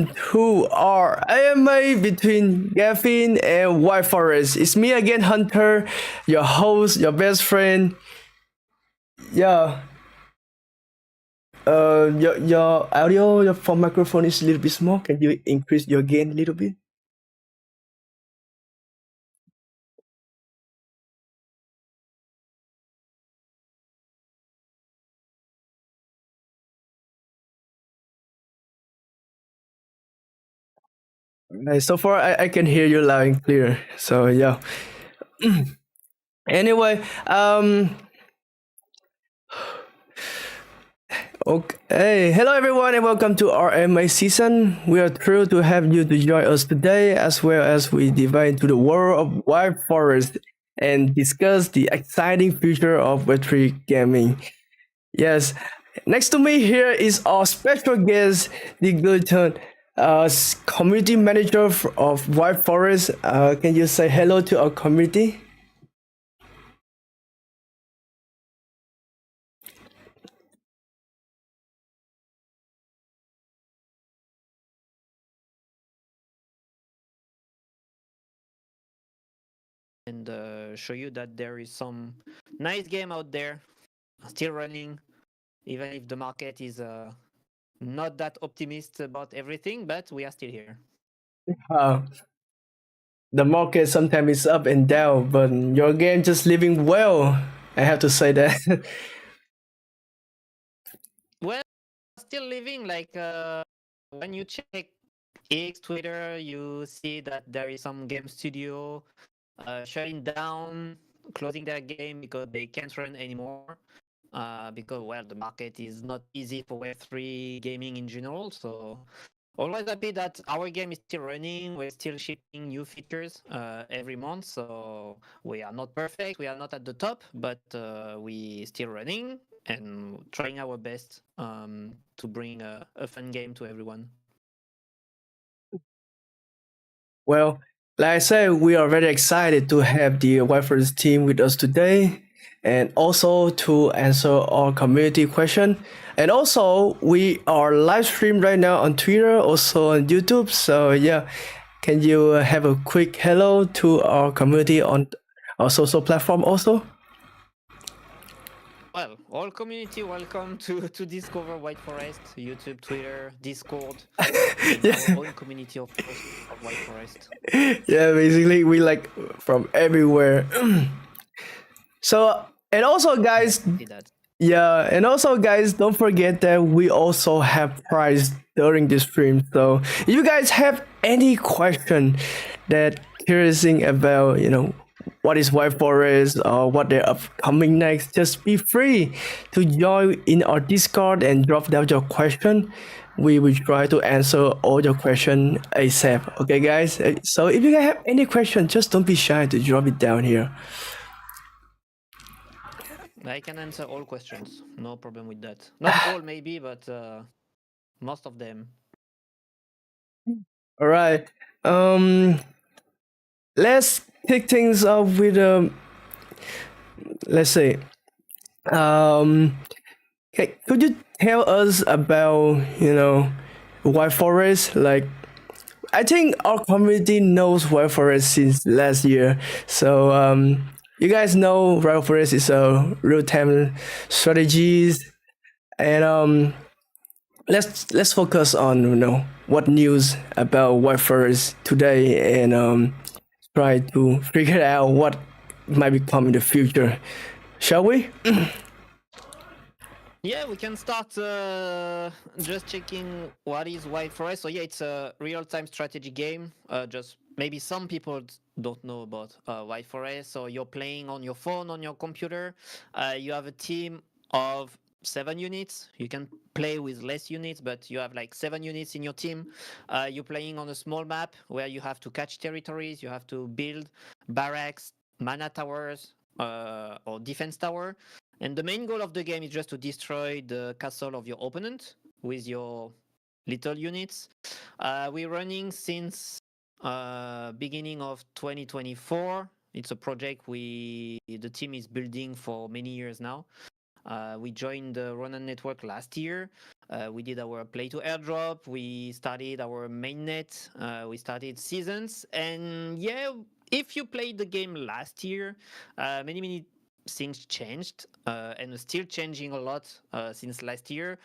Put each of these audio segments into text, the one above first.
to our AMA between GaFin and White Forest. It's me again, Hunter, your host, your best friend. Yeah, your audio, your phone microphone is a little bit small. Can you increase your gain a little bit? So far, I can hear you loud and clear. So yeah. Anyway, okay. Hello, everyone, and welcome to our MA season. We are thrilled to have you to join us today, as well as we dive into the world of Wild Forest and discuss the exciting future of Web3 gaming. Yes, next to me here is our special guest, TheGuillotine, community manager of Wild Forest. Can you say hello to our community? and show you that there is some nice game out there still running, even if the market is not that optimistic about everything, but we are still here. Uh, the market sometimes is up and down, but your game just living well. I have to say that. Well, still living like when you check X, Twitter, you see that there is some game studio shutting down, closing their game because they can't run anymore. Because well, the market is not easy for Web3 gaming in general. So always happy that our game is still running. We're still shipping new features every month. So we are not perfect. We are not at the top, but we still running and trying our best to bring a fun game to everyone. Well, like I said, we are very excited to have the Wifers team with us today and also to answer our community question. And also, we are live stream right now on Twitter, also on YouTube. So, yeah, can you have a quick hello to our community on our social platform also? Well, all community welcome to discover White Forest, YouTube, Twitter, Discord, and our Yeah, own community, of course, of White Forest. yeah, basically, we like from everywhere. So, and also, guys, Exactly that. yeah, and also, guys, don't forget that we also have prize during this stream. So, if you guys have any question that curious about, what is White Forest or what they're upcoming next, just be free to join in our Discord and drop down your question. We will try to answer all your question ASAP. Okay, guys. So, if you guys have any question, just don't be shy to drop it down here. I can answer all questions. No problem with that. Not all, maybe, but most of them. All right. Um, let's kick things off with let's say um okay, could you tell us about White Forest? Like, I think our community knows White Forest since last year. So you guys know White Forest is a real time strategies, and let's focus on what news about White Forest today, and try to figure out what might become in the future. Shall we? Yeah, we can start just checking what is White Forest. So yeah, it's a real-time strategy game. Just maybe some people don't know about White Forest. So you're playing on your phone, on your computer. You have a team of 7 units. You can play with less units, but you have like 7 units in your team. You're playing on a small map where you have to catch territories. You have to build barracks, mana towers, or defense tower. And the main goal of the game is just to destroy the castle of your opponent with your little units. We're running since beginning of 2024. It's a project the team is building for many years now. We joined the Ronan network last year. We did our play to airdrop. We started our mainnet. We started seasons. And yeah, if you played the game last year, many things changed and are still changing a lot since last year.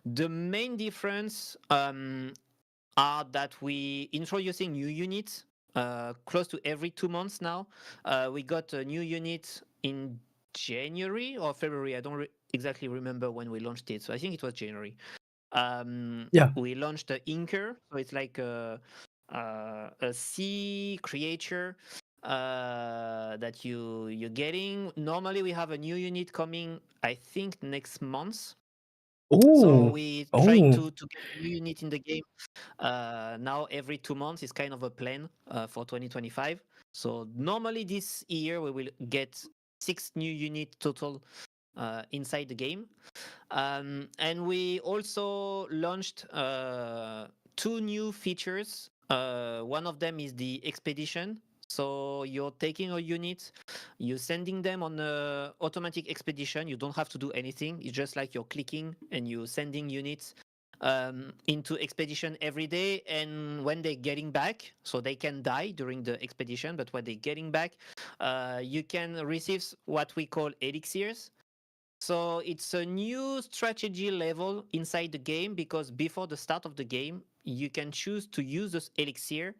The main difference are that we introducing new units close to every 2 months now. We got a new unit in January or February. I don't exactly remember when we launched it. So I think it was January. Yeah. We launched the Inker, so it's like a sea creature that you're getting. Normally, we have a new unit coming. I think next month. So Oh. we trying Oh. to get a new unit in the game now every 2 months is kind of a plan for 2025. So normally this year we will get 6 new units total inside the game. And we also launched 2 new features. One of them is the expedition. So you're taking a unit, you're sending them on a automatic expedition. You don't have to do anything. It's just like you're clicking and you're sending units into expedition every day. And when they're getting back, so they can die during the expedition, but when they're getting back, you can receive what we call elixirs. So it's a new strategy level inside the game because before the start of the game, you can choose to use this elixir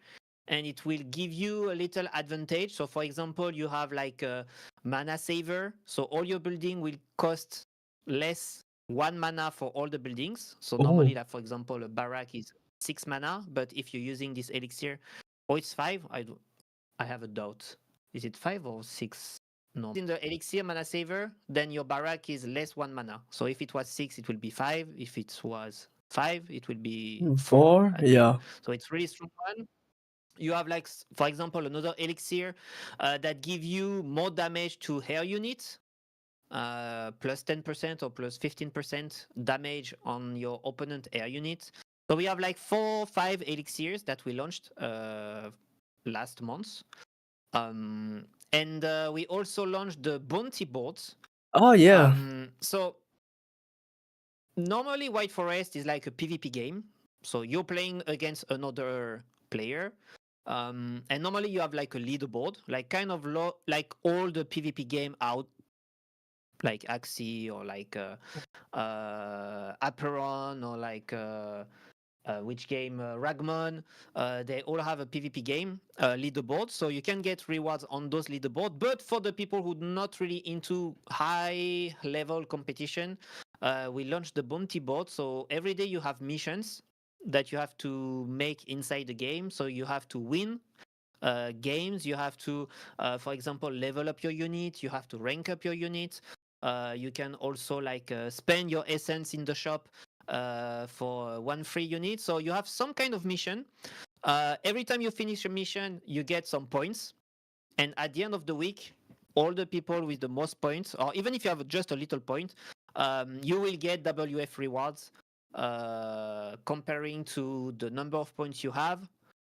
and it will give you a little advantage. So for example, you have like a mana saver. So all your building will cost less 1 mana for all the buildings. So normally, Oh. like for example, a barrack is 6 mana, but if you're using this elixir, oh, it's 5. I have a doubt. Is it 5 or 6? No. In the elixir mana saver, then your barrack is less 1 mana. So if it was 6, it will be 5. If it was 5, it will be 4, 4. I think. Yeah. So it's really strong one. You have like, for example, another elixir that give you more damage to hair units. Plus 10% or plus 15% damage on your opponent air unit. So we have like 4 or 5 elixirs that we launched last month. And we also launched the bounty boards. Oh yeah. So normally White Forest is like a PvP game. So you're playing against another player. And normally you have like a leaderboard, like kind of like all the PvP game out, like Axie or like Aperon or like which game Ragmon. They all have a PvP game leaderboard, so you can get rewards on those leaderboard. But for the people who not really into high level competition, we launched the bounty board. So every day you have missions that you have to make inside the game. So you have to win games. You have to, for example, level up your unit. You have to rank up your unit. You can also like spend your essence in the shop for 1 free unit. So you have some kind of mission. Every time you finish a mission, you get some points. And at the end of the week, all the people with the most points, or even if you have just a little point, you will get WF rewards comparing to the number of points you have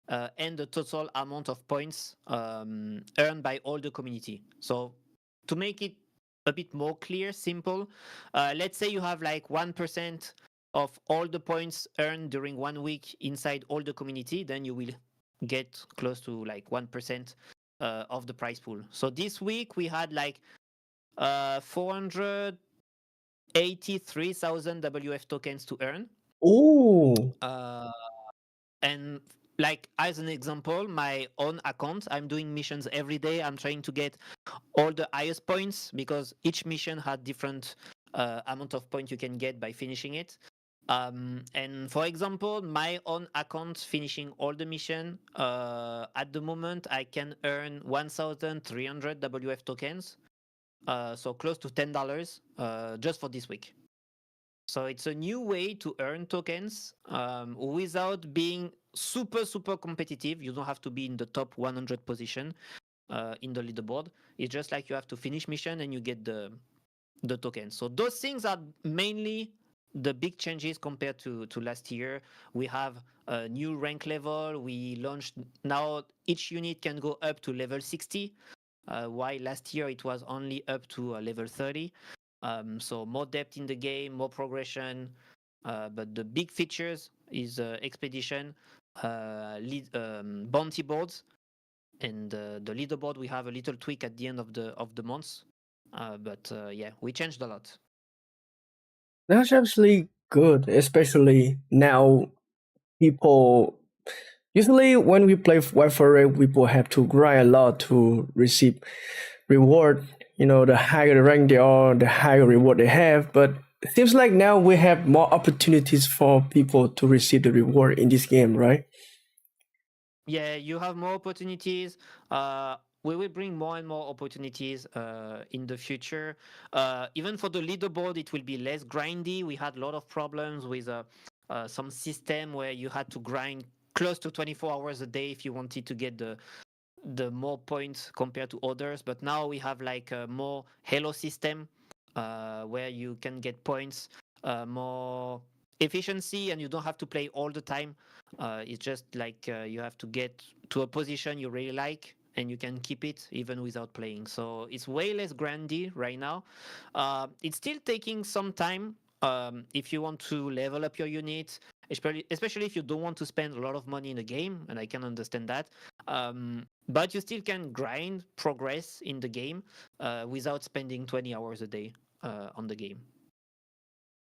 and the total amount of points earned by all the community. So to make it a bit more clear, simple, let's say you have like 1% of all the points earned during 1 week inside all the community, then you will get close to like 1% of the prize pool. So this week we had like 483,000 WF tokens to earn. Oh. Uh, and like as an example, my own account, I'm doing missions every day. I'm trying to get all the highest points because each mission had different amount of points you can get by finishing it. And for example, my own account finishing all the mission, at the moment I can earn 1,300 WF tokens, so close to $10 just for this week. So it's a new way to earn tokens without being super competitive. You don't have to be in the top 100 position in the leaderboard. It's just like you have to finish mission and you get the tokens. So those things are mainly the big changes compared to last year. We have a new rank level. We launched now each unit can go up to level 60, while last year it was only up to level 30. So more depth in the game, more progression. But the big features is expedition, bounty boards, and the leaderboard. We have a little tweak at the end of the month. But yeah, we changed a lot. That's actually good, especially now people usually when we play Wi-Fi, people have to grind a lot to receive reward. You know, the higher the rank they are, the higher reward they have. But it seems like now we have more opportunities for people to receive the reward in this game, right? Yeah, you have more opportunities. Uh, we will bring more and more opportunities in the future. Even for the leaderboard, it will be less grindy. We had a lot of problems with some system where you had to grind close to 24 hours a day if you wanted to get the more points compared to others. But now we have like a more Halo system where you can get points, more efficiency, and you don't have to play all the time. It's just like you have to get to a position you really like. And you can keep it even without playing. So it's way less grindy right now. It's still taking some time if you want to level up your units, especially if you don't want to spend a lot of money in the game, and I can understand that. But you still can grind progress in the game without spending 20 hours a day on the game.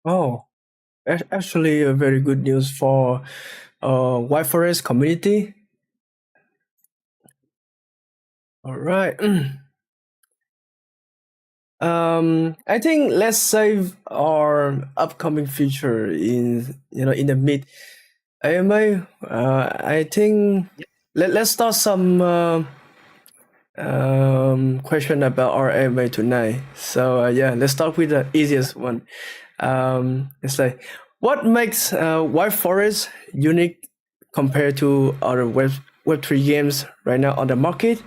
Oh, actually, a very good news for White Forest community. All right. I think let's save our upcoming feature in in the mid AMA. I think Yep. let's start some question about our AMA tonight. So yeah, let's start with the easiest one. It's like what makes White Forest unique compared to other Web3 games right now on the market?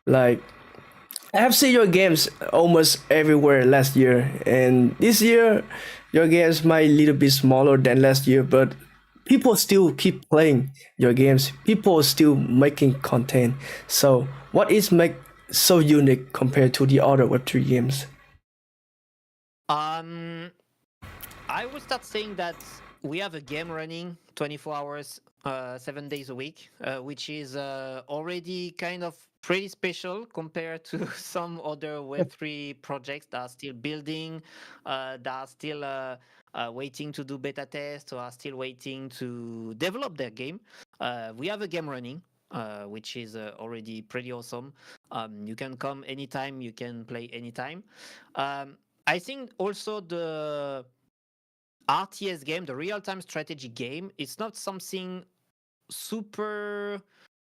Like I have seen your games almost everywhere last year, and this year your games might a little bit smaller than last year, but people still keep playing your games. People still making content. So what is make so unique compared to the other Web3 games? Um, I would start saying that we have a game running 24 hours, 7 days a week, which is already kind of pretty special compared to some other Web3 projects that are still building, that are still waiting to do beta tests, or are still waiting to develop their game. We have a game running. Which is already pretty awesome. You can come anytime, you can play anytime. I think also the RTS game, the real time strategy game, it's not something super,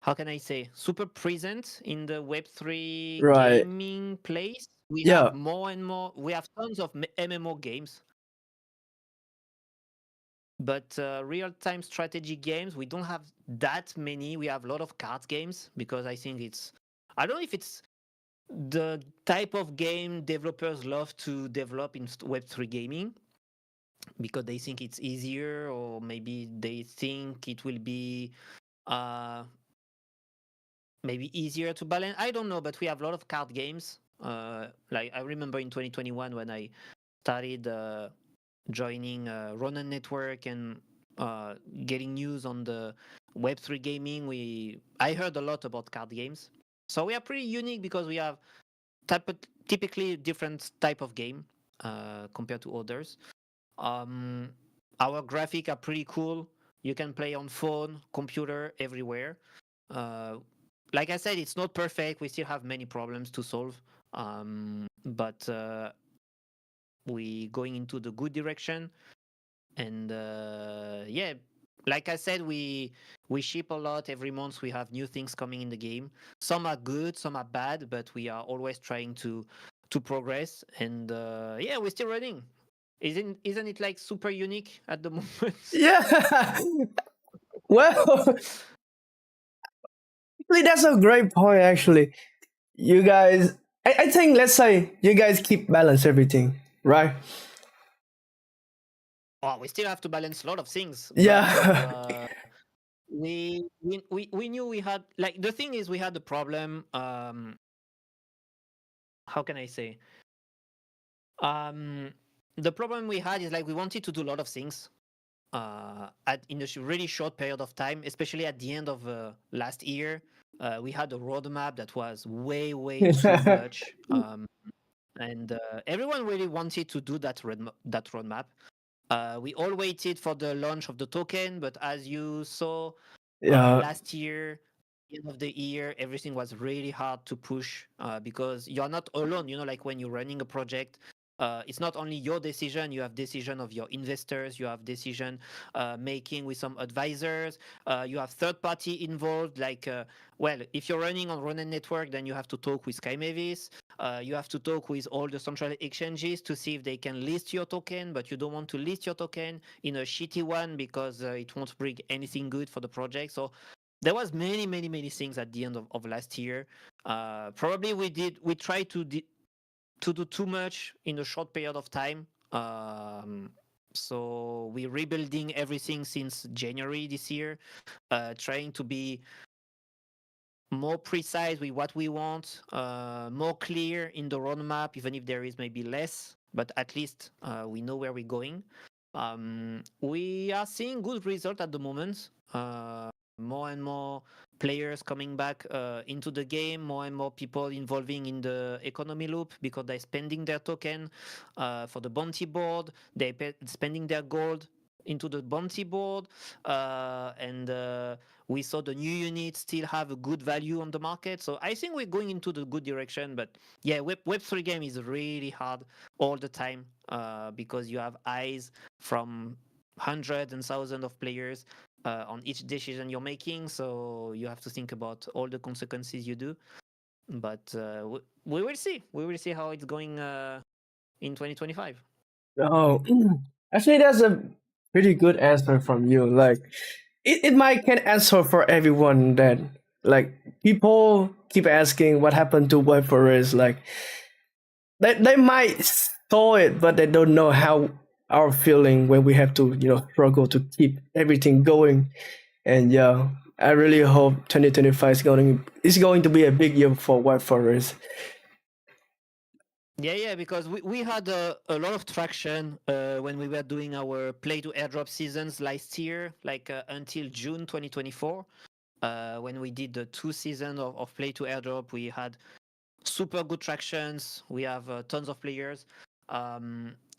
how can I say, super present in the Web3 Right. gaming place. We have Yeah. more and more, we have tons of MMO games, but real time strategy games, we don't have that many. We have a lot of card games because I think I don't know if it's the type of game developers love to develop in Web3 gaming because they think it's easier, or maybe they think it will be uh maybe easier to balance. I don't know, but we have a lot of card games. Like I remember in 2021 when I started joining Ronan Network and getting news on the Web3 gaming. I heard a lot about card games, so we are pretty unique because we have type typically different type of game compared to others. Um, our graphic are pretty cool. You can play on phone, computer, everywhere. Uh, like I said, it's not perfect. We still have many problems to solve. But we going into the good direction. And yeah, like I said, we ship a lot every month. We have new things coming in the game. Some are good, some are bad, but we are always trying to progress. And yeah, we're still running. Isn't it like super unique at the moment? Yeah. Well, actually, that's a great point. Actually, you guys, I think let's say you guys keep balance everything, right? Oh, we still have to balance a lot of things, but Yeah. we knew we had, like, the thing is we had the problem. How can I say? Um, the problem we had is like we wanted to do a lot of things in a really short period of time, especially at the end of last year. We had a roadmap that was way too much, and everyone really wanted to do that roadmap. We all waited for the launch of the token, but as you saw Yeah, last year, end of the year, everything was really hard to push because you're not alone. You know, like when you're running a project, it's not only your decision. You have decision of your investors. You have decision making with some advisors. You have third party involved. Like, well, if you're running on Ronin Network, then you have to talk with Sky Mavis. You have to talk with all the central exchanges to see if they can list your token, but you don't want to list your token in a shitty one because it won't bring anything good for the project. So there was many things at the end of last year. Probably we tried to do too much in a short period of time. So we're rebuilding everything since January this year, trying to be more precise with what we want, more clear in the roadmap, even if there is maybe less, but at least we know where we're going. We are seeing good result at the moment. More and more players coming back into the game, more and more people involving in the economy loop because they're spending their token for the bounty board, they're spending their gold into the bounty board, and we saw the new units still have a good value on the market. So I think we're going into the good direction. But yeah, Web3 game is really hard all the time because you have eyes from hundreds and thousands of players on each decision you're making. So you have to think about all the consequences you do. But we will see. We will see how it's going in 2025. oh, actually, that's a pretty good answer from you. Like, it might can answer for everyone that like people keep asking what happened to White Forest. Like, they might saw it, but they don't know how our feeling when we have to struggle to keep everything going. And yeah, I really hope 2025 is going to be a big year for White Forest. Yeah, because we had a lot of traction when we were doing our play to airdrop seasons last year, like until June 2024. When we did the 2 seasons of play to airdrop, we had super good tractions. We have tons of players.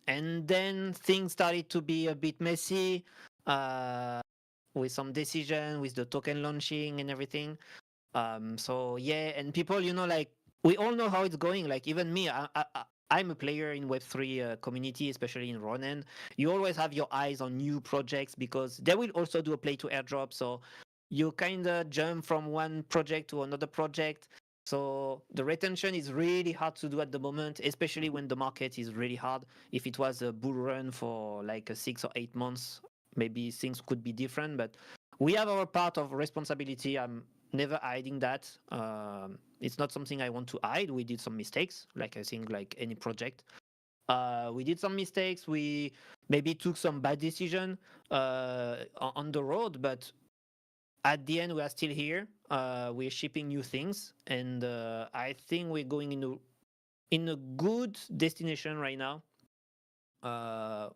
And then things started to be a bit messy with some decision, with the token launching and everything. So yeah, and people, like we all know how it's going. Like even me, I'm a player in Web3 community, especially in Ronin. You always have your eyes on new projects because they will also do a play to airdrop. So you kind of jump from one project to another project. So the retention is really hard to do at the moment, especially when the market is really hard. If it was a bull run for like 6 or 8 months, maybe things could be different. But we have our part of responsibility. I'm never hiding that. It's not something I want to hide. We did some mistakes, like I think like any project. We did some mistakes. We maybe took some bad decision on the road, but at the end we are still here. We're shipping new things, and I think we're going in a good destination right now. Uh,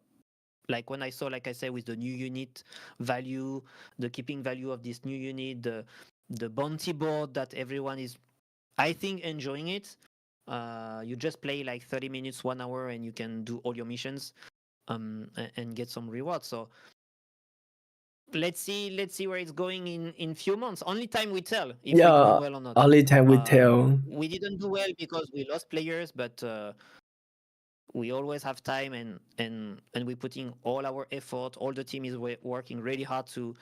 like when I saw, like I said, with the new unit value, the keeping value of this new unit, the bounty board that everyone is, I think, enjoying it. You just play like 30 minutes, 1 hour, and you can do all your missions and get some rewards. So let's see where it's going in few months. Only time will tell if we're doing Yeah, well or not. only time will tell. We didn't do well because we lost players, but we always have time, and we're putting all our effort. All the team is working really hard to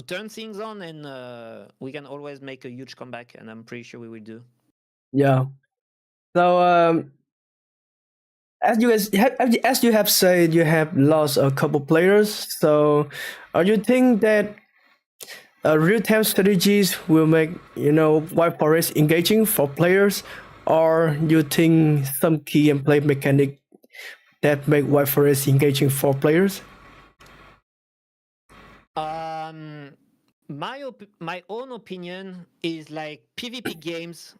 turn things on, and we can always make a huge comeback, and I'm pretty sure we will do. Yeah. So as you have said, you have lost a couple players. So, are you think that real-time strategies will make White Forest engaging for players, or you think some key and play mechanic that make White Forest engaging for players? Um, my own opinion is like PvP games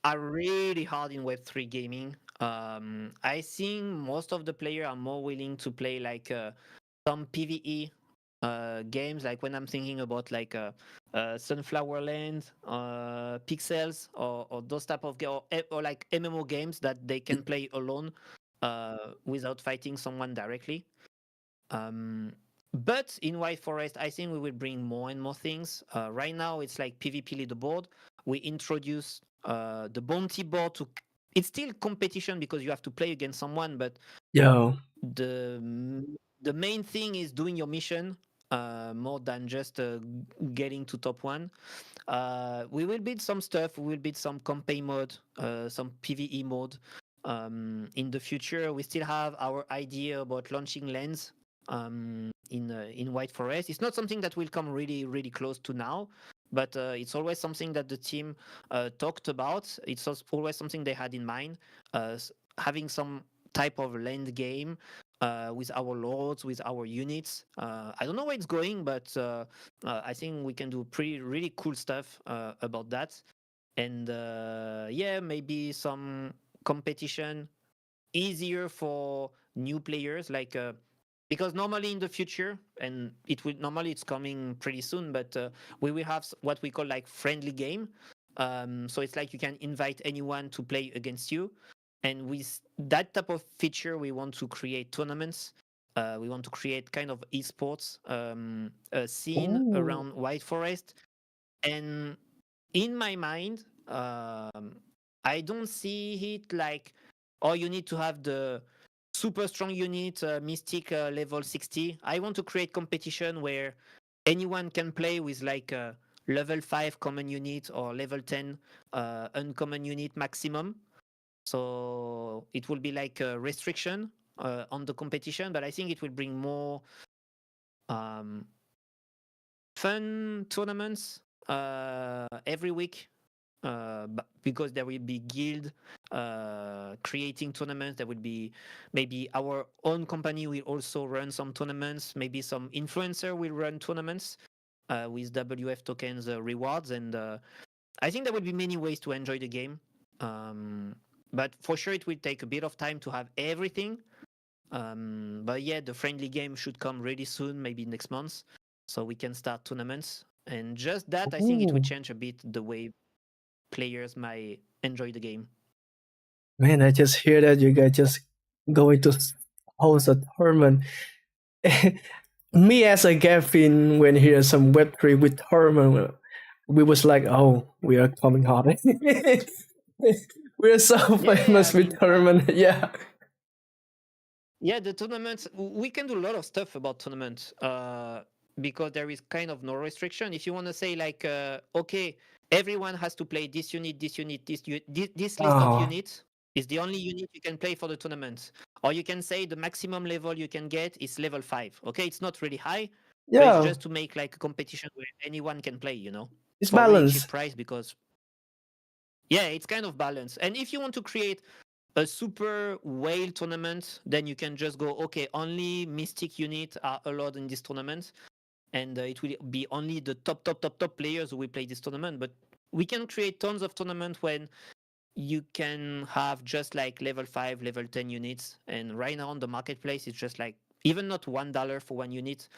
are really hard in Web3 gaming. I think most of the players are more willing to play like some PVE games. Like when I'm thinking about like Sunflower Land, Pixels, or those type of or like MMO games that they can play alone without fighting someone directly. Um, but in White Forest, I think we will bring more and more things. Right now, it's like PvP leaderboard. We introduce the bounty board to. It's still competition because you have to play against someone, but Yo. the the main thing is doing your mission more than just getting to top one. We will build some stuff. We will build some campaign mode, some PVE mode. In the future, we still have our idea about launching lands in White Forest. It's not something that will come really close to now, but it's always something that the team talked about. It's always something they had in mind, having some type of land game with our lords, with our units. I don't know where it's going, but I think we can do pretty really cool stuff about that. And yeah, maybe some competition easier for new players, like because normally in the future, and it will normally it's coming pretty soon, but we will have what we call like friendly game. So it's like you can invite anyone to play against you, and with that type of feature, we want to create tournaments. We want to create kind of esports scene Oh. around White Forest. And in my mind, I don't see it like, oh, you need to have the super strong unit, Mystic level 60. I want to create competition where anyone can play with like a level 5 common unit or level 10 uncommon unit maximum. So it will be like a restriction on the competition, but I think it will bring more um, fun tournaments every week because there will be guild creating tournaments. There will be maybe our own company will also run some tournaments. Maybe some influencer will run tournaments with WF tokens rewards, and I think there will be many ways to enjoy the game. But for sure, it will take a bit of time to have everything. But yeah, the friendly game should come really soon, maybe next month, so we can start tournaments. And just that, I think it will Oh. change a bit the way players might enjoy the game. Man, I just hear that you guys just going to host a tournament. Me as a GaFin, when hear some Web3 with tournament, we was like, oh, we are coming hard. We are so Yeah, famous I with mean, tournament. Yeah. yeah, the tournaments, we can do a lot of stuff about tournaments because there is kind of no restriction. If you want to say, like, okay, everyone has to play this unit, this list of Oh, units is the only unit you can play for the tournament. Or you can say the maximum level you can get is level 5. Okay, it's not really high, but it's yeah. just to make like a competition where anyone can play, It's for really cheap balance. price because, yeah, it's kind of balanced. And if you want to create a super whale tournament, then you can just go, okay, only mystic units are allowed in this tournament, and it will be only the top players who will play this tournament. But we can create tons of tournaments when you can have just like level 5, level 10 units. And right now on the marketplace, it's just like even not $1 for one unit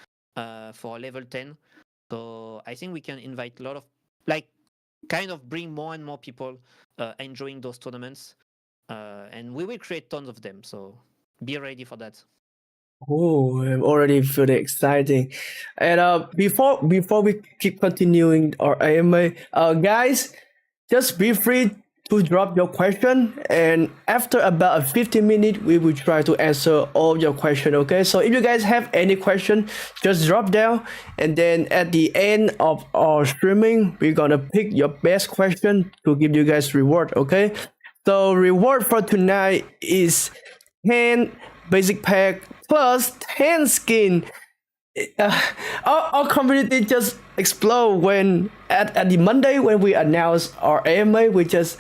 for level 10. So I think we can invite a lot of, like, kind of bring more and more people enjoying those tournaments, and we will create tons of them. So be ready for that. Oh, I'm already feeling exciting. And before we keep continuing our AMA, guys, just be free to drop your question, and after about a 15 minutes, we will try to answer all your question. Okay, so if you guys have any question, just drop down, and then at the end of our streaming, we're gonna pick your best question to give you guys reward. Okay, so reward for tonight is 10 basic pack plus 10 skin. uh, our community just explode when at the Monday when we announced our AMA, we just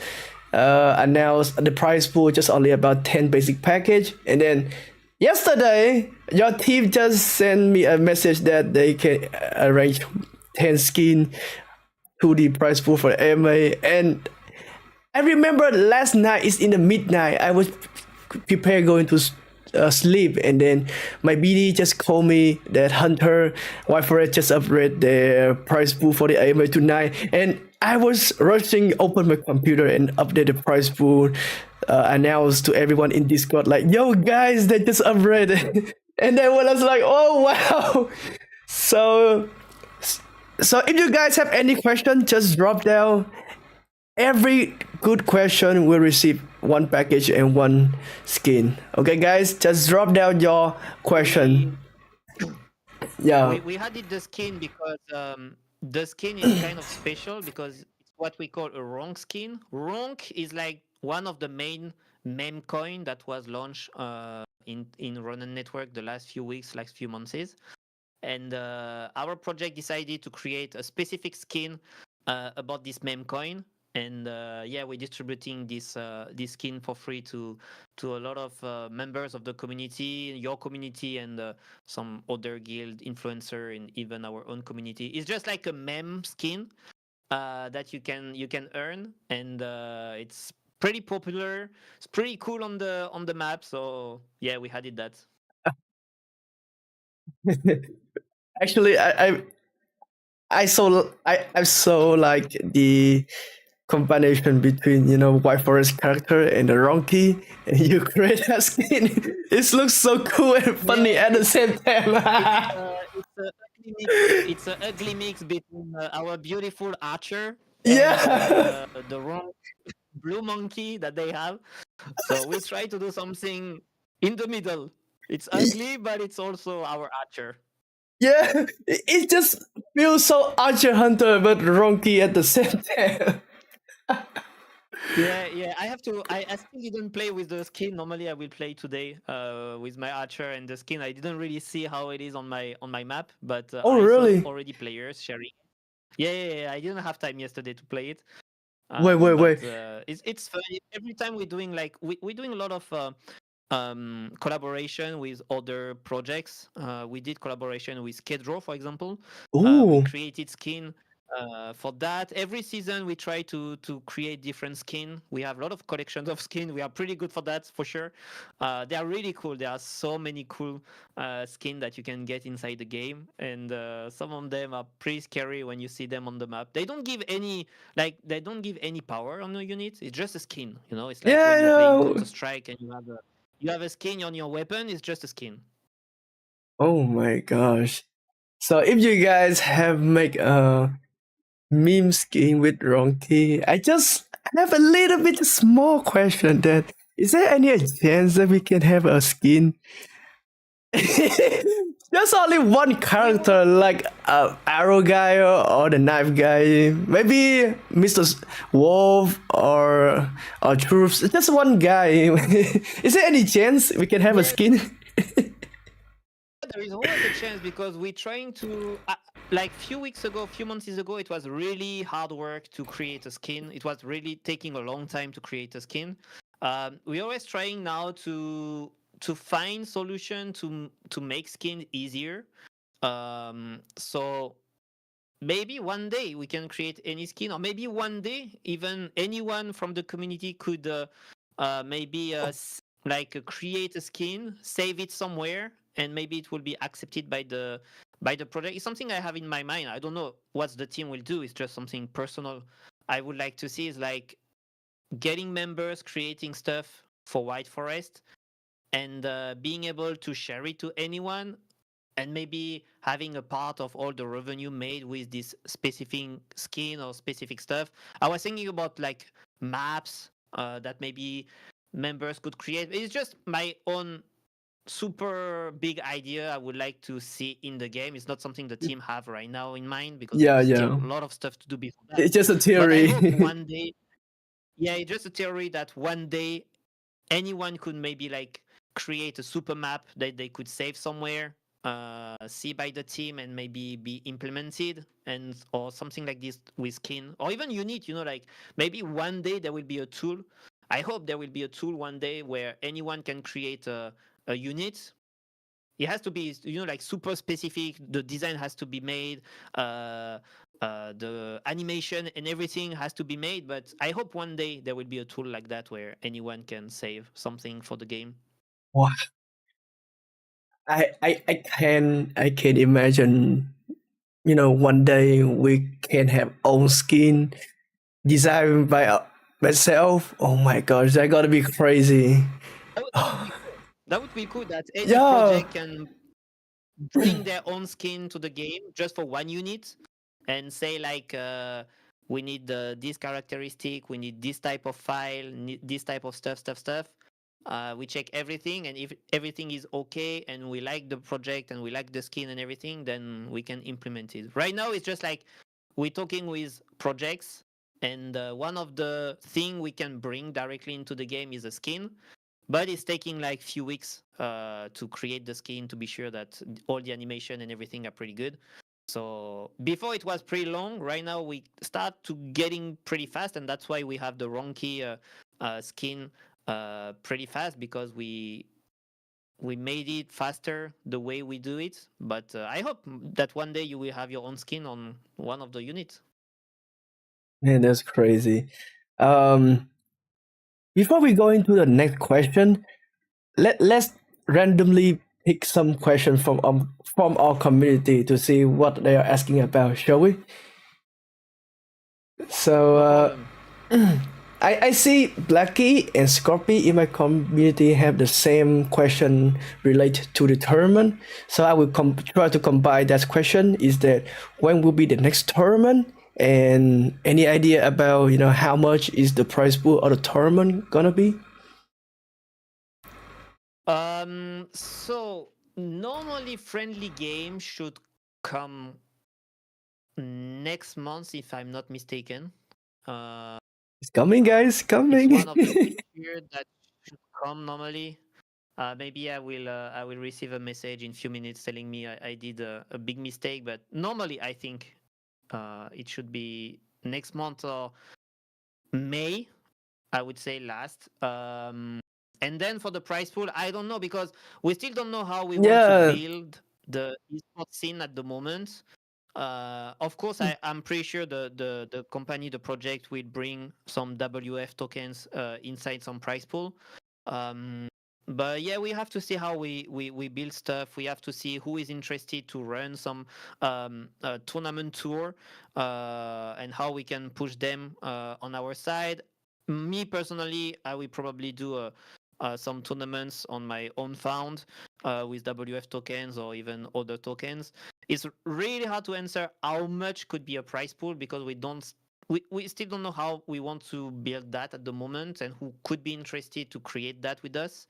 announced the prize pool just only about 10 basic package, and then yesterday your team just sent me a message that they can arrange 10 skin to the prize pool for AMA, and I remember last night. It's in the midnight. I was prepared going to sleep, and then my BD just called me that Hunter Wi-Fi just upgrade their price pool for the AMA tonight, and I was rushing open my computer and update the price pool. Announced to everyone in Discord like, "Yo guys, they just upgraded," and then when I was like, "Oh wow!" So so if you guys have any question, just drop down. Every good question will receive one package and one skin. Okay, guys, just drop down your We question. Yeah. we had it the skin because the skin is kind of special because it's what we call a ronk skin. Ronk is like one of the main meme coin that was launched in Ronan Network the last few weeks, last few months. And our project decided to create a specific skin about this meme coin. And yeah, we're distributing this skin for free to a lot of members of the community, your community, and some other guild influencer, and even our own community. It's just like a meme skin that you can earn, and it's pretty popular. It's pretty cool on the map. So yeah, we had it that. Actually, I saw like the combination between White Forest character and the Ronki, and you create a skin. It looks so cool and funny Yeah, at the same it's time. it's a ugly mix. It's an ugly mix between our beautiful archer and Yeah. the wrong blue monkey that they have. So we try to do something in the middle. It's ugly, but it's also our archer. Yeah, it just feels so Archer Hunter but Ronky at the same time. Yeah, yeah. I still didn't play with the skin. Normally, I will play today with my archer and the skin. I didn't really see how it is on my map, but Oh, I saw really? already players sharing. Yeah, yeah, yeah. I didn't have time yesterday to play it. Wait, wait, wait. But it's funny. Every time we're doing like we're doing a lot of collaboration with other projects. We did collaboration with Kedro, for example. We Ooh, created skin for that. Every season we try to create different skin. We have a lot of collections of skin. We are pretty good for that for sure. They are really cool. There are so many cool skin that you can get inside the game, and some of them are pretty scary when you see them on the map. They don't give any power on the unit. It's just a skin. It's like yeah, when I you're playing know. Counter Strike and you have a skin on your weapon. It's just a skin. Oh my gosh. So if you guys have make a meme skin with Ronky, I just have a little bit small question that is there any chance that we can have a skin? There's only one We character, like Arrow guy or the Knife guy. Maybe Mr. Wolf or Troops. Just one guy. Is there any chance we can have a Yeah, skin? there is always a chance because we're trying to like few weeks ago, few months ago, it was really hard work to create a skin. It was really taking a long time to create a skin. We're always trying now to find solution to make skin easier. So maybe one day we can create any skin, or maybe one day even anyone from the community could maybe create a skin, save it somewhere, and maybe it will be accepted by the project. It's something I have in my mind. I don't know what the team will do. It's just something personal I would like to see, is like getting members creating stuff for White Forest, and being able to share it to anyone, and maybe having a part of all the revenue made with this specific skin or specific stuff. I was thinking about like maps that maybe members could create. It's just my own super big idea I would like to see in the game. It's not something the team have right now in mind because Yeah, there's still yeah. a lot of stuff to do before that. It's just a But I hope theory. one day, yeah, it's just a theory that one day anyone could maybe like create a super map that they could save somewhere, see by the team, and maybe be implemented, and or something like this with skin or even unit. Like maybe one day there will be a tool. I hope there will be a tool one day where anyone can create a unit, it has to be, like super specific. The design has to be made. The animation and everything has to be made. But I hope one day there will be a tool like that where anyone can save something for the game. Wow. I can imagine, one day we can have own skin designed by myself. Oh my gosh, that gotta be crazy. That would be cool. That would be cool that any Yeah. project can bring their own skin to the game just for one unit and say like we need this characteristic, we need this type of file, need this type of stuff. We check everything, and if everything is okay and we like the project and we like the skin and everything, then we can implement it. Right now it's just like we're talking with projects, and one of the thing we can bring directly into the game is a skin, but it's taking like few weeks to create the skin to be sure that all the animation and everything are pretty good. So before it was pretty long. Right now we start to getting pretty fast, and that's why we have the Ronki skin pretty fast, because we made it faster the way we do it. But I hope that one day you will have your own skin on one of the units. Man, that's crazy. Um, Before we go into the next question, let's randomly pick some questions from our community to see what they are asking about, shall we? So No problem. I see Blackie and Scorpy in my community have the same question related to the tournament. So I will try to combine that question. Is that when will be the next tournament? And any idea about how much is the prize pool of the tournament gonna be? So normally friendly game should come next month, if I'm not mistaken. Uh, It's coming, guys, it's coming. one of the big tier that should come normally. Maybe I will receive a message in few minutes telling me I did a big mistake, but normally I think it should be next month or May. I would say last. And then for the prize pool, I don't know, because we still don't know how we want to Yeah, build the esports scene at the moment. Of course, I'm pretty sure the company, the project will bring some WF tokens inside some prize pool. Um, but yeah, we have to see how we build stuff. We have to see who is interested to run some tournament tour, and how we can push them on our side. Me personally, I will probably do some tournaments on my own found with WF tokens or even other tokens. It's really hard to answer how much could be a prize pool, because we still don't know how we want to build that at the moment and who could be interested to create that with us.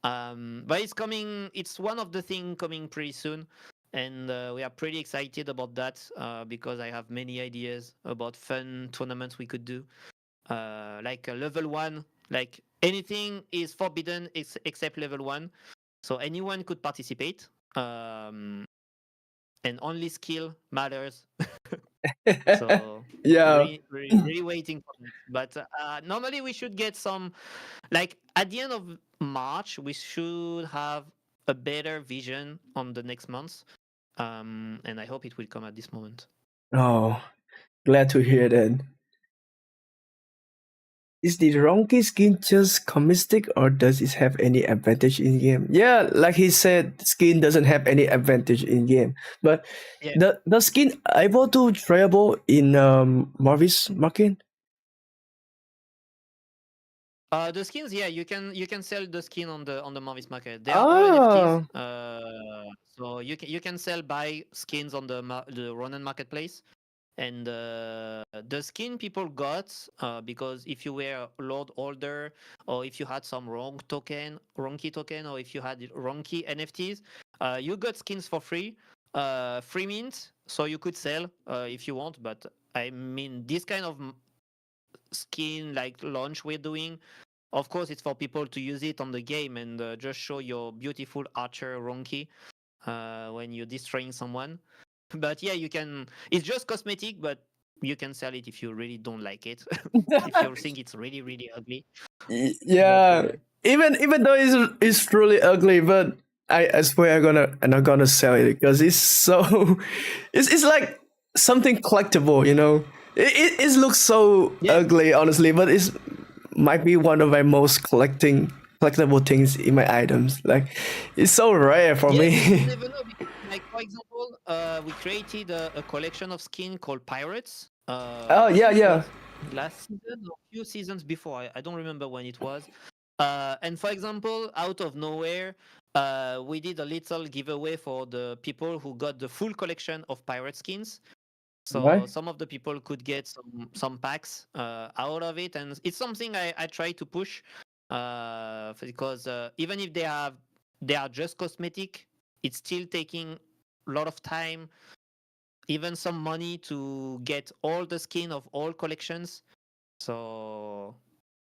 But it's coming. It's one of the things coming pretty soon, and we are pretty excited about that because I have many ideas about fun tournaments we could do, like a level one. Like anything is forbidden except level one, so anyone could participate. And only skill matters. So yeah. really waiting for that. But normally we should get some, like at the end of March, we should have a better vision on the next month. And I hope it will come at this moment. Oh, glad to hear that. Is the Ronki skin just commistic or does it have any advantage in game? Yeah, like he said, skin doesn't have any advantage in game. But Yeah. the skin able to tradable in Marvis market? The skins, yeah, you can sell the skin on the Marvis market. They are all NFTs. Ah, So you can sell buy skins on the Ronin marketplace. And the skin people got, because if you were Lord Holder, or if you had some wrong key token, or if you had wrong key NFTs, you got skins for free, free mint, so you could sell if you want. But I mean, this kind of skin like launch we're doing, of course, it's for people to use it on the game and just show your beautiful archer wrong key when you're destroying someone. But yeah, you can. It's just cosmetic, but you can sell it if you really don't like it. If you think it's really ugly. But yeah. Even though it's truly ugly, but I swear I'm not gonna sell it because it's so it's like something collectible, you know. It looks so Yeah, ugly, honestly, but it's might be one of my most collectible things in my items. Like it's so rare for yeah, you me. never know. Like for example, we created a collection of skin called Pirates. Oh I yeah, think it yeah. was last season or few seasons before. I don't remember when it was. And for example, out of nowhere, we did a little giveaway for the people who got the full collection of pirate skins. So Right. some of the people could get some packs out of it, and it's something I try to push because even if they are just cosmetic, it's still taking a lot of time, even some money to get all the skin of all collections. So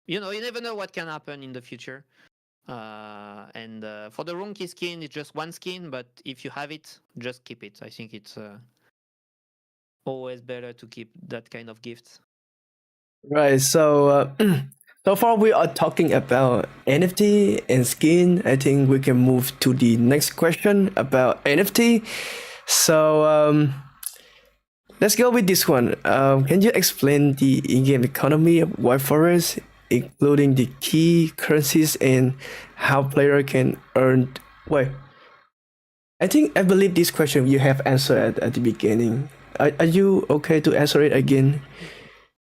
you never know what can happen in the future. And for the Ronki skin, it's just one skin, but if you have it, just keep it. I think it's always better to keep that kind of gifts. Right. So so far we are talking about NFT and skin. I think we can move to the next question about NFT. So let's go with this one. Can you explain the in-game economy of White Forest, including the key currencies and how player can earn? Wait, I believe this question you have answered at the beginning. Are you okay to answer it again?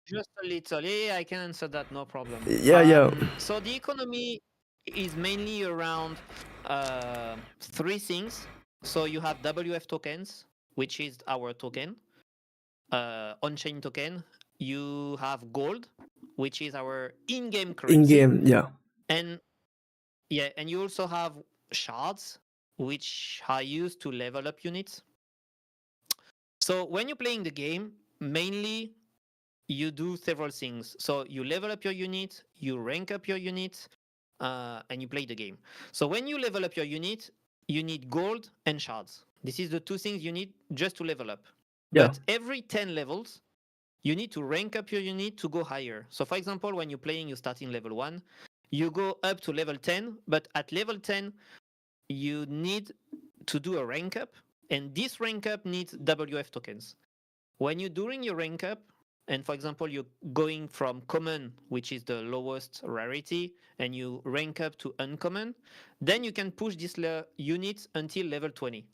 Just a little. Yeah, I can answer that, no problem. Yeah, yeah. So the economy is mainly around three things. So you have WF tokens, which is our token, on-chain token. You have gold, which is our in-game currency, In-game, yeah. and yeah, and you also have shards, which are used to level up units. So when you're playing the game, mainly you do several things. So you level up your unit, you rank up your unit, and you play the game. So when you level up your unit, you need gold and shards. This is the two things you need just to level up. Yeah. But every 10 levels, you need to rank up your unit to go higher. So for example, when you're playing, you start in level 1, you go up to level 10, but at level 10, you need to do a rank up, and this rank up needs WF tokens. When you're doing your rank up, and for example, you're going from common, which is the lowest rarity, and you rank up to uncommon, then you can push this unit until level 20.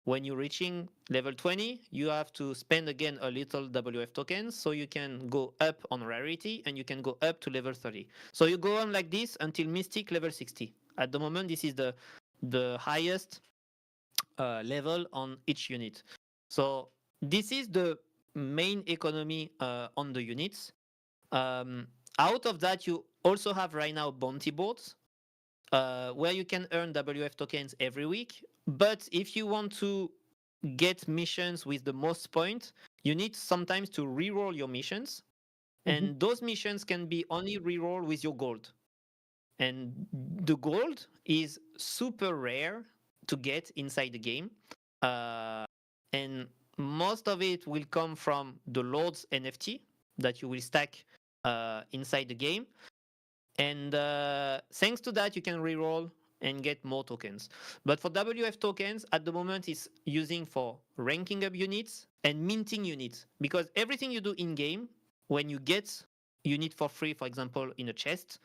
When you're reaching level 20, you have to spend again a little WF tokens so you can go up on rarity and you can go up to level 30. So you go on like this until Mystic level 60. At the moment, this is the highest level on each unit. So this is the main economy on the units. Um, Out of that, you also have right now bounty boards where you can earn WF tokens every week. But if you want to get missions with the most points, you need sometimes to reroll your missions. Mhm. And those missions can be only reroll with your gold. And the gold is super rare to get inside the game. Uh, and most of it will come from the Lord's NFT that you will stack inside the game. And thanks to that, you can reroll and get more tokens. But for WF tokens, at the moment, it's using for ranking up units and minting units. Because everything you do in game, when you get unit for free, for example, in a chest,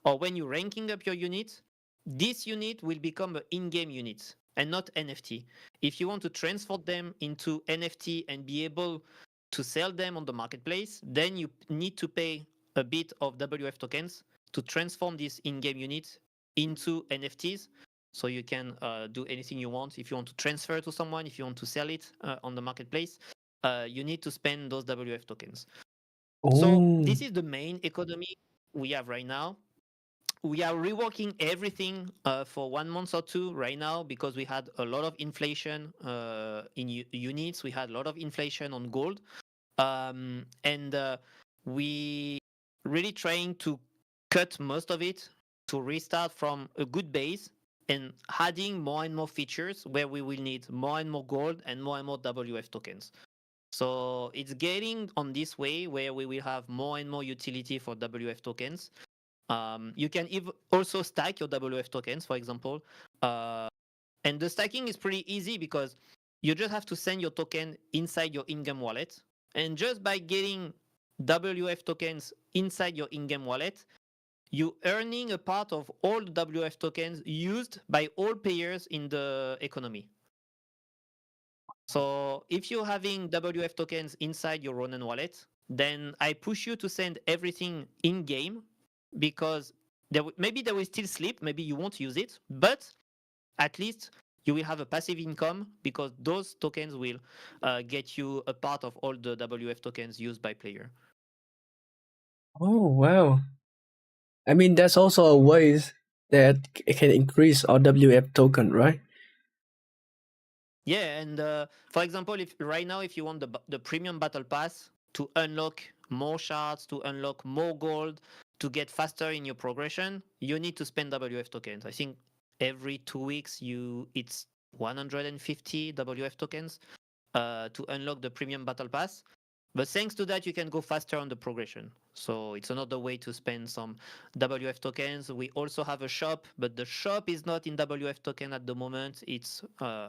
or when you're ranking up your unit, this unit will become an in-game unit and not NFT. If you want to transfer them into NFT and be able to sell them on the marketplace, then you need to pay a bit of WF tokens to transform this in-game unit into NFTs. So you can do anything you want. If you want to transfer to someone, if you want to sell it on the marketplace, you need to spend those WF tokens. So Oh. this is the main economy we have right now. We are reworking everything for 1 month or two right now because we had a lot of inflation in units. We had a lot of inflation on gold, and we really trying to cut most of it to restart from a good base and adding more and more features where we will need more and more gold and more WF tokens. So it's getting on this way where we will have more and more utility for WF tokens. You can also stack your WF tokens, for example. And the stacking is pretty easy because you just have to send your token inside your in-game wallet. And just by getting WF tokens inside your in-game wallet, you earning a part of all the WF tokens used by all players in the economy. So if you're having WF tokens inside your Ronin wallet, then I push you to send everything in game because maybe they will still sleep, maybe you won't use it, but at least you will have a passive income because those tokens will get you a part of all the WF tokens used by player. Oh wow! I mean, that's also a ways that can increase our WF token, right? Yeah, and for example, if right now if you want the premium battle pass to unlock more shards, to unlock more gold, to get faster in your progression, you need to spend WF tokens. I think every 2 weeks it's 150 WF tokens to unlock the premium battle pass. But thanks to that, you can go faster on the progression. So it's another way to spend some WF tokens. We also have a shop, but the shop is not in WF token at the moment. It's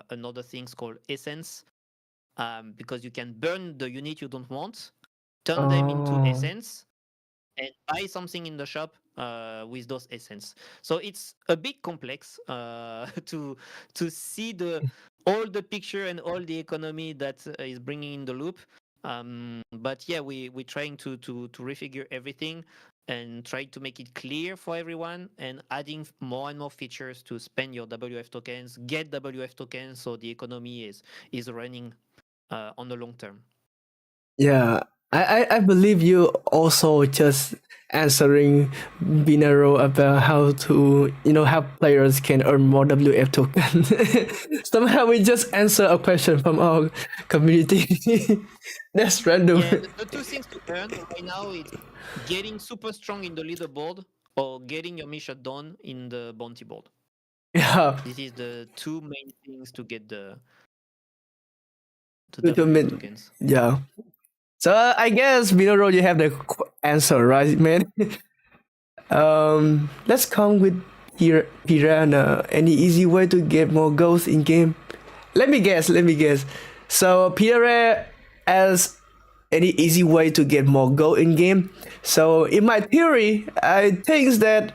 another thing called Essence, because you can burn the unit you don't want, turn them into Oh, Essence, and buy something in the shop with those essence. So it's a bit complex to see the all the picture and all the economy that is bringing in the loop. But yeah, we're trying to refigure everything and try to make it clear for everyone and adding more and more features to spend your WF tokens, get WF tokens, so the economy is running on the long term. yeah. I believe you also just answering Binaro about how to how players can earn more WF token. Somehow we just answer a question from our community. That's random. Yeah, the two things to earn right now is getting super strong in the leaderboard or getting your mission done in the bounty board. Yeah. This is the two main things to get the To WF admit, tokens. yeah. So I guess Binaro, you have the answer, right, man? Let's come with Piranha. Any easy way to get more goals in game? Let me guess. Let me guess. So Piranha has any easy way to get more gold in game. So in my theory, I think that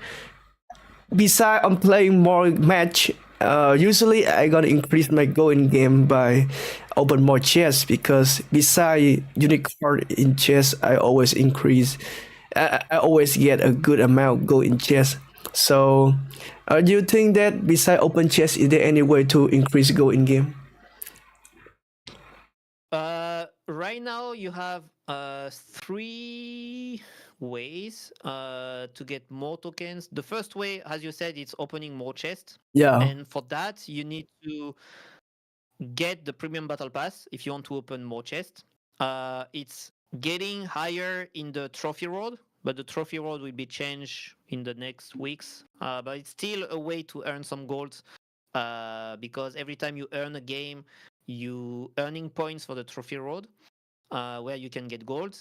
besides I'm playing more match, usually I gonna increase my goal in game by open more chests because beside unique card in chest, I always increase. I always get a good amount go in chest. So, do you think that beside open chest, is there any way to increase go in game? Right now you have three ways to get more tokens. The first way, as you said, it's opening more chests. Yeah. And for that, you need to get the premium battle pass if you want to open more chests. It's getting higher in the trophy road, but the trophy road will be changed in the next weeks. But it's still a way to earn some gold because every time you earn a game, you earning points for the trophy road where you can get gold.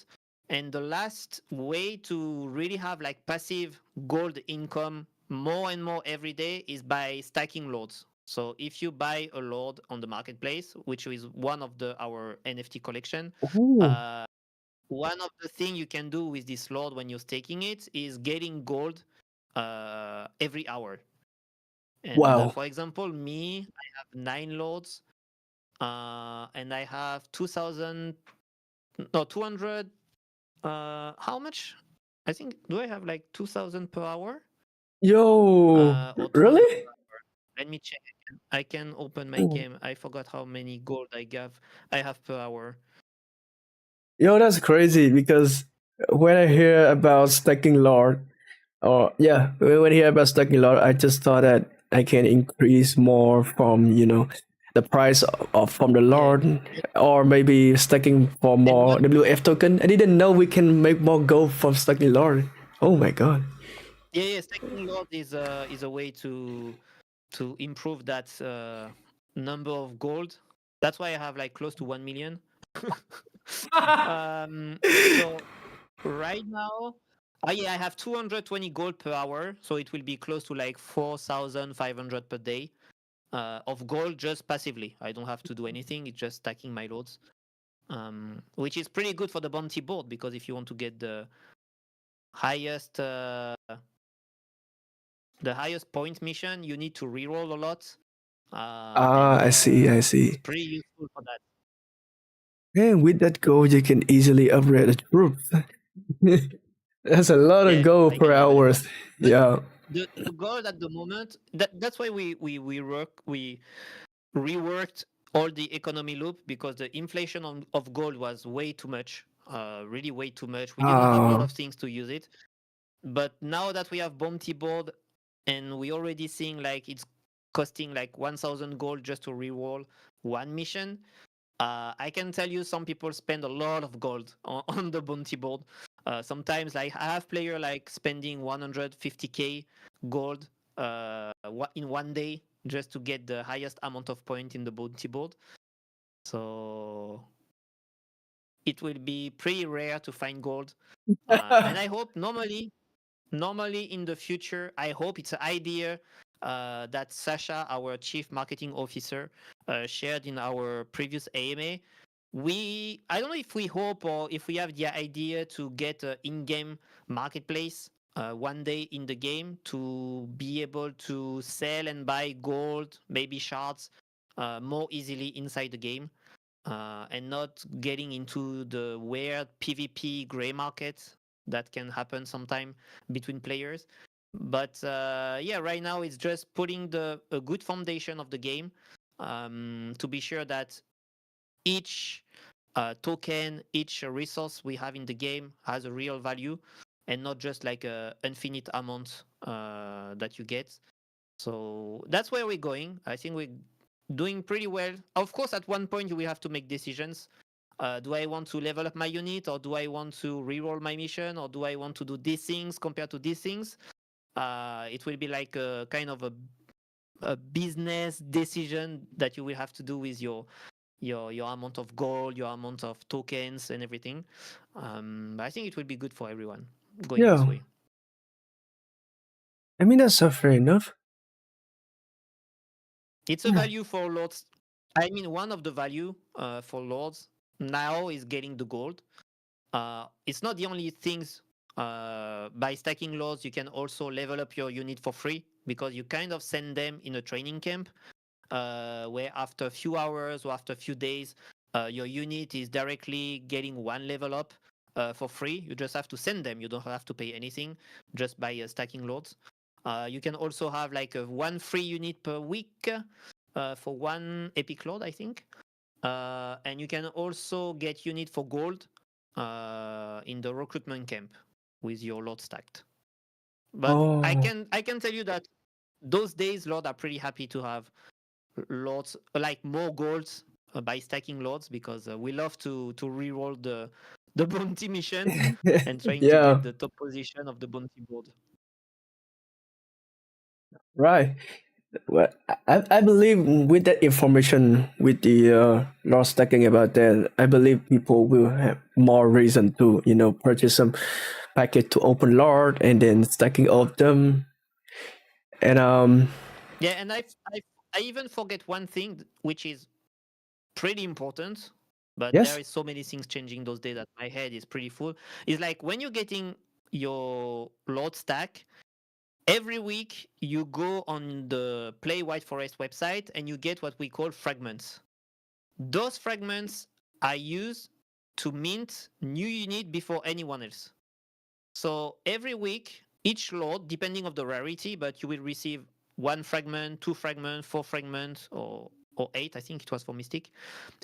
And the last way to really have like passive gold income more and more every day is by stacking lords. So if you buy a lord on the marketplace, which is one of our NFT collection, Ooh. uh, one of the thing you can do with this lord when you're staking it is getting gold every hour. And Wow. for example, me, I have 9 lords, and I have 2,000, no 200. How much? I think do I have like 2,000 per hour? Yo, Or 200 really? per hour? Let me check. I can open my Ooh. game. I forgot how many gold I have per hour. Yo, that's crazy because when I hear about stacking lore, or yeah, when I hear about stacking lore, I just thought that I can increase more from the price of from the Yeah. lord, or maybe stacking for And more what? WF token. I didn't know we can make more gold from stacking lord. Oh my god. Yeah, yeah. Stacking lord is a way to improve that number of gold. That's why I have like close to 1 million. So right now, yeah, I have 220 gold per hour, so it will be close to like 4,500 per day. of gold just passively. I don't have to do anything. It's just stacking my loads, which is pretty good for the bounty board because if you want to get highest uh, the highest point mission, you need to reroll a lot, Ah, and I see, I it's see. pretty useful for that. And with that gold, you can easily upgrade the troops. That's a lot of Yeah, gold I per can level it hour. up. But Yeah. the goal at the moment, that's why we reworked all the economy loop because the inflation of gold was way too much, really way too much. We didn't have a lot Ah, of things to use it. But now that we have bounty board and we already seeing like it's costing like 1,000 gold just to reroll one mission, I can tell you some people spend a lot of gold on the bounty board. Sometimes like I have player like spending 150k gold in one day just to get the highest amount of point in the bounty board. So it will be pretty rare to find gold. And I hope normally in the future, I hope it's an idea that Sasha, our chief marketing officer, shared in our previous AMA. I don't know if we hope or if we have the idea to get an in-game marketplace one day in the game to be able to sell and buy gold, maybe shards, more easily inside the game, and not getting into the weird PvP gray market that can happen sometime between players. But yeah, right now it's just putting a good foundation of the game, to be sure that each token, each resource we have in the game has a real value and not just like a infinite amount that you get. So that's where we're going. I think we're doing pretty well. Of course, at one point you will have to make decisions. Do I want to level up my unit, or do I want to reroll my mission, or do I want to do these things compared to these things? It will be like a kind of a business decision that you will have to do with your amount of gold, your amount of tokens, and everything. I think it will be good for everyone going this yeah. way. I mean, that's fair enough. It's a Yeah. value for lords. I mean, one of the value for lords now is getting the gold. It's not the only things. By stacking lords, you can also level up your unit for free because you kind of send them in a training camp where after a few hours or after a few days, your unit is directly getting one level up for free. You just have to send them. You don't have to pay anything just by stacking lords. You can also have like a one free unit per week for one epic lord, I think. And you can also get unit for gold in the recruitment camp with your lord stacked. But Oh, I can tell you that those days, Lord are pretty happy to have lords like more golds by stacking lords because we love to reroll the bounty mission and trying to yeah. get the top position of the bounty board. Right. Well, I believe with that information, with the law stacking about that, I believe people will have more reason to, purchase some packet to open Lord and then stacking of them. And Yeah, and I even forget one thing which is pretty important, but there yes. is so many things changing those days that my head is pretty full. Is like when you're getting your lord stack, every week you go on the Play White Forest website and you get what we call fragments. Those fragments are used to mint new unit before anyone else. So every week, each load, depending of the rarity, but you will receive one fragment, two fragment, four fragment, or eight. I think it was for Mystic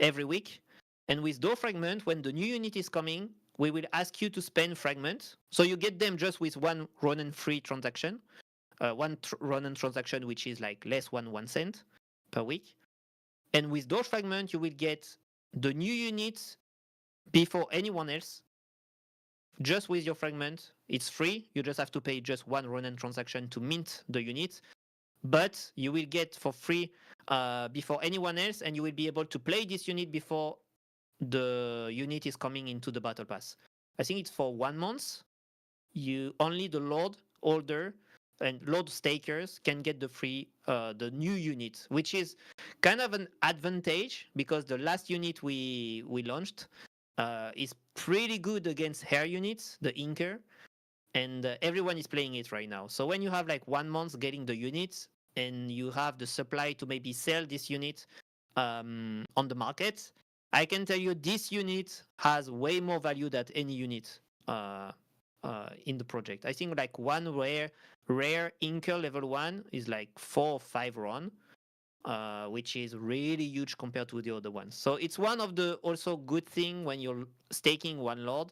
every week. And with those fragment, when the new unit is coming, we will ask you to spend fragment. So you get them just with one Ronin free transaction, Ronin transaction, which is like less than 1 cent per week. And with those fragments, you will get the new units before anyone else, just with your fragment. It's free. You just have to pay just one Ronin transaction to mint the unit. But you will get for free before anyone else, and you will be able to play this unit before the unit is coming into the battle pass. I think it's for 1 month. You only the Lord holder and load stakers can get the new unit, which is kind of an advantage because the last unit we launched is pretty good against hair units, the inker, and everyone is playing it right now. So when you have like 1 month getting the units and you have the supply to maybe sell this unit on the market, I can tell you this unit has way more value than any unit in the project. I think like one rare inker level 1 is like 4 or 5 RON, which is really huge compared to the other ones. So it's one of the also good thing when you're staking one lord.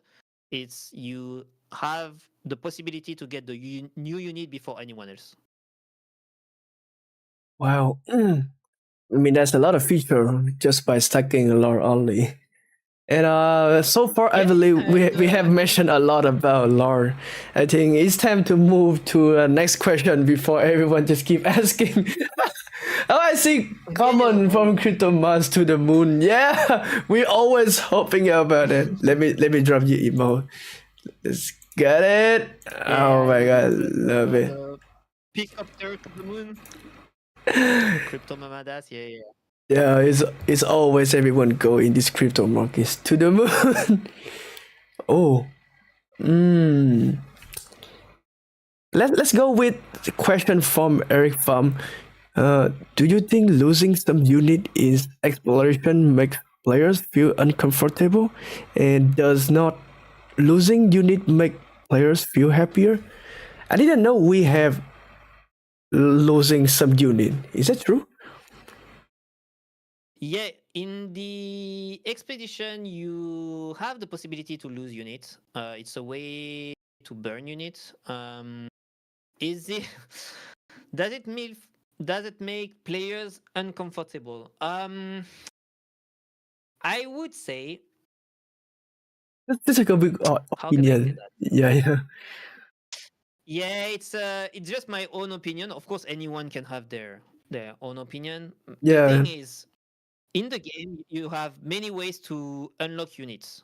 It's you have the possibility to get the new unit before anyone else. Wow. I mean, there's a lot of feature just by stacking a lore only. And so far, I Yeah, believe and we have mentioned a lot about lore. I think it's time to move to the next question before everyone just keep asking. Oh, I see. yeah, Common from Crypto Mars to the moon. Yeah, we always hoping about it. Let me drop you emo. Let's get it. Oh yeah, my god, you love it. the pick up there to the moon, crypto mamadas. Yeah, yeah. Yeah, it's always everyone go in this crypto markets to the moon. Oh, mm. Let's go with the question from Eric Pham. Do you think losing some unit in exploration makes players feel uncomfortable? And does not losing unit make players feel happier? I didn't know we have losing some unit. Is that true? Yeah, in the expedition, you have the possibility to lose units. It's a way to burn units. Is it does it make players uncomfortable? I would say, That's like a big how can I say opinion. that? Yeah, yeah, Yeah, it's just my own opinion. Of course, anyone can have their own opinion. The yeah. thing is, in the game, you have many ways to unlock units.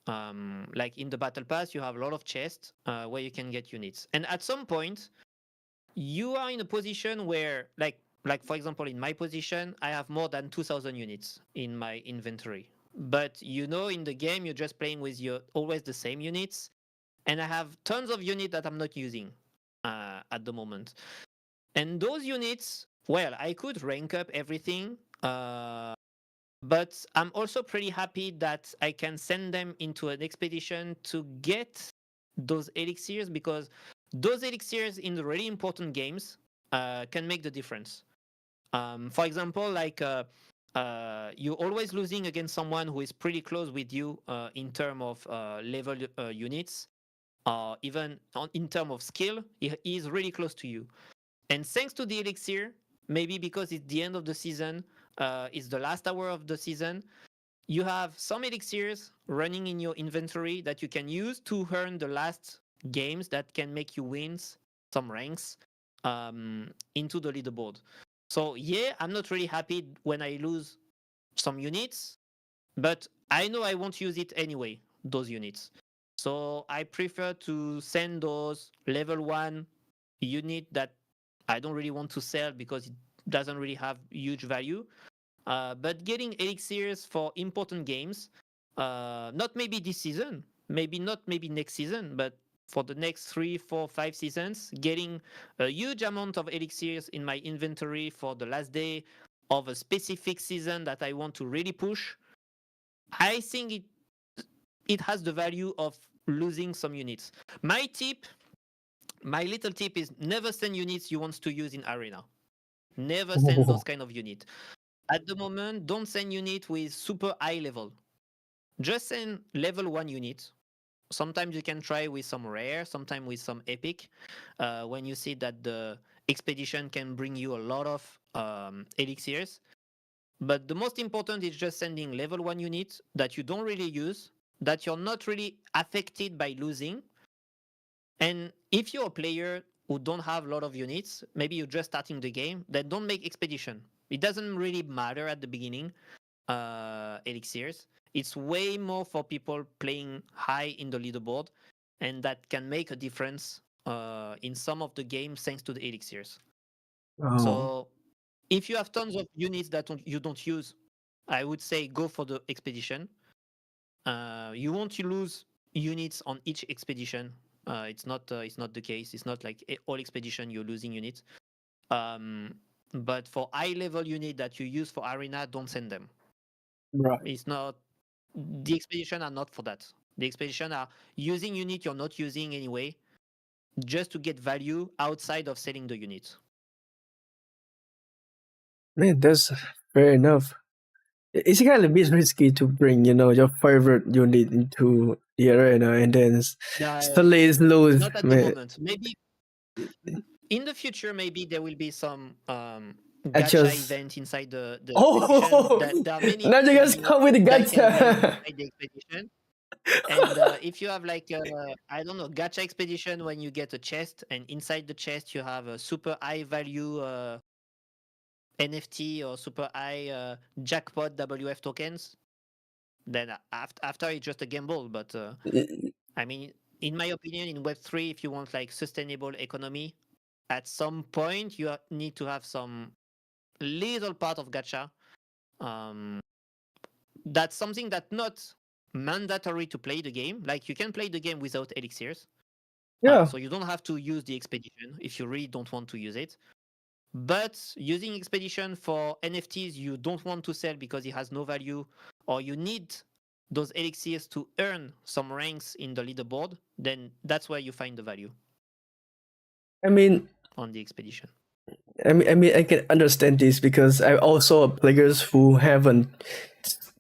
Like in the battle pass, you have a lot of chests where you can get units, and at some point, you are in a position where, like for example, in my position, I have more than 2,000 units in my inventory. But in the game, you're just playing with your always the same units, and I have tons of units that I'm not using at the moment. And those units, well, I could rank up everything. But I'm also pretty happy that I can send them into an expedition to get those elixirs, because those elixirs in the really important games can make the difference. For example, like you're always losing against someone who is pretty close with you in terms of level units, even in terms of skill, he is really close to you. And thanks to the elixir, maybe because it's the end of the season, it's the last hour of the season, you have some elixirs running in your inventory that you can use to earn the last games that can make you wins some ranks into the leaderboard. So yeah, I'm not really happy when I lose some units, but I know I won't use it anyway, those units. So I prefer to send those level 1 unit that I don't really want to sell because it doesn't really have huge value. But getting elixirs for important games, not maybe this season, maybe not maybe next season, but for the next 3, 4, 5 seasons, getting a huge amount of elixirs in my inventory for the last day of a specific season that I want to really push, I think it has the value of losing some units. My little tip is never send units you want to use in arena. Never send those kind of units. At the moment, don't send unit with super high level. Just send level 1 unit. Sometimes you can try with some rare, sometimes with some epic. When you see that the expedition can bring you a lot of elixirs. But the most important is just sending level 1 units that you don't really use, that you're not really affected by losing. And if you're a player who don't have a lot of units, maybe you're just starting the game, then don't make expedition. It doesn't really matter at the beginning, elixirs. It's way more for people playing high in the leaderboard, and that can make a difference in some of the games thanks to the elixirs. Oh, So if you have tons of units that you don't use, I would say go for the expedition. You won't lose units on each expedition. It's not the case. It's not like all expedition you're losing units. Um, but for high level unit that you use for arena, don't send them. right. It's not the expedition are not for that. The expedition are using unit you're not using anyway, just to get value outside of selling the unit. Man, that's fair enough. It's kind of a bit risky to bring, your favorite unit into the arena and then Uh, suddenly it's lose, Not at the man. moment. Maybe in the future, maybe there will be some I gacha just event inside the expedition. oh, That there are many now you guys units come with the that can be gacha. inside the expedition. And if you have like I don't know, gacha expedition, when you get a chest and inside the chest you have a super high value NFT or super high jackpot WF tokens, then after it's just a gamble. But I mean, in my opinion, in Web3, if you want like sustainable economy, at some point you need to have some little part of gacha. Um, that's something that not mandatory to play the game. Like you can play the game without elixirs. Yeah, So you don't have to use the expedition if you really don't want to use it. But using expedition for NFTs you don't want to sell because it has no value, or you need those elixirs to earn some ranks in the leaderboard, then that's where you find the value I mean, on the expedition. I can understand this because I also have players who haven't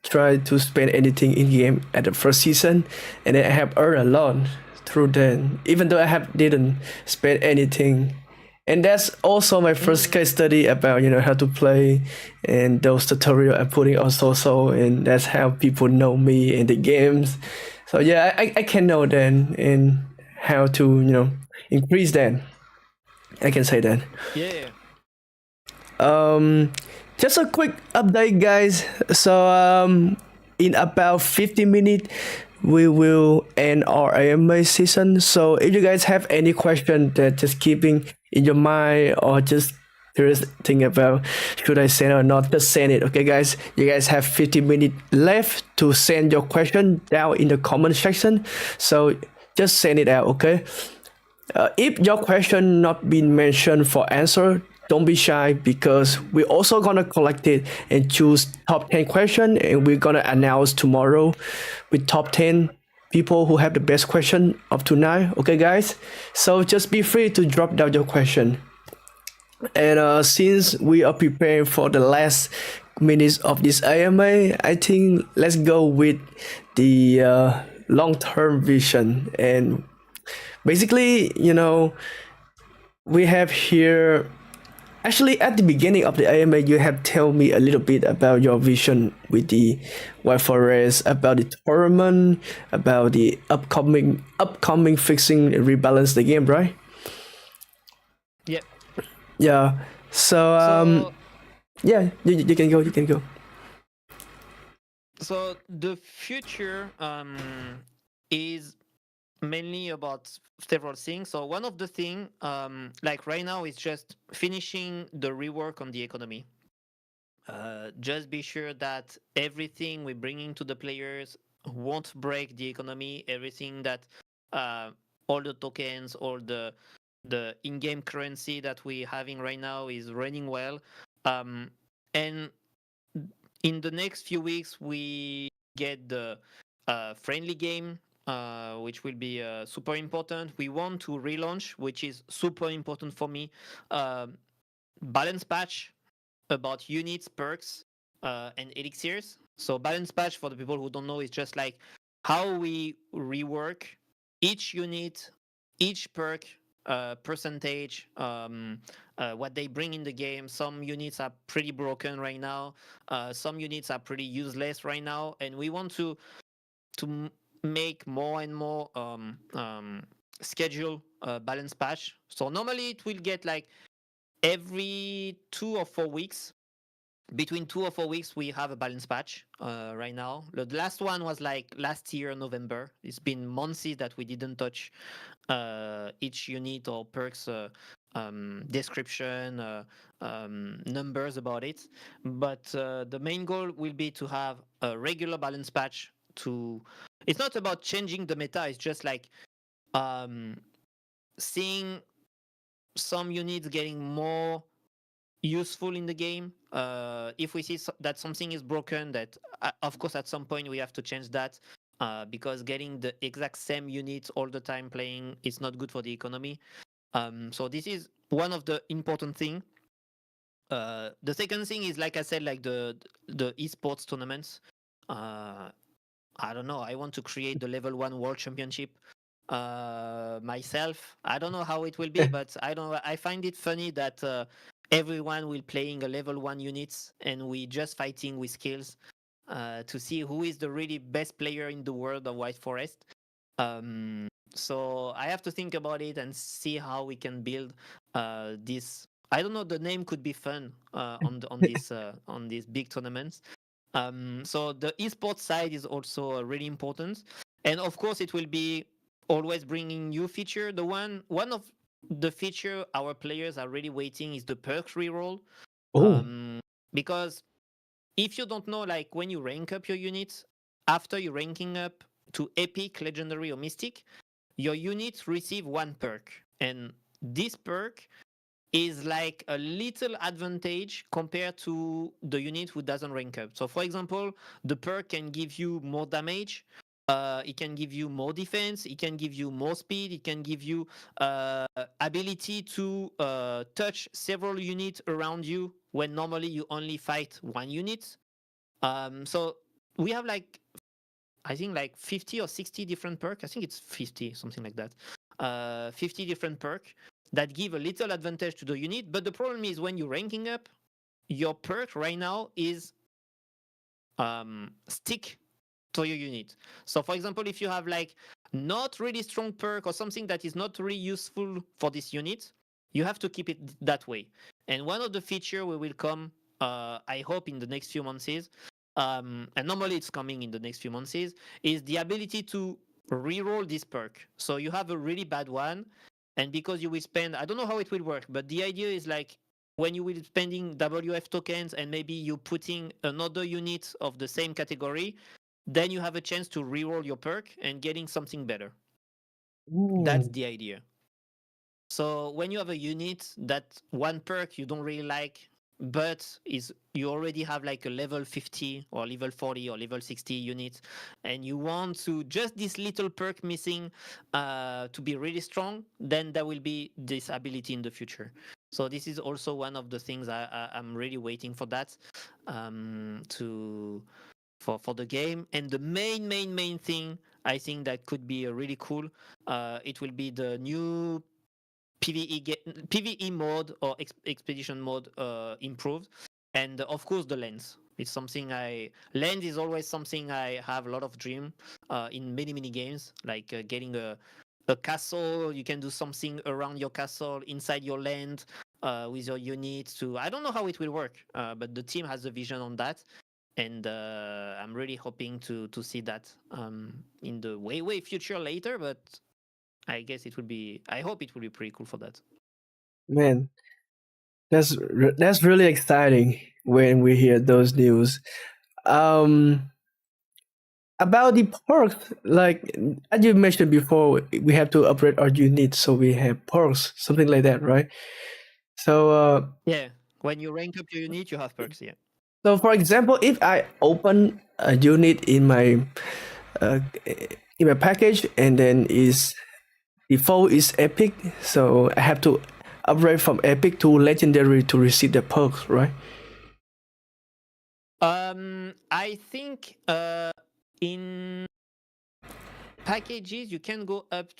tried to spend anything in game at the first season, and then I have earned a lot through that, even though I have didn't spend anything. And that's also my first Mm, case study about how to play, and those tutorial I'm putting on social, and that's how people know me in the games. So yeah, I can know then and how to increase that. I can say that. yeah. Um, just a quick update, guys. So, in about 50 minutes, we will end our AMA season. So, if you guys have any question that just keeping in your mind or just curious thing about should I send or not, just send it. Okay, guys. You guys have 50 minutes left to send your question down in the comment section. So, just send it out. Okay. If your question not been mentioned for answer, don't be shy because we're also gonna collect it and choose top 10 question, and we're gonna announce tomorrow with top 10 people who have the best question of tonight. Okay, guys. So just be free to drop down your question. And since we are preparing for the last minutes of this AMA, I think let's go with the long-term vision. And basically, we have here. Actually, at the beginning of the AMA, you have tell me a little bit about your vision with the White Forest, about the tournament, about the upcoming fixing rebalance the game, right? Yeah. Yeah. So So yeah, you can go. You can go. the future is mainly about several things. So one of the thing, like right now, is just finishing the rework on the economy. Just be sure that everything we're bringing to the players won't break the economy. Everything that uh, all the tokens, all the in-game currency that we're having right now is running well. And in the next few weeks, we get the friendly game, which will be super important. We want to relaunch, which is super important for me. Balance patch about units, perks, and elixirs. So balance patch, for the people who don't know, is just like how we rework each unit, each perk, percentage, what they bring in the game. Some units are pretty broken right now. Some units are pretty useless right now, and we want to make more and more schedule balance patch. So normally it will get like every 2 or 4 weeks. between 2 or 4 weeks we have a balance patch right now. The last one was like last year November. It's been months that we didn't touch each unit or perks description, numbers about it. But the main goal will be to have a regular balance patch. To It's not about changing the meta, it's just like um, seeing some units getting more useful in the game. If we see that something is broken, that of course at some point we have to change that, because getting the exact same units all the time playing is not good for the economy. So this is one of the important thing. The second thing is, like I said, like the esports tournaments. Uh, I don't know. I want to create the level 1 world championship myself. I don't know how it will be, but I don't. I find it funny that everyone will playing a level 1 units and we just fighting with skills to see who is the really best player in the world of White Forest. So I have to think about it and see how we can build this. I don't know. The name could be fun on these big tournaments. So the esports side is also really important, and of course it will be always bringing new feature. One of the feature our players are really waiting is the perks reroll, Oh, because if you don't know, like when you rank up your units, after you ranking up to epic, legendary, or mystic, your units receive one perk, and this perk is like a little advantage compared to the unit who doesn't rank up. So, for example, the perk can give you more damage. It can give you more defense. It can give you more speed. It can give you ability to touch several units around you when normally you only fight one unit. So we have like, I think like 50 or 60 different perks. I think it's 50, something like that. 50 different perk that give a little advantage to the unit. But the problem is when you're ranking up, your perk right now is stick to your unit. So for example, if you have like not really strong perk or something that is not really useful for this unit, you have to keep it that way. And one of the feature we will come, I hope in the next few months is, and normally it's coming in the next few months is the ability to reroll this perk. So you have a really bad one, and because you will spend, I don't know how it will work, but the idea is like when you will spending WF tokens and maybe you putting another unit of the same category, then you have a chance to reroll your perk and getting something better. That's ooh, the idea. So when you have a unit that one perk you don't really like, but is you already have like a level 50 or level 40 or level 60 unit, and you want to just this little perk missing to be really strong, then there will be this ability in the future. So this is also one of the things I'm really waiting for that to for the game. And the main thing I think that could be really cool, it will be the new PVE mode or expedition mode improved, and of course the lens. It's something lens is always something I have a lot of dream in many games, like getting a castle. You can do something around your castle inside your land with your units. To I don't know how it will work, but the team has a vision on that, and I'm really hoping to see that in the way future later. But I guess it will be. I hope it will be pretty cool for that. man, that's really exciting when we hear those news. Um, about the perks, like as you mentioned before, we have to upgrade our unit, so we have perks, something like that, right? So, Yeah, when you rank up your unit, you have perks. Yeah. for example, if I open a unit uh, in my package and then is default is epic, so I have to upgrade from epic to legendary to receive the perks, right? I think in packages you can go up.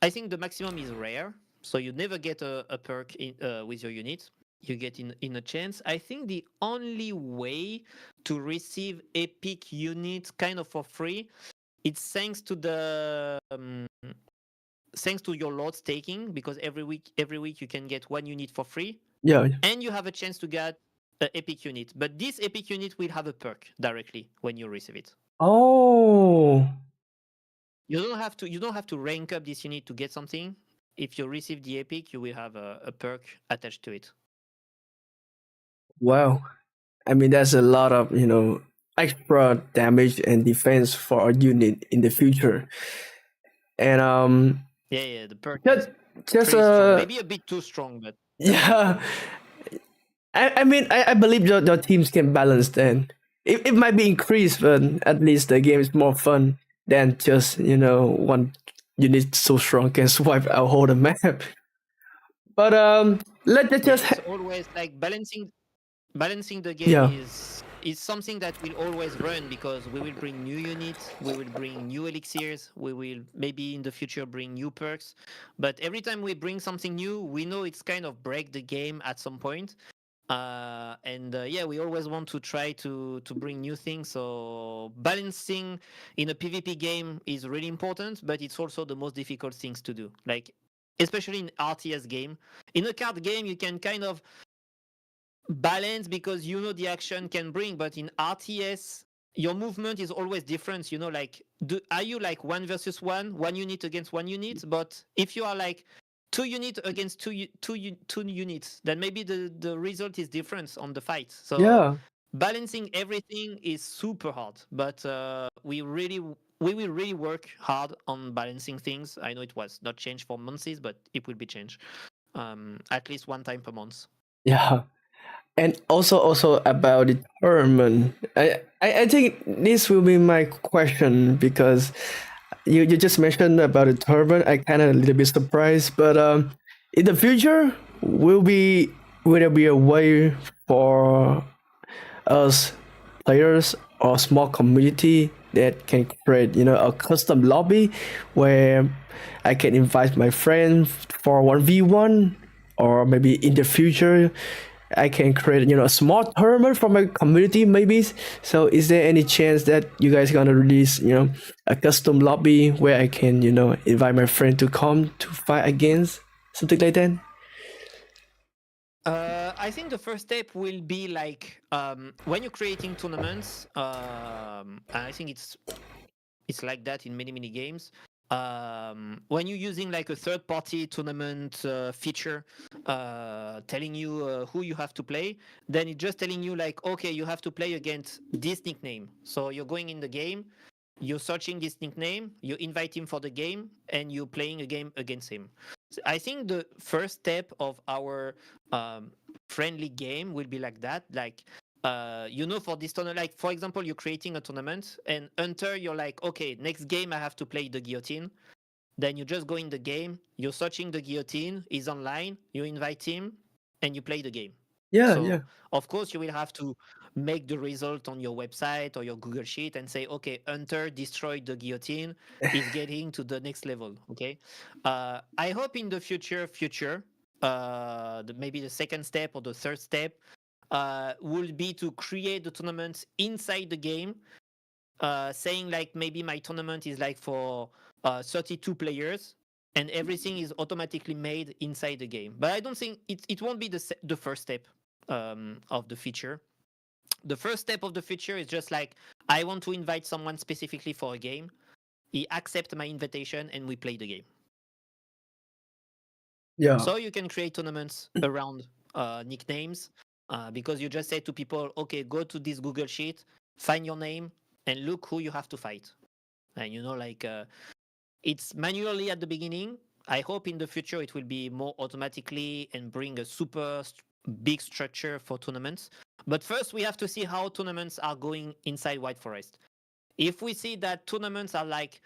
I think the maximum is rare, so you never get a perk with your unit. You get in a chance. I think the only way to receive epic units kind of for free, it's thanks to your lot staking, because every week you can get one unit for free, Yeah. and you have a chance to get epic unit, but this epic unit will have a perk directly when you receive it. Oh, You don't have to rank up this unit to get something. If you receive the epic, you will have a perk attached to it. wow. I mean, that's a lot of, extra damage and defense for a unit in the future. And Yeah, the perk just is just pretty strong. Maybe a bit too strong, but pretty yeah. strong. I mean, I believe your teams can balance then. It might be increased, but at least the game is more fun than just, one unit so strong can swipe out whole the map. But let's Yeah, just it's always like balancing the game yeah. is something that will always run because we will bring new units, we will bring new elixirs, we will maybe in the future bring new perks. But every time we bring something new, we know it's kind of break the game at some point. And yeah, we always want to try to bring new things. So balancing in a PvP game is really important, but it's also the most difficult things to do. Like especially in RTS game, in a card game, you can kind of balance because you know the action can bring, but in RTS your movement is always different. Like are you like one versus one unit against one unit? But if you are like two units against two units, then maybe the result is different on the fight. So Yeah. balancing everything is super hard, but we will really work hard on balancing things. I know it was not changed for months, but it will be changed at least one time per month. Yeah. And also about the tournament. I think this will be my question because you just mentioned about the tournament. I kind of a little bit surprised, but in the future will there be a way for us players or small community that can create a custom lobby where I can invite my friends for 1v1, or maybe in the future I can create a small tournament for my community maybe. So is there any chance that you guys gonna release a custom lobby where I can invite my friend to come to fight against something like that? I think the first step will be like when you're creating tournaments. And I think it's like that in many games. When you're using like a third-party tournament feature, telling you who you have to play, then it's just telling you like, okay, you have to play against this nickname. So you're going in the game, you're searching this nickname, you invite him for the game, and you're playing a game against him. So I think the first step of our um, friendly game will be like that. Like, for this tournament, like for example, you're creating a tournament, and Hunter, you're like, okay, next game I have to play the guillotine. Then you just go in the game, you're searching the guillotine, he's online, you invite him, and you play the game. Yeah, yeah. So, of course, you will have to make the result on your website or your Google Sheet and say, okay, Hunter destroyed the guillotine, is getting to the next level. Okay. I hope in the future, maybe the second step or the third step will be to create the tournaments inside the game, saying like maybe my tournament is like for 32 players and everything is automatically made inside the game. But I don't think it won't be the first step of the feature. The first step of the feature is just like I want to invite someone specifically for a game. He accepts my invitation and we play the game. Yeah. So you can create tournaments around nicknames because you just say to people, okay, go to this Google Sheet, find your name, and look who you have to fight. And like it's manually at the beginning. I hope in the future it will be more automatically and bring a big structure for tournaments. But first, we have to see how tournaments are going inside White Forest. If we see that tournaments are like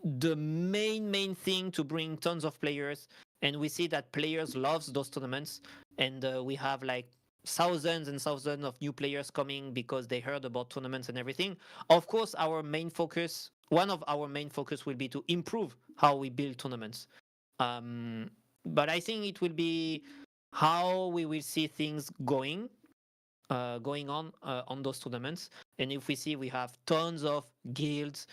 the main thing to bring tons of players, and we see that players loves those tournaments, and we have like thousands and thousands of new players coming because they heard about tournaments and everything. Of course, one of our main focus will be to improve how we build tournaments. But I think it will be how we will see things going on those tournaments. And if we see we have tons of guilds,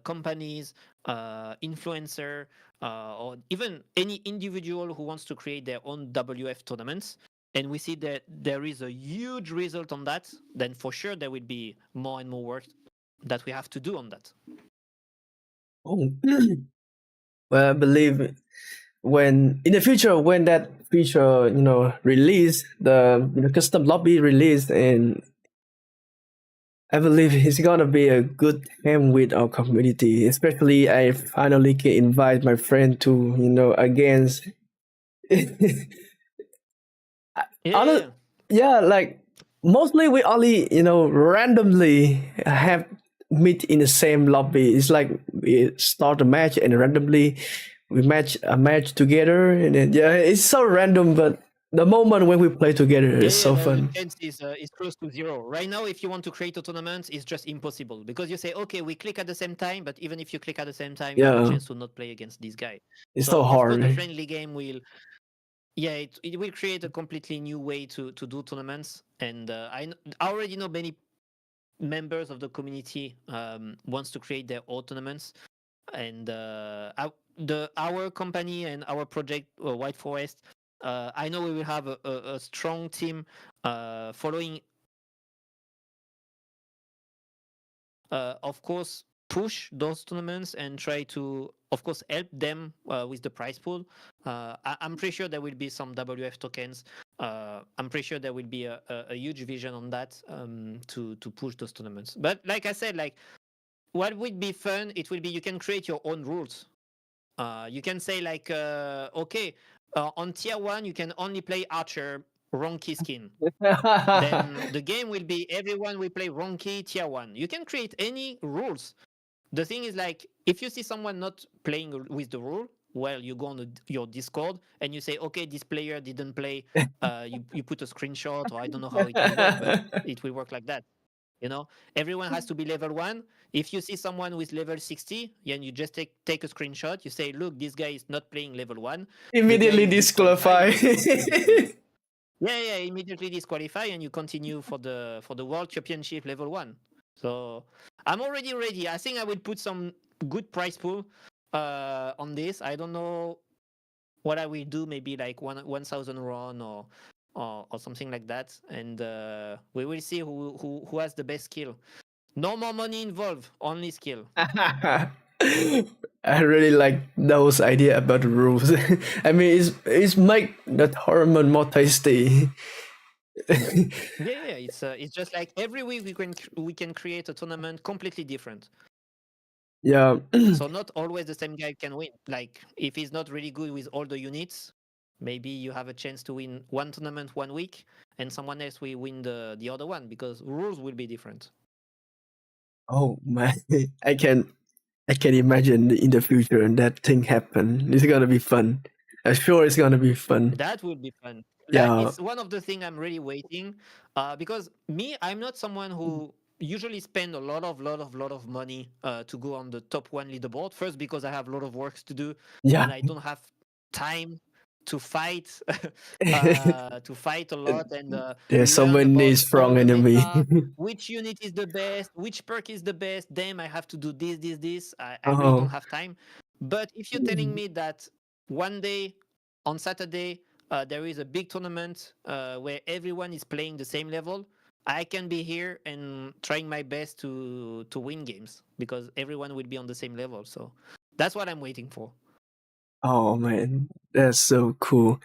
companies, influencer, or even any individual who wants to create their own WF tournaments, and we see that there is a huge result on that, then for sure there will be more and more work that we have to do on that. Oh, well, I believe when in the future when that feature release the custom lobby release, and I believe it's gonna be a good time with our community. Especially, I finally can invite my friend to against. Yeah. Yeah, like mostly we only randomly have meet in the same lobby. It's like we start a match and randomly we match a match together, and then yeah, it's so random, but the moment when we play together Yeah, is yeah, so the fun. chance is close to zero. Right now, if you want to create a tournament, it's just impossible because you say, okay, we click at the same time, but even if you click at the same time, you have a Yeah, chance to not play against this guy. it's So so of course, the hard. friendly game will, yeah, it will create a completely new way to do tournaments. And I already know many members of the community wants to create their own tournaments, and our company and our project White Forest. I know we will have a strong team following, of course, push those tournaments and try to, of course, help them with the prize pool. I'm pretty sure there will be some WF tokens. I'm pretty sure there will be a huge vision on that to push those tournaments. But like I said, like what would be fun, it will be you can create your own rules. You can say like, okay, on tier one you can only play archer, wrong key skin. Then the game will be everyone will play wrong key tier one. You can create any rules. The thing is like if you see someone not playing with the rule, well, you go on your Discord and you say, okay, this player didn't play. You put a screenshot, or I don't know how it will work, but it will work like that. You know, everyone has to be level one. If you see someone with level 60, and you just take a screenshot, you say, look, this guy is not playing level one. The guy Immediately is disqualified. disqualify. You just continue to, yeah, yeah, immediately disqualify, and you continue for the world championship level one. So I'm already ready. I think I will put some good prize pool on this. I don't know what I will do. Maybe like 1,000 run or something like that, and we will see who has the best skill. No more money involved, only skill. I really like those idea about the rules. I mean, it's make the tournament more tasty. Yeah, yeah. It's just like every week we can create a tournament completely different. Yeah. So not always the same guy can win. Like if he's not really good with all the units, maybe you have a chance to win one tournament one week, and someone else will win the other one because rules will be different. Oh man, I can I can imagine in the future that thing happen. It's gonna be fun. I'm sure it's gonna be fun. That will be fun. Like Yeah. it's one of the things I'm really waiting, because me, I'm not someone who usually spend a lot of money to go on the top one leaderboard. First, because I have a lot of works to do, Yeah. and I don't have time to fight, to fight a lot and There's so learn many about all strong the enemy. meta. Which unit is the best? Which perk is the best? Damn, I have to do this. I really don't Oh. have time. But if you're telling me that one day on Saturday, there is a big tournament where everyone is playing the same level. I can be here and trying my best to win games because everyone will be on the same level. So that's what I'm waiting for. Oh man, that's so cool.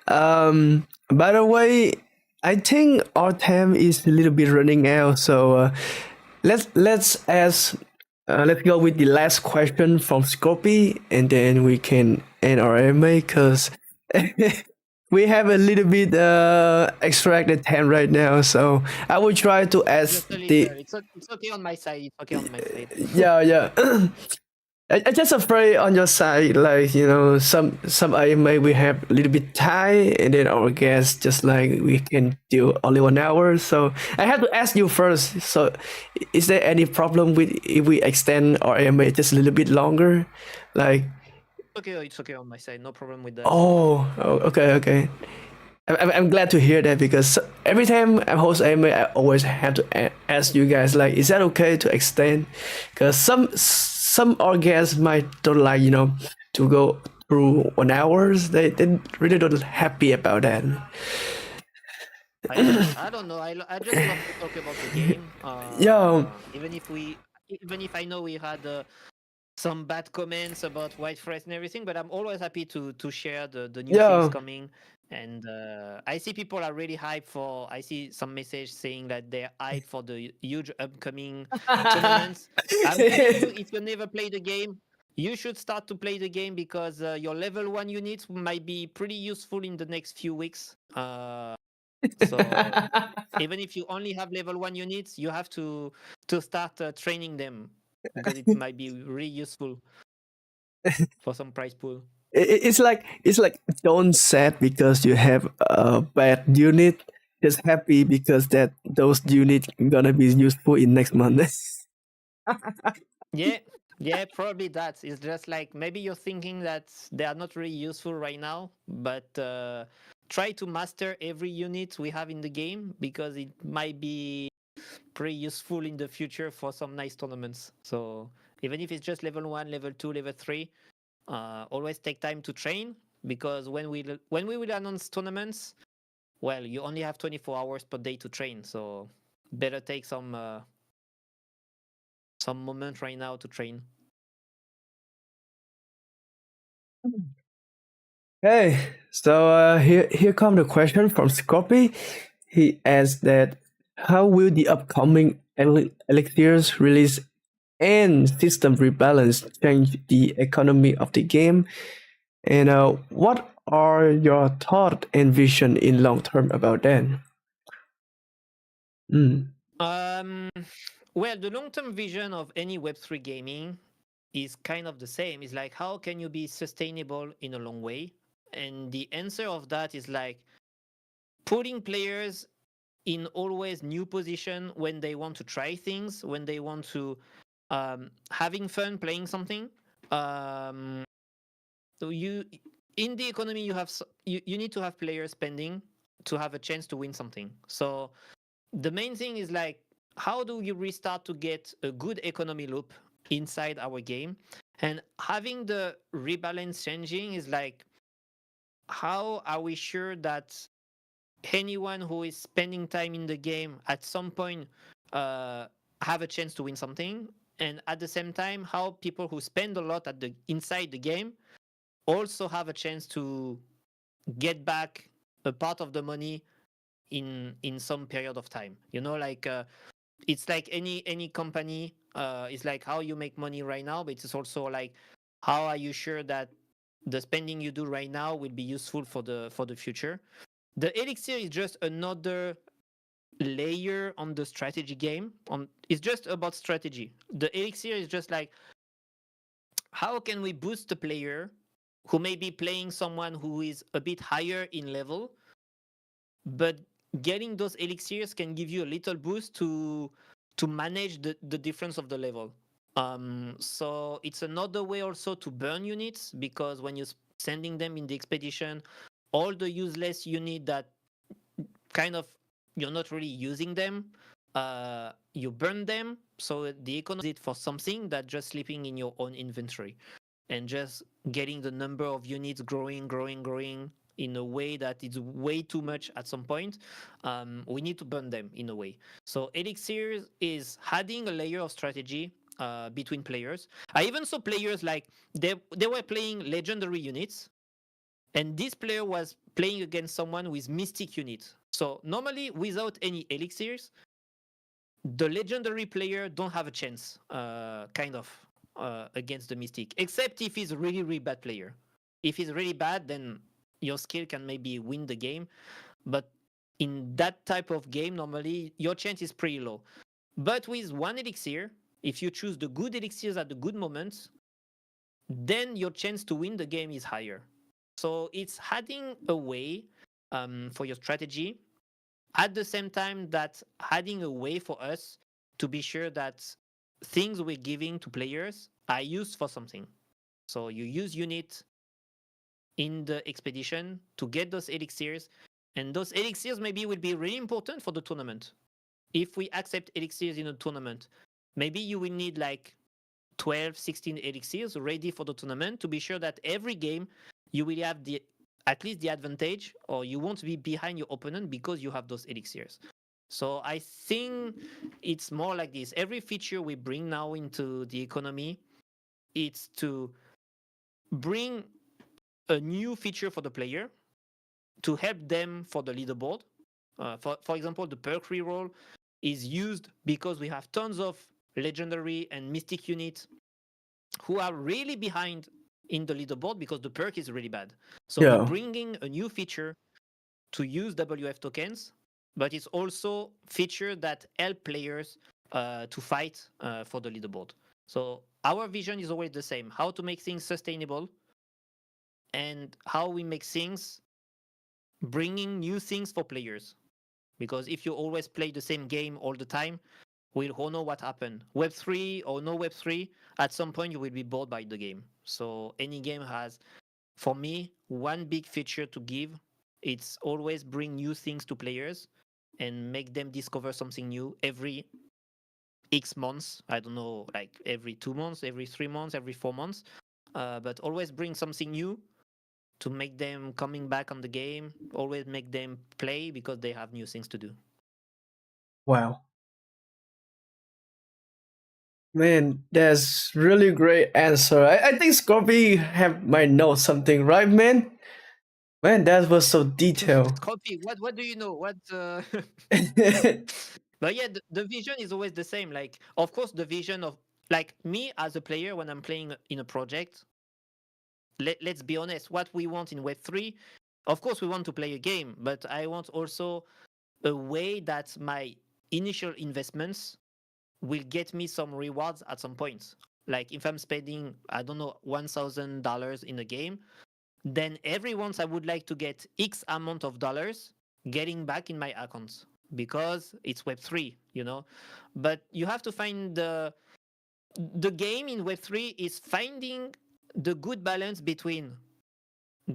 By the way, I think our time is a little bit running out, so let's ask. Let's go with the last question from Scopy, and then we can end our MA because we have a little bit extracted time right now. So I will try to ask Just a little. the It's okay on my side. It's okay on my side. yeah, yeah. I just afraid on your side, like some anime we have a little bit time, and then our guests just like we can do only 1 hour. So I have to ask you first. So, is there any problem with if we extend our anime just a little bit longer? Like, Okay, it's okay on my side. No problem with that. oh, okay, okay. I'm glad to hear that because every time I host anime, I always have to ask you guys like, is that okay to extend? Because some our guests might don't like to go through 1 hours. They really don't happy about that. I don't know. I just love to talk about the game. Yeah, Even if I know we had some bad comments about White Forest and everything, but I'm always happy to share the new things yeah. coming. And I see people are really hyped for. I see some message saying that they're hyped for the huge upcoming tournaments. I'm telling you, if you never play the game, you should start to play the game because your level one units might be pretty useful in the next few weeks. So even if you only have level one units, you have to start training them because it might be really useful for some prize pool. It's like don't sad because you have a bad unit. Just happy because that those units gonna be useful in next month. Yeah, yeah, probably that. It's just like maybe you're thinking that they are not really useful right now, but try to master every unit we have in the game because it might be pretty useful in the future for some nice tournaments. So even if it's just level one, level two, level three, always take time to train because when we will announce tournaments, well, you only have 24 hours per day to train. So better take some moment right now to train. Hey, so here come the question from Scorpy. He asks that how will the upcoming elixirs release and system rebalance change the economy of the game? And what are your thoughts and vision in long term about that? Mm. Um, well, the long-term vision of any Web3 gaming is kind of the same. It's like how can you be sustainable in a long way? And the answer of that is like putting players in always new position when they want to try things, when they want to having fun playing something. Um, so you in the economy you need to have players spending to have a chance to win something. So the main thing is like how do we restart to get a good economy loop inside our game, and having the rebalance changing is like how are we sure that anyone who is spending time in the game at some point uh, have a chance to win something, and at the same time how people who spend a lot at the inside the game also have a chance to get back a part of the money in some period of time, you know, like it's like any company, it's like how you make money right now, but it's also like how are you sure that the spending you do right now will be useful for the future. The elixir is just another layer on the strategy game. On It's just about strategy. The elixir is just like how can we boost the player who may be playing someone who is a bit higher in level, but getting those elixirs can give you a little boost to manage the difference of the level. So it's another way also to burn units because when you're sending them in the expedition, all the useless unit that kind of you're not really using them, you burn them. So the economy is it for something that just sleeping in your own inventory and just getting the number of units growing in a way that it's way too much at some point. We need to burn them in a way. So Elixir is adding a layer of strategy between players. I even saw players like they were playing legendary units, and this player was playing against someone with mystic units. So normally, without any elixirs, the legendary player don't have a chance, kind of, against the mystic, except if he's a really really bad player. If he's really bad, then your skill can maybe win the game. But in that type of game, normally your chance is pretty low. But with one elixir, if you choose the good elixirs at the good moments, then your chance to win the game is higher. So it's adding a way for your strategy at the same time that adding a way for us to be sure that things we're giving to players are used for something. So you use unit in the expedition to get those elixirs, and those elixirs maybe will be really important for the tournament. If we accept elixirs in a tournament, maybe you will need like 12, 16 elixirs ready for the tournament to be sure that every game you will have the at least the advantage, or you won't be behind your opponent because you have those elixirs. So I think it's more like this. Every feature we bring now into the economy, it's to bring a new feature for the player to help them for the leaderboard. For example, the perk reroll is used because we have tons of legendary and mystic units who are really behind in the leaderboard because the perk is really bad. So we're Yeah. bringing a new feature to use WF tokens, but it's also feature that help players to fight for the leaderboard. So our vision is always the same: how to make things sustainable and how we make things bringing new things for players. Because if you always play the same game all the time, we'll all know what happened. Web3 or no Web3, at some point you will be bored by the game. So any game has, for me, one big feature to give. It's always bring new things to players and make them discover something new every X months. I don't know, like every 2 months, every 3 months, every 4 months. But always bring something new to make them coming back on the game. Always make them play because they have new things to do. Wow. Man, that's really great answer. I think Scorpy have might know something, right, man? Man, that was so detailed. Copy. What do you know? What? But yeah, the vision is always the same. Like, of course, the vision of like me as a player when I'm playing in a project. Let's be honest. What we want in Web3, of course, we want to play a game, but I want also a way that my initial investments will get me some rewards at some point. Like if I'm spending, I don't know, $1,000 in a game, then every once I would like to get X amount of dollars getting back in my account because it's Web3. But you have to find the game in Web3 is finding the good balance between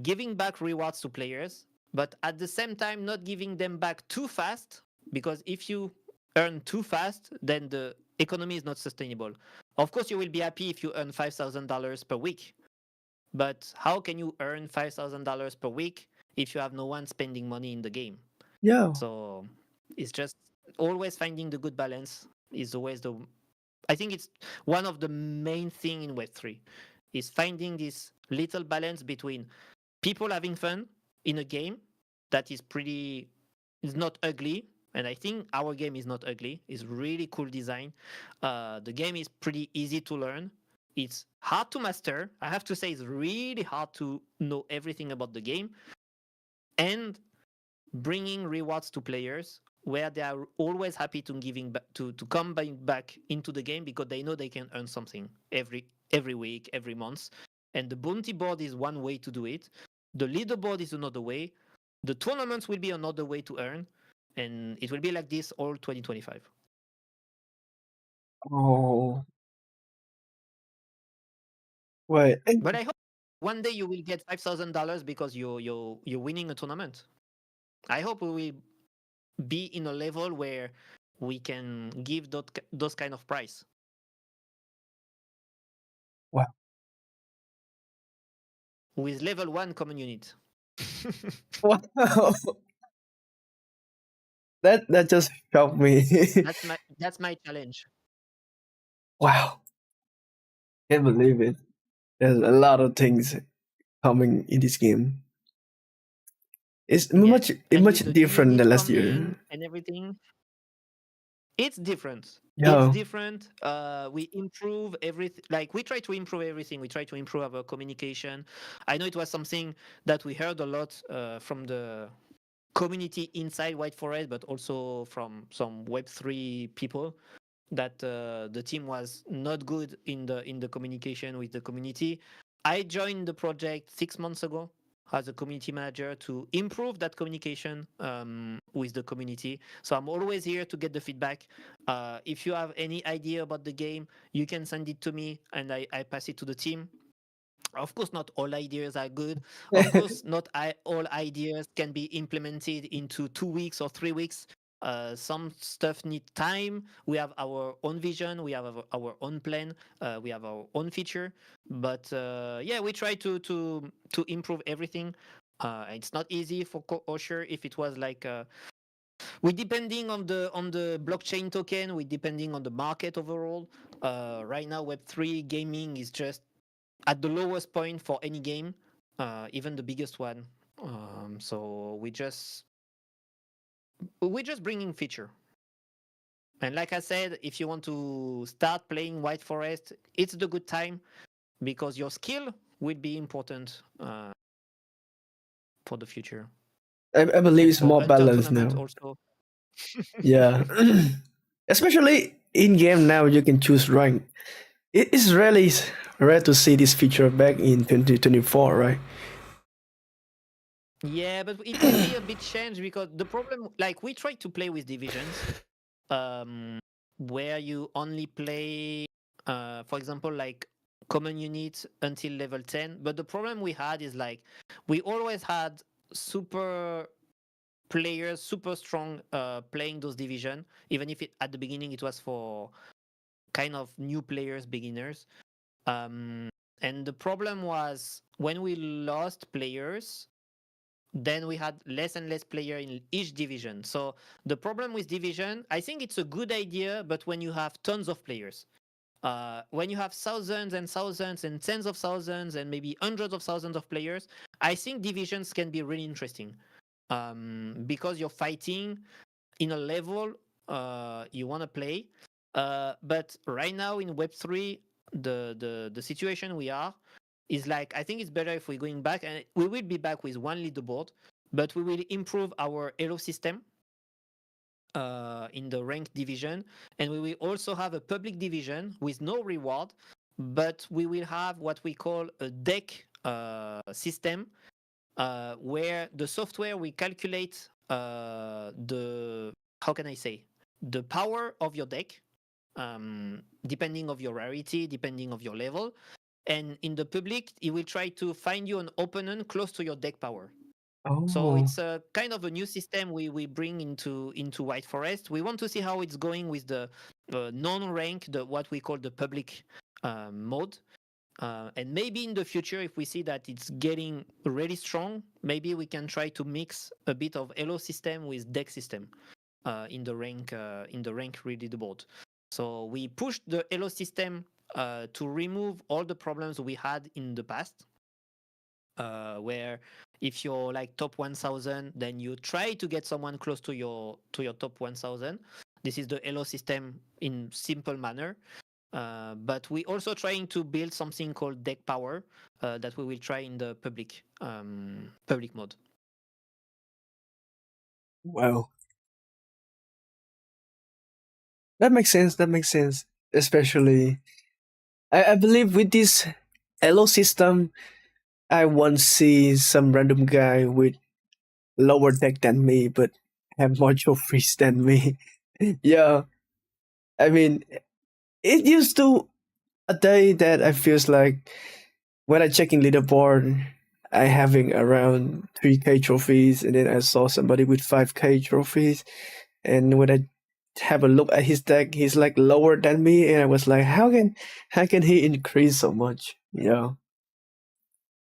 giving back rewards to players, but at the same time not giving them back too fast, because if you earn too fast, then the economy is not sustainable. Of course, you will be happy if you earn $5,000 per week, but how can you earn $5,000 per week if you have no one spending money in the game? Yeah. So it's just always finding the good balance is always the. I think it's one of the main thing in Web3 is finding this little balance between people having fun in a game that is not ugly. And I think our game is not ugly. It's really cool design. The game is pretty easy to learn. It's hard to master. I have to say it's really hard to know everything about the game. And bringing rewards to players where they are always happy to come back into the game because they know they can earn something every week, every month. And the bounty board is one way to do it. The leaderboard is another way. The tournaments will be another way to earn, and it will be like this all 2025. Oh, wait. But I hope one day you will get $5,000 because you're winning a tournament. I hope we will be in a level where we can give those kind of price Wow. with level 1 common unit. Wow. That just shocked me. That's my challenge. Wow. Can't believe it. There's a lot of things coming in this game. It's Yeah, and much with the new different unit than last coming year. and everything, it's different. It's Yeah. different. We improve everything. Like we try to improve everything. We try to improve our communication. I know it was something that we heard a lot from the community inside White Forest, but also from some Web3 people that the team was not good in the communication with the community. I joined the project 6 months ago as a community manager to improve that communication with the community. So I'm always here to get the feedback. If you have any idea about the game, you can send it to me and I pass it to the team. Of course, not all ideas are good. Of course, not all ideas can be implemented into 2 weeks or 3 weeks. Some stuff need time. We have our own vision. We have our own plan. We have our own feature. But yeah, we try to improve everything. It's not easy for Osher if it was like we depending on the blockchain token, we depending on the market overall. Right now, Web3 gaming is just at the lowest point for any game, even the biggest one. So we're just bringing feature. And like I said, if you want to start playing White Forest, it's the good time because your skill will be important for the future I believe and it's for more Hunter balanced tournament now. also. Yeah. Especially in game now, you can choose rank. It is really rare to see this feature back in 2024, right? Yeah, but it will be a bit changed because the problem, like we try to play with divisions, um, where you only play, for example, like common units until level 10. But the problem we had is like we always had super players, super strong, playing those division, even if at the beginning it was for kind of new players, beginners. Um, and the problem was when we lost players, then we had less and less player in each division. So the problem with division, I think it's a good idea, but when you have tons of players, when you have thousands and thousands and tens of thousands and maybe hundreds of thousands of players, I think divisions can be really interesting because you're fighting in a level you want to play. But right now in Web3, the situation we are is like I think it's better if we're going back, and we will be back with one leaderboard, but we will improve our elo system in the ranked division, and we will also have a public division with no reward, but we will have what we call a deck system where the software will calculate the how can I say the power of your deck depending of your rarity, depending of your level, and in the public it will try to find you an opponent close to your deck power. So Oh, it's a kind of a new system we bring into White Forest. We want to see how it's going with the non-rank, the what we call the public mode. And maybe in the future, if we see that it's getting really strong, maybe we can try to mix a bit of elo system with deck system in the rank leaderboard. So we pushed the elo system to remove all the problems we had in the past, where if you're like top 1000, then you try to get someone close to your top 1000. This is the elo system in simple manner. But we also trying to build something called deck power that we will try in the public mode. wow. That makes sense. That makes sense. Especially, I believe with this Elo system, I once see some random guy with lower deck than me, but have more trophies than me. Yeah, I mean, it used to a day that I feels like when I checking leaderboard, I having around 3K trophies, and then I saw somebody with 5K trophies, and when I have a look at his deck, he's like lower than me, and I was like, how can he increase so much? You know?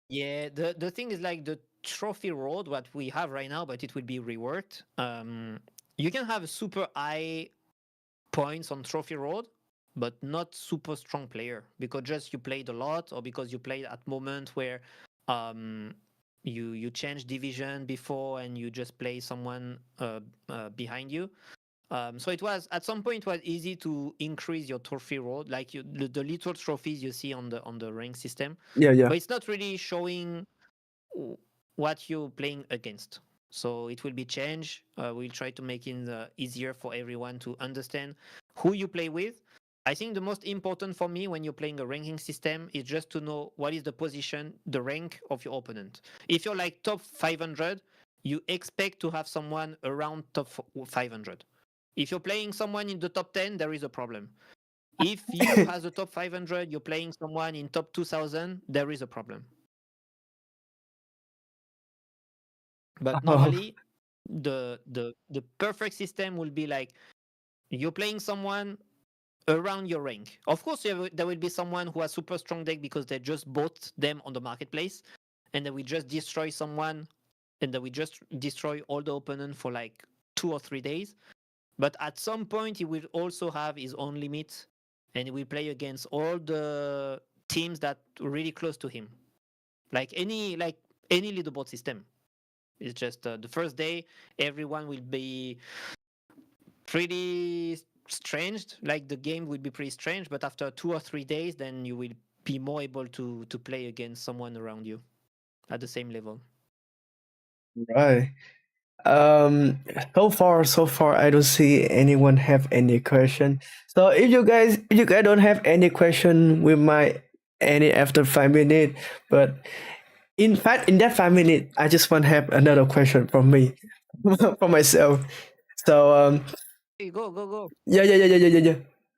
Yeah, the thing is like the trophy road what we have right now, but it will be reworked. You can have super high points on trophy road, but not super strong player because just you played a lot or because you played at moment where um you change division before and you just play someone behind you. So it was at some point it was easy to increase your trophy road, like the little trophies you see on the rank system, Yeah, yeah. but it's not really showing what you're playing against. So it will be changed. We'll try to make it easier for everyone to understand who you play with. I think the most important for me when you're playing a ranking system is just to know what is the position, the rank of your opponent. If you're like top 500, you expect to have someone around top 500. If you're playing someone in the top 10, there is a problem. If you, as a top 500, you're playing someone in top 2000, there is a problem. But Oh, normally, the perfect system will be like you're playing someone around your rank. Of course, there will be someone who has super strong deck because they just bought them on the marketplace, and they will just destroy someone and then we just destroy all the opponent for like 2 or 3 days. But at some point, he will also have his own limit, and he will play against all the teams that are really close to him, like any leaderboard system. It's just the first day, everyone will be pretty strange. Like the game will be pretty strange, but after 2 or 3 days, then you will be more able to play against someone around you at the same level. Right. Um, so far, I don't see anyone have any question. So if you guys don't have any question, we might end it after 5 minutes. But in fact, in that 5 minutes, I just want to have another question from me, for myself. So Hey, go. yeah.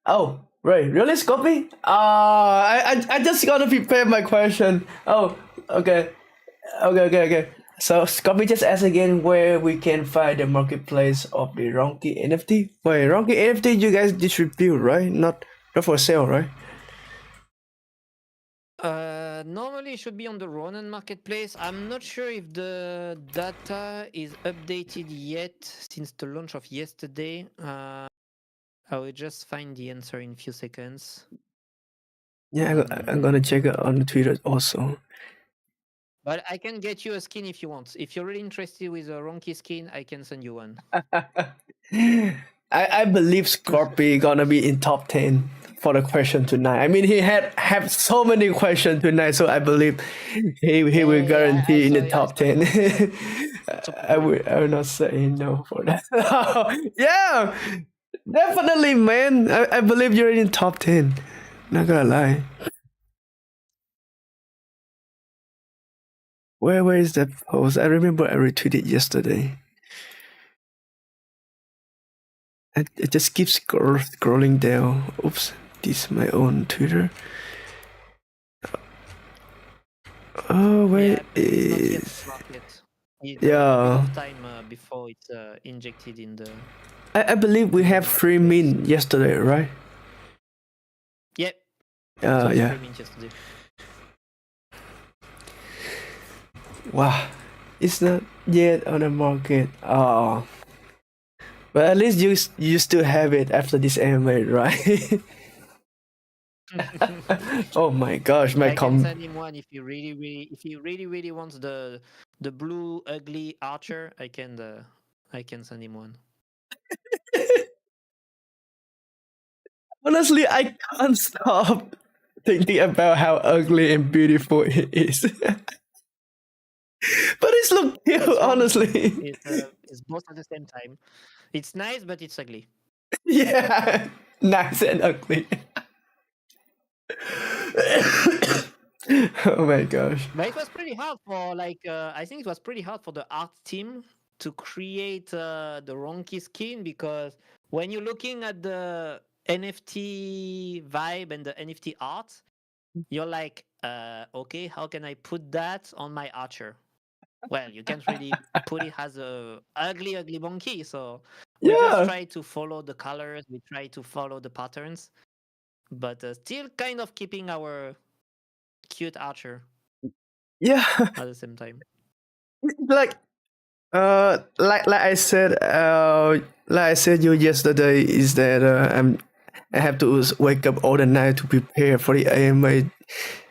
Oh, right, really, Scopy? I just gotta prepare my question. Oh, okay. Okay. So Scopy just asked again where we can find the marketplace of the Ronki NFT. Wait, Ronki NFT you guys distribute, right? Not for sale, right? Normally it should be on the Ronin marketplace. I'm not sure if the data is updated yet since the launch of yesterday. I will just find the answer in a few seconds. Yeah, I'm gonna check it on Twitter also. But I can get you a skin if you want. If you're really interested with a Ronki skin, I can send you one. I believe Scorpy gonna be in top 10 for the question tonight. I mean, he have so many questions tonight, so I believe he will I guarantee in saw the it. I top saw it 10. on Twitter. So I will not say no for that. Yeah, definitely, man. I believe you're in top 10. Not gonna lie. Where is that post? I remember I retweeted yesterday. I just keep scrolling down. Oops, this is my own Twitter. Oh, where yeah, but it's not yet on is? the market. It's a bit Yeah, of time before it's injected I believe we in the have free marketplace. mint yesterday, right? Yep, it was Yeah. free mint yesterday. Wow, it's not yet on the market. Oh, but at least you still have it after this anime, right? Oh my gosh, my I can com. send him one if he really wants the blue ugly archer. I can send him one. Honestly, I can't stop thinking about how ugly and beautiful it is. But it's look cute, It's wrong. honestly. It's both at the same time. It's nice, but it's ugly. Yeah, nice and ugly. Oh my gosh. But it was pretty hard for I think it was pretty hard for the art team to create the Ronki skin because when you're looking at the NFT vibe and the NFT art, you're like, okay, how can I put that on my archer? Well, you can't really put it as a ugly monkey. So we just Yeah, try to follow the colors, we try to follow the patterns, but still kind of keeping our cute archer yeah. at the same time. like like I said you yesterday is that I have to wake up all the night to prepare for the AMA,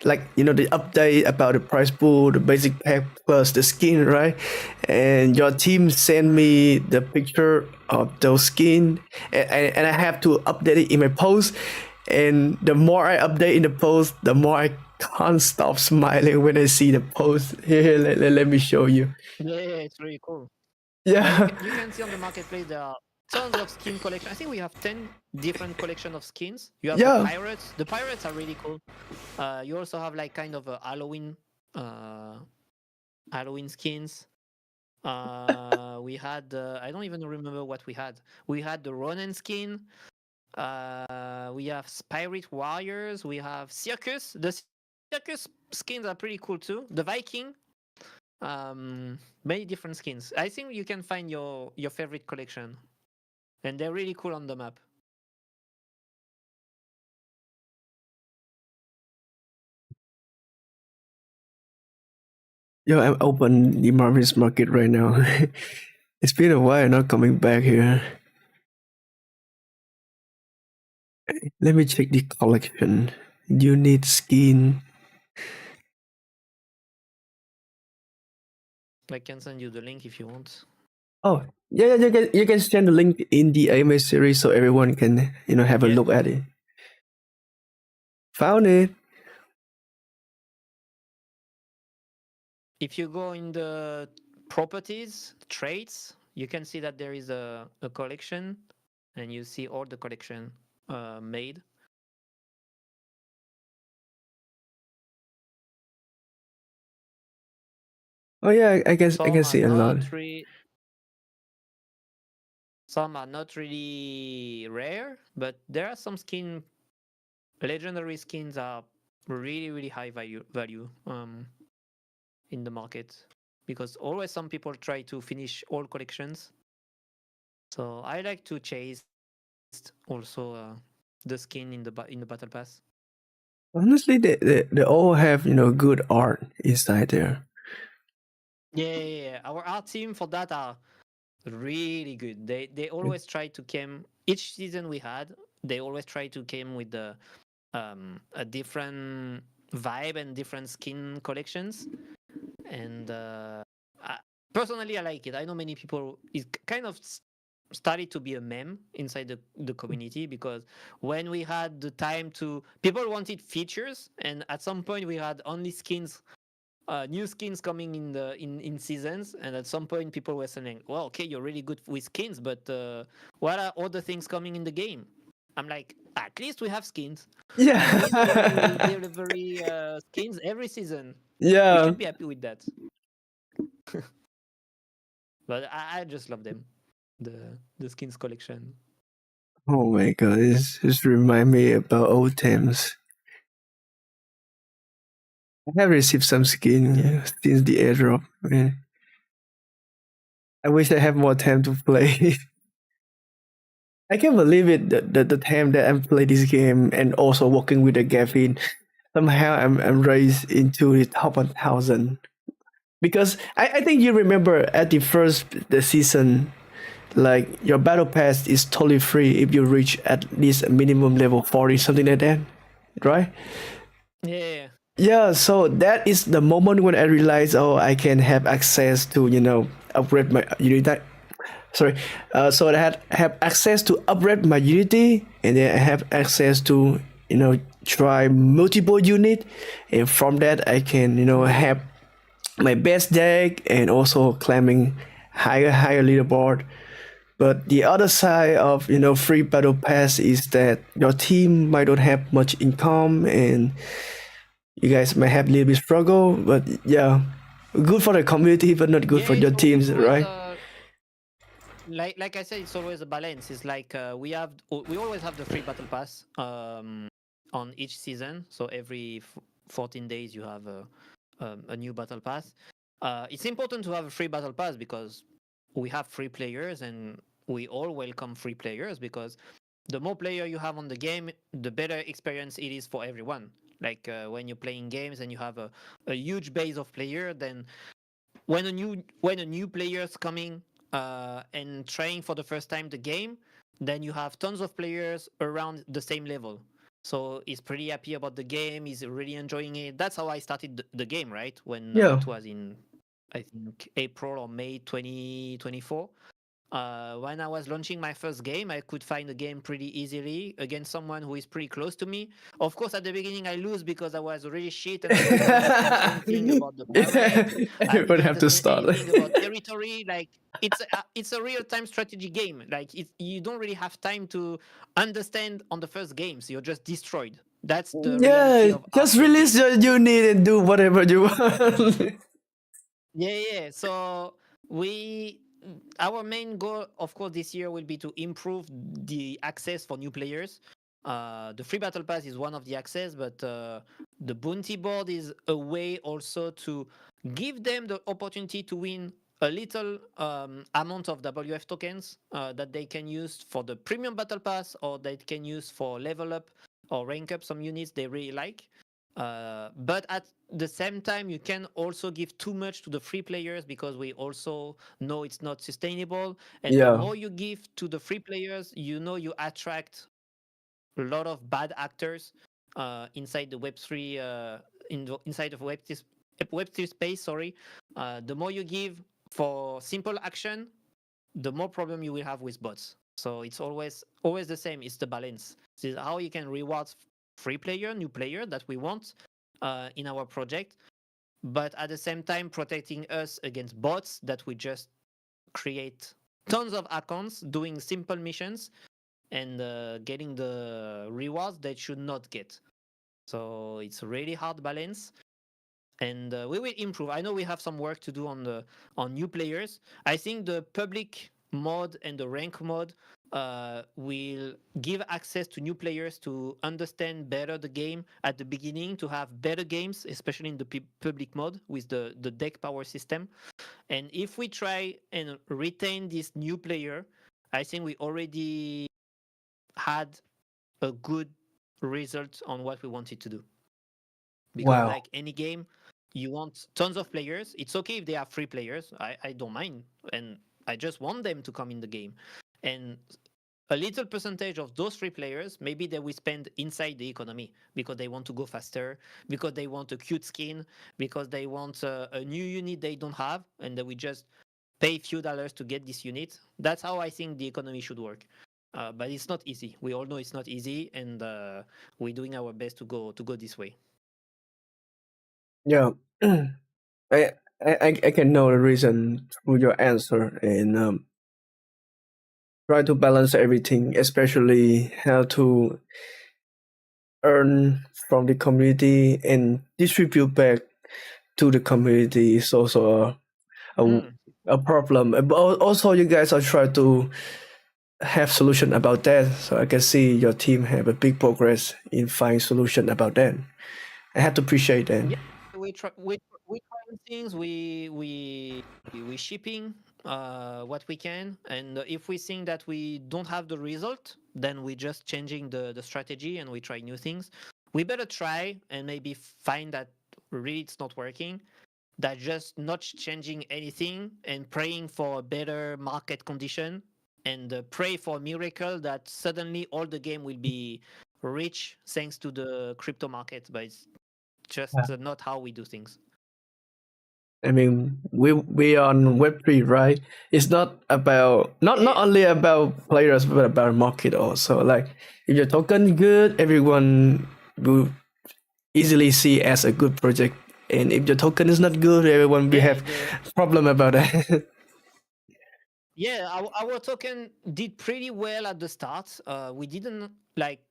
like the update about the price pool, the basic pack plus the skin, right? And your team sent me the picture of those skin, and I have to update it in my post. And the more I update in the post, the more I can't stop smiling when I see the post. Here, let me show you. Yeah, it's really cool. But Yeah, you can see on the marketplace there are tons of skin collection. I think we have 10 different collection of skins. You have the yeah, pirates. The pirates are really cool. You also have like kind of a uh, Halloween skins. We had I don't even remember what we had. We had the Ronin skin. We have Spirit Warriors. We have Circus. The Circus skins are pretty cool too. The Viking. Many different skins. I think you can find your favorite collection, and they're really cool on the map. Yo, I'm open the Marvin's Market right now. It's been a while not coming back here. Let me check the collection. You need skin. I can send you the link if you want. Oh, yeah, yeah, you can send the link in the AMA series so everyone can have a Yeah. look at it. Found it. If you go in the properties, traits, you can see that there is a collection and you see all the collection made. Oh yeah, I can Some are see a lot. not really some are not really rare, but there are some legendary skins are really high value in the market because always some people try to finish all collections. So I like to chase also the skin in the battle pass. Honestly, they all have good art inside there. Yeah. Our art team for that are really good. They always try to come each season we had. They always try to come with a different vibe and different skin collections. And I, personally, I like it. I know many people is kind of started to be a meme inside the community because when we had the time to people wanted features and at some point we had only skins new skins coming in seasons, and at some point people were saying, "Well, okay, you're really good with skins, but what are all the things coming in the game?" I'm like, at least we have skins. At least we Yeah. deliver skins every season. We Yeah. should be happy with that. But I just love them, the skins collection. Oh my god, this remind me about old times. I have received some Yeah, skin since the airdrop. Man, I wish I had more time to play. I can't believe it the time that I'm playing this game and also working with the GaFin. Somehow I'm raised into the top 1,000. Because I think you remember at the season, like your battle pass is totally free if you reach at least a minimum level 40, something like that. Right? yeah, Yeah, so that is the moment when I realized, oh, I can have access to, upgrade my unity. Sorry, so I have access to upgrade my unity, and then I have access to, try multiple unit, and from that I can, yeah. have my best deck and also climbing higher leaderboard. But the other side of free battle pass is that your team might not have much income and you guys might have a little bit struggle, but yeah, good for the community, but not good Yeah, for your it's teams, always right? a like I said, it's always a balance. It's like we always have the free battle pass on each season. So every 14 days you have a new battle pass. It's important to have a free battle pass because we have free players and we all welcome free players because the more player you have on the game, the better experience it is for everyone. Like when you're playing games and you have a huge base of player, then when a new player is coming and trying for the first time the game, then you have tons of players around the same level. So he's pretty happy about the game. He's really enjoying it. That's how I started the game, right? When Yeah. it was in, I think, April or May 2024. When I was launching my first game, I could find a game pretty easily against someone who is pretty close to me. Of course, at the beginning, I lose because I was really shit and I didn't understand anything about the Yeah, barracks. I you would didn't have to understand start. anything about territory. Like it's a real time strategy game. Like you don't really have time to understand on the first game, so you're just destroyed. That's the reality Yeah, of just arcade release games. your unit and do whatever you want. Yeah. So we, our main goal, of course, this year will be to improve the access for new players. The free battle pass is one of the access, but the bounty board is a way also to give them the opportunity to win a little amount of WF tokens that they can use for the premium battle pass or they can use for level up or rank up some units they really like. But at the same time, you can also give too much to the free players because we also know it's not sustainable. And the Yeah. more you give to the free players, you know you attract a lot of bad actors inside the Web3 inside of Web3 space. Sorry, the more you give for simple action, the more problem you will have with bots. So it's always the same. It's the balance. This is how you can reward free player, new player that we want in our project, but at the same time protecting us against bots that we just create tons of accounts doing simple missions and getting the rewards they should not get. So it's a really hard balance, and we will improve. I know we have some work to do on new players. I think the public mode and the rank mode will give access to new players to understand better the game at the beginning, to have better games, especially in the public mode with the deck power system. And if we try and retain this new player, I think we already had a good result on what we wanted to do. Because Wow. like any game, you want tons of players. It's okay if they are free players. I don't mind, and I just want them to come in the game. And a little percentage of those free players, maybe they will spend inside the economy because they want to go faster, because they want a cute skin, because they want a new unit they don't have, and they will just pay a few dollars to get this unit. That's how I think the economy should work. But it's not easy. We all know it's not easy, and we're doing our best to go this way. Yeah. I, I can know the reason through your answer and try to balance everything, especially how to earn from the community and distribute back to the community is also a, Mm. a problem. But also, you guys are trying to have solution about that. So I can see your team have a big progress in finding solution about that. I have to appreciate that. Yeah, we trying things. We shipping what we can, and if we think that we don't have the result, then we just changing the strategy and we try new things. We better try and maybe find that really it's not working. That just not changing anything and praying for a better market condition and pray for a miracle that suddenly all the game will be rich thanks to the crypto market. But it's just not how we do things. I mean, we on Web3, right? It's not about not Yeah, only about players, but about market also. Like if your token good, everyone will easily see as a good project, and if your token is not good, everyone will yeah. have problem about that. Our token did pretty well at the start. We didn't like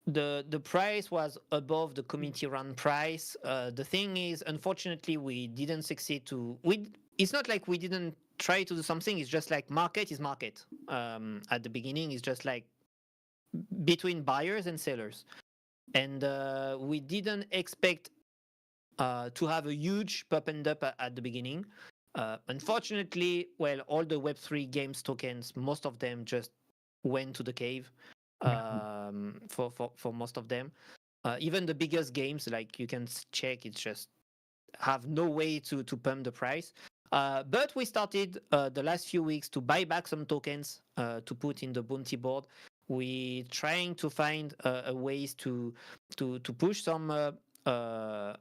the price was above the community run price. The thing is, unfortunately, we didn't succeed to. We It's not like we didn't try to do something. It's just like market is market. At the beginning, it's just like between buyers and sellers, and we didn't expect to have a huge pop and up at the beginning. Unfortunately, well, all the Web3 games tokens, most of them just went to the cave for most of them. Even the biggest games, like you can check, it's just have no way to pump the price. But we started the last few weeks to buy back some tokens to put in the bounty board. We trying to find ways to push some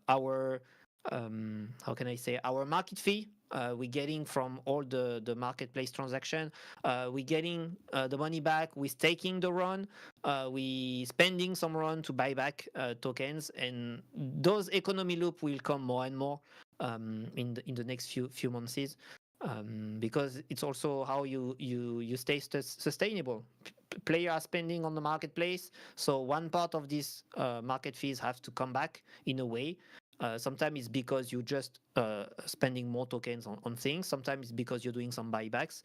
our how can I say our market fee. We're getting from all the marketplace transaction. We're getting the money back. We're staking the run. We spending some run to buy back tokens, and those economy loop will come more and more in the next few months. Because it's also how you stay sustainable. Players are spending on the marketplace, so one part of these market fees have to come back in a way. Sometimes it's because you just spending more tokens on things. Sometimes it's because you're doing some buybacks.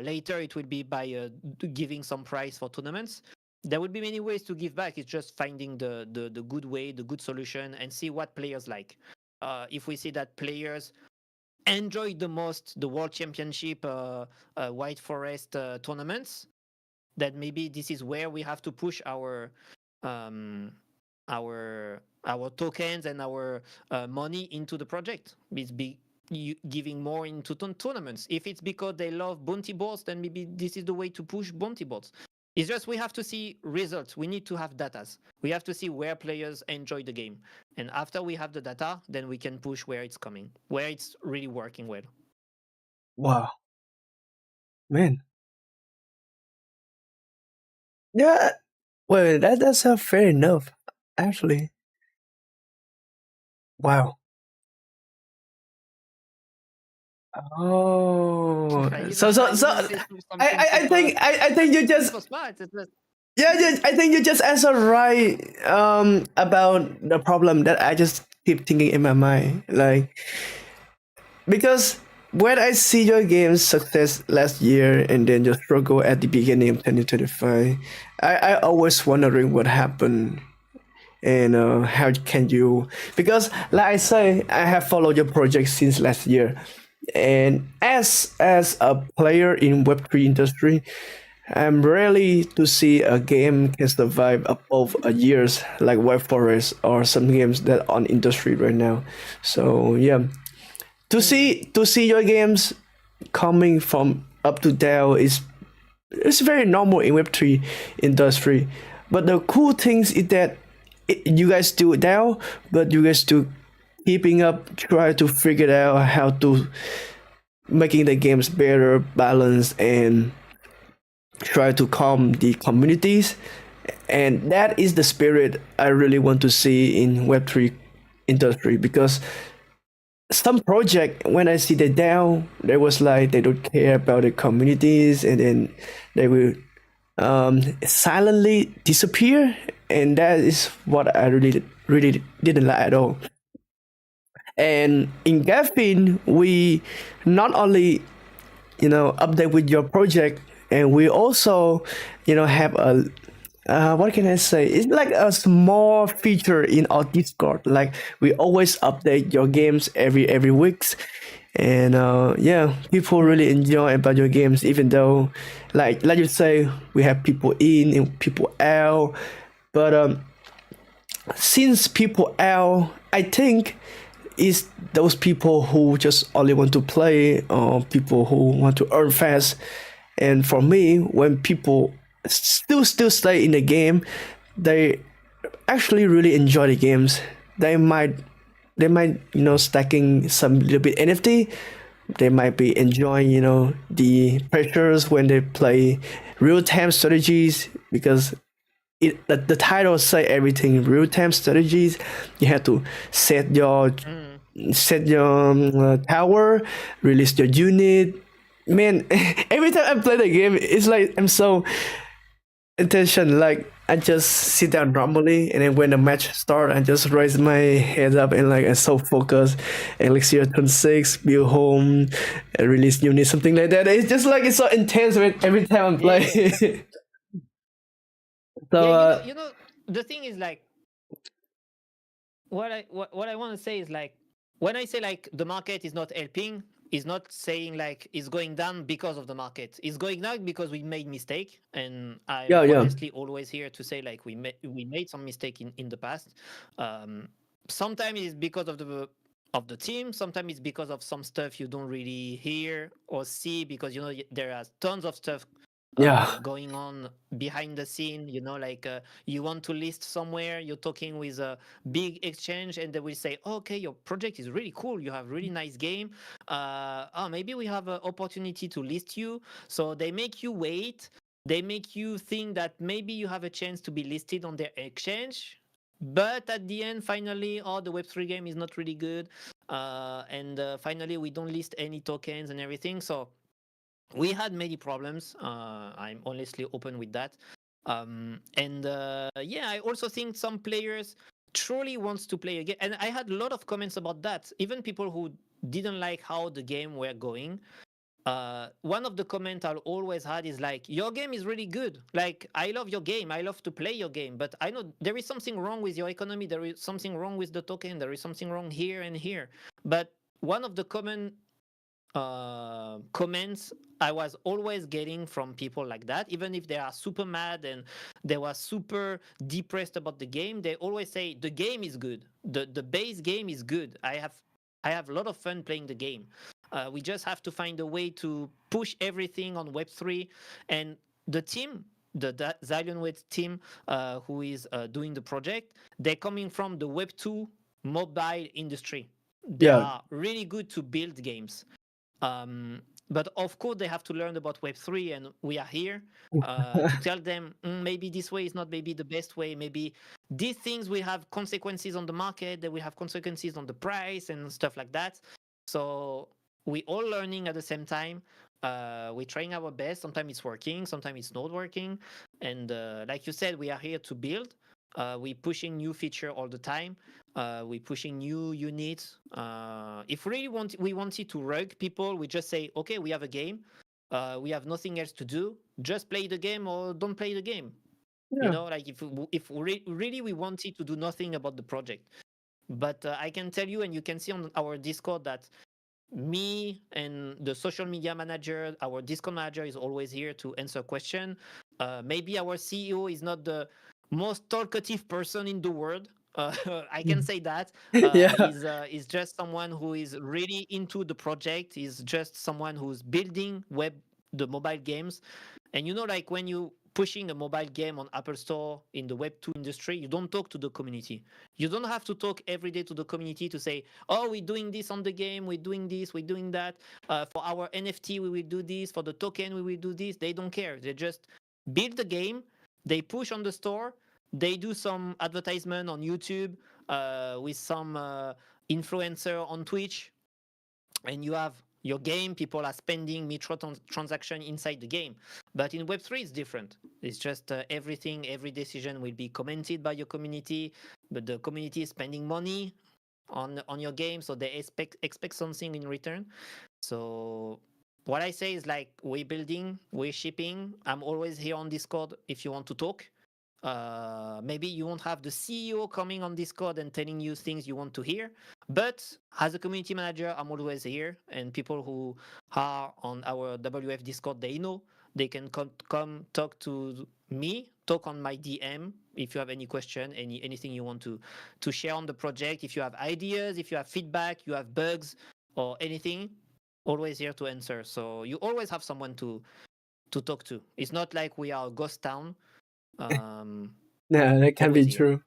Later, it will be by giving some price for tournaments. There will be many ways to give back. It's just finding the good way, the good solution, and see what players like. If we see that players enjoy the most the World Championship White Forest tournaments, that maybe this is where we have to push um, our our tokens and our money into the project. It's giving more into tournaments. If it's because they love bounty boards, then maybe this is the way to push bounty boards. It's just we have to see results. We need to have data. We have to see where players enjoy the game. And after we have the data, then we can push where it's coming, where it's really working well. Wow, man. Yeah, well, that's fair enough, actually. Wow. Oh, I even say something I think you just super smart. It's just, yeah, I think you just answered right about the problem that I just keep thinking in my mind, like because when I see your game's success last year and then your struggle at the beginning of 2025, I always wondering what happened and how can you, because like I say, I have followed your project since last year, and as a player in Web3 industry, I'm rarely to see a game can survive above a years like White Forest or some games that on industry right now. So yeah, to see your games coming from up to down is it's very normal in Web3 industry. But the cool things is that you guys do it now, but you guys do keeping up, try to figure out how to making the games better, balanced, and try to calm the communities. And that is the spirit I really want to see in Web3 industry, because some project when I see they down, they was like they don't care about the communities, and then they will silently disappear, and that is what I really didn't like at all. And in GaFin, we not only update with your project, and we also have a what can I say? It's like a small feature in our Discord. Like we always update your games every weeks, and yeah, people really enjoy about your games. Even though, like you say, we have people in and people out, but since people out, I think is those people who just only want to play, or people who want to earn fast. And for me, when people still stay in the game, they actually really enjoy the games. They might stacking some little bit NFT. They might be enjoying the pressures when they play real time strategies, because the title say everything. Real time strategies. You have to set your tower, release your unit. Man, every time I play the game, it's like I'm so attention. Like I just sit down normally, and then when the match start, I just raise my head up and like I'm so focused. Elixir turn 6, build home, release unit, something like that. It's just like it's so intense every time I'm yeah, playing. yeah. So The thing is like what I want to say is like when I say like the market is not helping, is not saying like it's going down because of the market. It's going down because we made mistake, and I'm yeah. honestly always here to say like we made some mistake in the past. Um, Sometimes it's because of the team. Sometimes it's because of some stuff you don't really hear or see, because there are tons of stuff Yeah. going on behind the scene. Like you want to list somewhere, you're talking with a big exchange, and they will say, okay, your project is really cool, you have really nice game, maybe we have an opportunity to list you. So they make you wait, they make you think that maybe you have a chance to be listed on their exchange, but at the end, finally, the Web3 game is not really good, and finally we don't list any tokens and everything. So we had many problems. I'm honestly open with that. And yeah, I also think some players truly wants to play again. And I had a lot of comments about that. Even people who didn't like how the game were going. One of the comments I always had is like, your game is really good. Like, I love your game. I love to play your game. But I know there is something wrong with your economy. There is something wrong with the token. There is something wrong here and here. But one of the comments I was always getting from people like that, even if they are super mad and they were super depressed about the game. They always say the game is good. The base game is good. I have a lot of fun playing the game. We just have to find a way to push everything on Web3, and the team, the Zionweight team, who is doing the project, they're coming from the Web2 mobile industry. They Yeah. are really good to build games. Um, but of course, they have to learn about Web3, and we are here to tell them maybe this way is not maybe the best way. Maybe these things will have consequences on the market, that will have consequences on the price and stuff like that. So we all learning at the same time. We're trying our best. Sometimes it's working, sometimes it's not working. And like you said, we are here to build. We're pushing new feature all the time. We're pushing new units. If we wanted to rug people, we just say, okay, we have a game. We have nothing else to do. Just play the game or don't play the game. Yeah. Like really we wanted to do nothing about the project. But I can tell you, and you can see on our Discord that me and the social media manager, our Discord manager, is always here to answer question. Maybe our CEO is not the most talkative person in the world. I can say that. Yeah. He's just someone who is really into the project. He's just someone who's building the mobile games. And like when you pushing a mobile game on Apple Store in the Web2 industry, you don't talk to the community. You don't have to talk every day to the community to say, oh, we're doing this on the game, we're doing this, we're doing that. For our NFT, we will do this. For the token, we will do this. They don't care. They just build the game, they push on the store, they do some advertisement on YouTube with some influencer on Twitch, and you have your game. People are spending transaction inside the game. But in Web3, it's different. It's just every decision will be commented by your community, but the community is spending money on your game, so they expect something in return. So what I say is, like, we're building, we're shipping. I'm always here on Discord if you want to talk. Maybe you won't have the CEO coming on Discord and telling you things you want to hear, but as a community manager, I'm always here, and people who are on our WF Discord, they know they can come talk to me, talk on my DM if you have any question, anything you want to share on the project. If you have ideas, if you have feedback, you have bugs or anything, always here to answer. So you always have someone to talk to. It's not like we are a ghost town. Yeah, that can be Always here. true.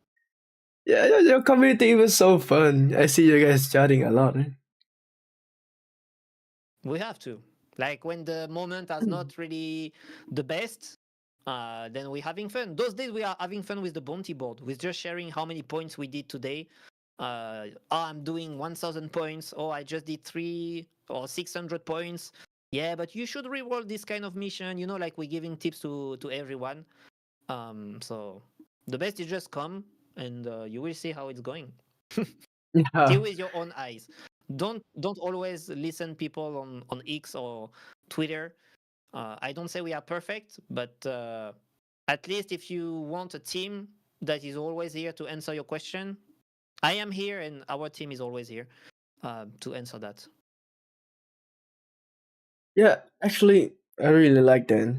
Yeah, your community was so fun. I see you guys chatting a lot. We have to. Like when the moment is not really the best, then we're having fun. Those days we are having fun with the bounty board, with just sharing how many points we did today. Oh, I'm doing 1,000 points. Oh, I just did 300 or 600 points. Yeah, but you should reward this kind of mission. Like we're giving tips to everyone. So the best is just come, and you will see how it's going. See Yeah. with your own eyes. Don't always listen people on X or Twitter. I don't say we are perfect, but at least if you want a team that is always here to answer your question, I am here, and our team is always here to answer that. Yeah, actually, I really like that.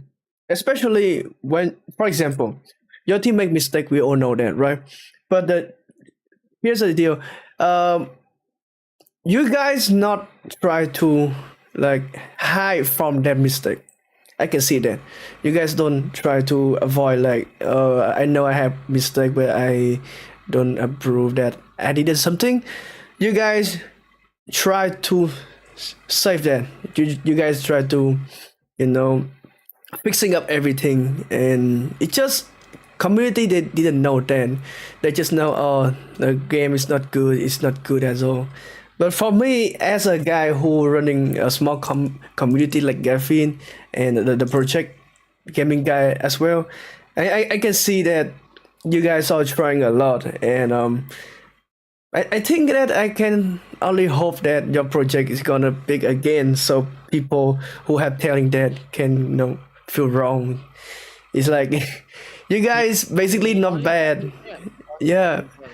Especially when, for example, your team make mistake. We all know that, right? But here's the deal. Um, you guys not try to like hide from that mistake. I can see that. You guys don't try to avoid like, I know I have mistake, but I don't approve that I did something. You guys try to save that. You guys try to, you know, fixing up everything, and it just community they didn't know then. They just know, oh, the game is not good. It's not good at all. But for me, as a guy who running a small community like GaFin and the project gaming guy as well, I can see that you guys are trying a lot, and I think that I can only hope that your project is gonna big again, so people who have telling that can feel wrong. It's like you Yeah, guys basically we not only try bad. to yeah, only try Yeah, to tell.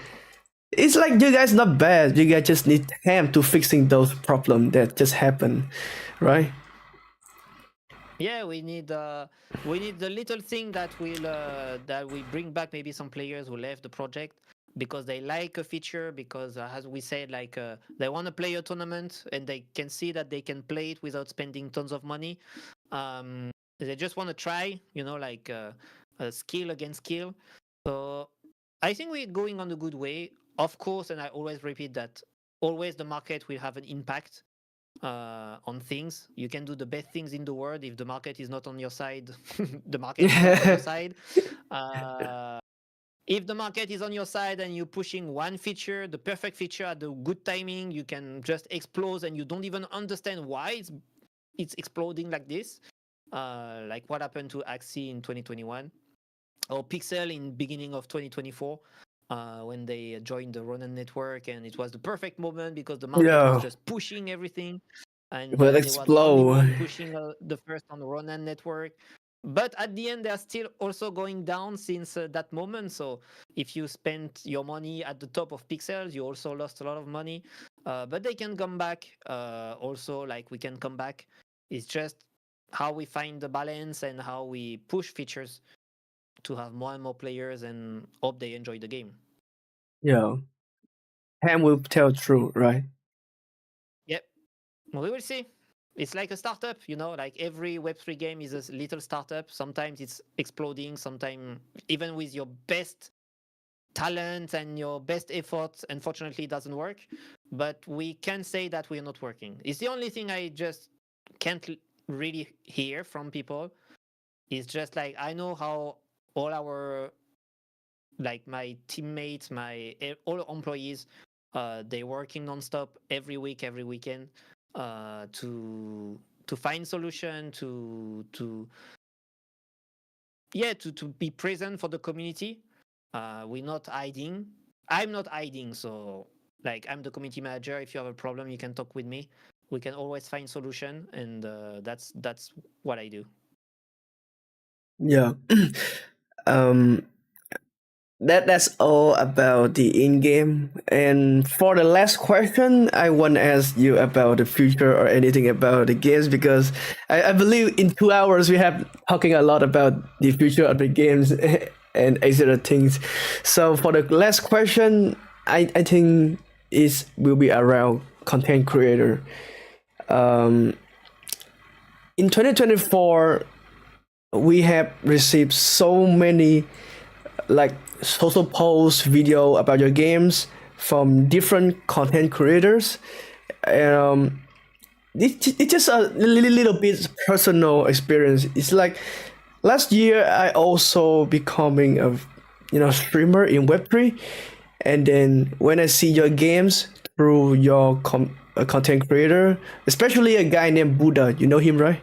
it's like you guys not bad. You guys just need time to fixing those problems that just happen, right? Yeah, we need the little thing that we bring back maybe some players who left the project because they like a feature, because as we said, like they want to play a tournament and they can see that they can play it without spending tons of money. They just want to try, you know, like skill against skill. So I think we're going on a good way, of course, and I always repeat that always the market will have an impact on things. You can do the best things in the world. If the market is not on your side, the market is not on your Yeah. side. Uh, if the market is on your side and you're pushing one feature, the perfect feature at the good timing, you can just explode and you don't even understand why it's exploding like this. Like what happened to Axie in 2021 or Pixel in beginning of 2024 when they joined the Ronan network, and it was the perfect moment because the market was Yeah. just pushing everything, It and will they were the only one explode. pushing the first on the Ronan network. But at the end, they are still also going down since that moment. So if you spent your money at the top of Pixels, you also lost a lot of money. But they can come back. Also, like we can come back. It's just how we find the balance and how we push features to have more and more players and hope they enjoy the game. Yeah. Ham will tell true, right? Yep, we will see. It's like a startup, you know, like every Web3 game is a little startup. Sometimes it's exploding, sometimes even with your best talent and your best efforts, unfortunately, it doesn't work. But we can say that we're not working. It's the only thing I just can't really hear from people. It's just like I know how all our like my teammates, my all employees, they working nonstop every week, every weekend, to find solution, to yeah, to be present for the community. We're not hiding. I'm not hiding. So like I'm the community manager. If you have a problem, you can talk with me. We can always find solution, and that's what I do. Yeah. um that's all about the in-game. And for the last question, I want to ask you about the future or anything about the games, because I believe in 2 hours we have talking a lot about the future of the games and other things. So for the last question, I think it will be around content creator. In 2024, we have received so many like social posts, video about your games from different content creators. Um, it's just a little bit personal experience. It's like last year I also becoming a streamer in Web3, and then when I see your games through your content creator, especially a guy named Buddha, you know him, right?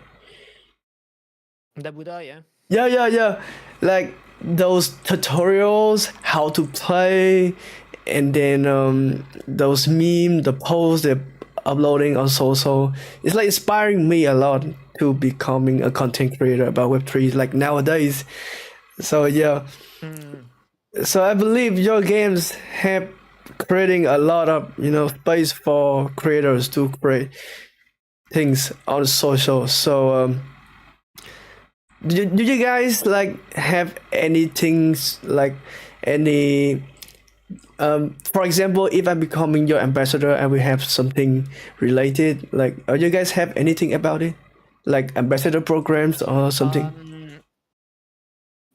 The Buddha, yeah. Yeah, yeah, yeah. Like those tutorials, how to play, and then those meme, the posts they're uploading on social. It's like inspiring me a lot to becoming a content creator about Web3 like nowadays. So yeah. Mm. So I believe your games have creating a lot of space for creators to create things on social. So do you guys like have anything like any for example, if I'm becoming your ambassador and we have something related, like you guys have anything about it, like ambassador programs or something? Um,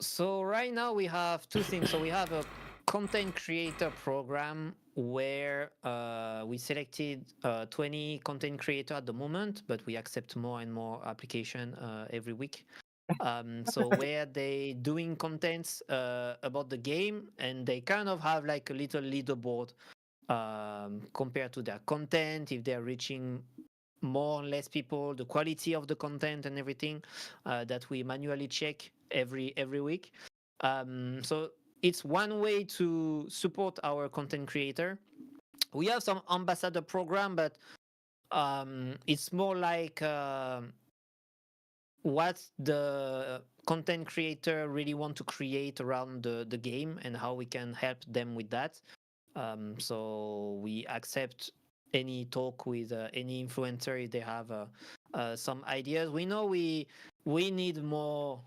So right now we have two things. So we have a content creator program where we selected 20 content creator at the moment, but we accept more and more application every week. So where they doing contents about the game, and they kind of have like a little leaderboard compared to their content, if they're reaching more or less people, the quality of the content and everything that we manually check every week. So it's one way to support our content creator. We have some ambassador program, but it's more like what the content creator really want to create around the game and how we can help them with that. So we accept any talk with any influencer if they have some ideas. We know we need more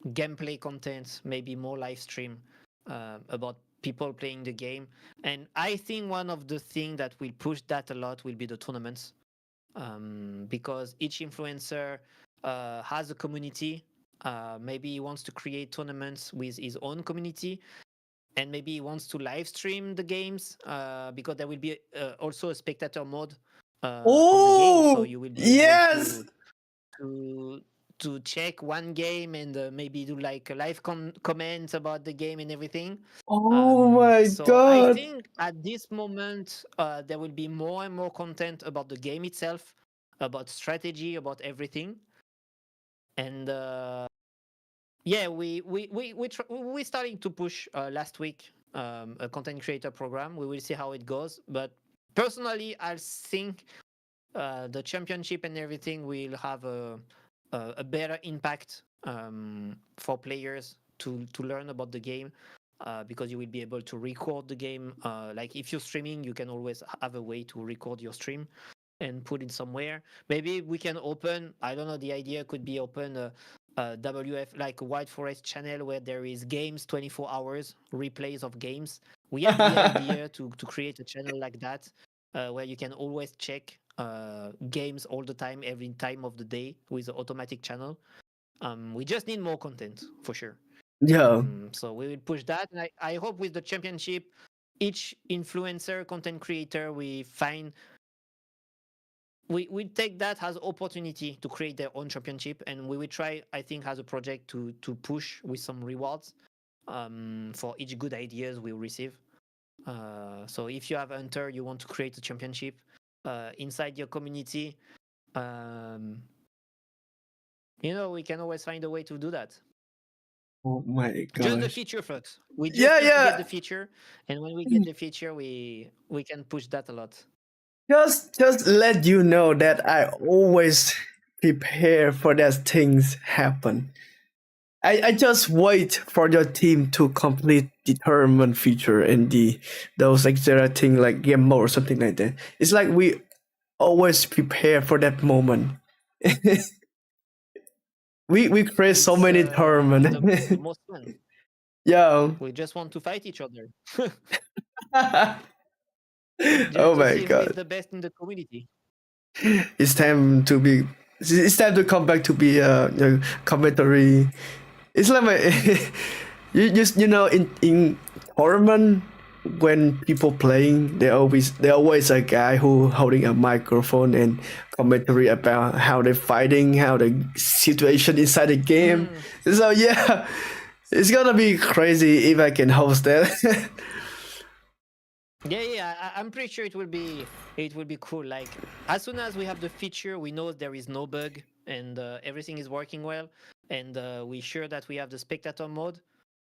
gameplay content, maybe more live stream about people playing the game. And I think one of the things that will push that a lot will be the tournaments, because each influencer has a community. Maybe he wants to create tournaments with his own community, and maybe he wants to live stream the games, because there will be also a spectator mode on the game, so Oh, you will be able yes. to to check one game and maybe do like a live comment about the game and everything. Oh my So I God. think at this moment there will be more and more content about the game itself, about strategy, about everything. And yeah, we starting to push last week a content creator program. We will see how it goes, but personally I think the championship and everything will have a better impact for players to learn about the game, because you will be able to record the game. Like if you're streaming, you can always have a way to record your stream and put it somewhere. Maybe we can open, I don't know, the idea could be open a WF, like a White Forest channel where there is games 24 hours, replays of games. We had the idea to create a channel like that, where you can always check games all the time, every time of the day with an automatic channel. We just need more content for sure. Yeah. So we will push that. And I hope with the championship, each influencer, content creator, we take that as opportunity to create their own championship, and we will try, I think, as a project to push with some rewards for each good ideas we receive. So if you have Hunter, you want to create a championship inside your community, um, we can always find a way to do that. Oh my Just the gosh. feature first. We just Yeah, need to get the yeah. feature, and when we get the feature, we can push that a lot. Just let you know that I always prepare for that things happen. I just wait for your team to complete the tournament feature and those extra thing like game mode or something like that. It's like we always prepare for that moment. we create so It's many the tournaments. most fun. Yeah. We just want to fight each other, Oh just to my see who is god. the best in the community. It's time to be. It's time to come back to be a commentary. It's like my you just in tournament when people playing there always a guy who holding a microphone and commentary about how they're fighting, how the situation inside the game. Mm. So yeah, it's gonna be crazy if I can host that. Yeah. I'm pretty sure it will be cool. Like as soon as we have the feature, we know there is no bug and everything is working well, and we sure that we have the spectator mode.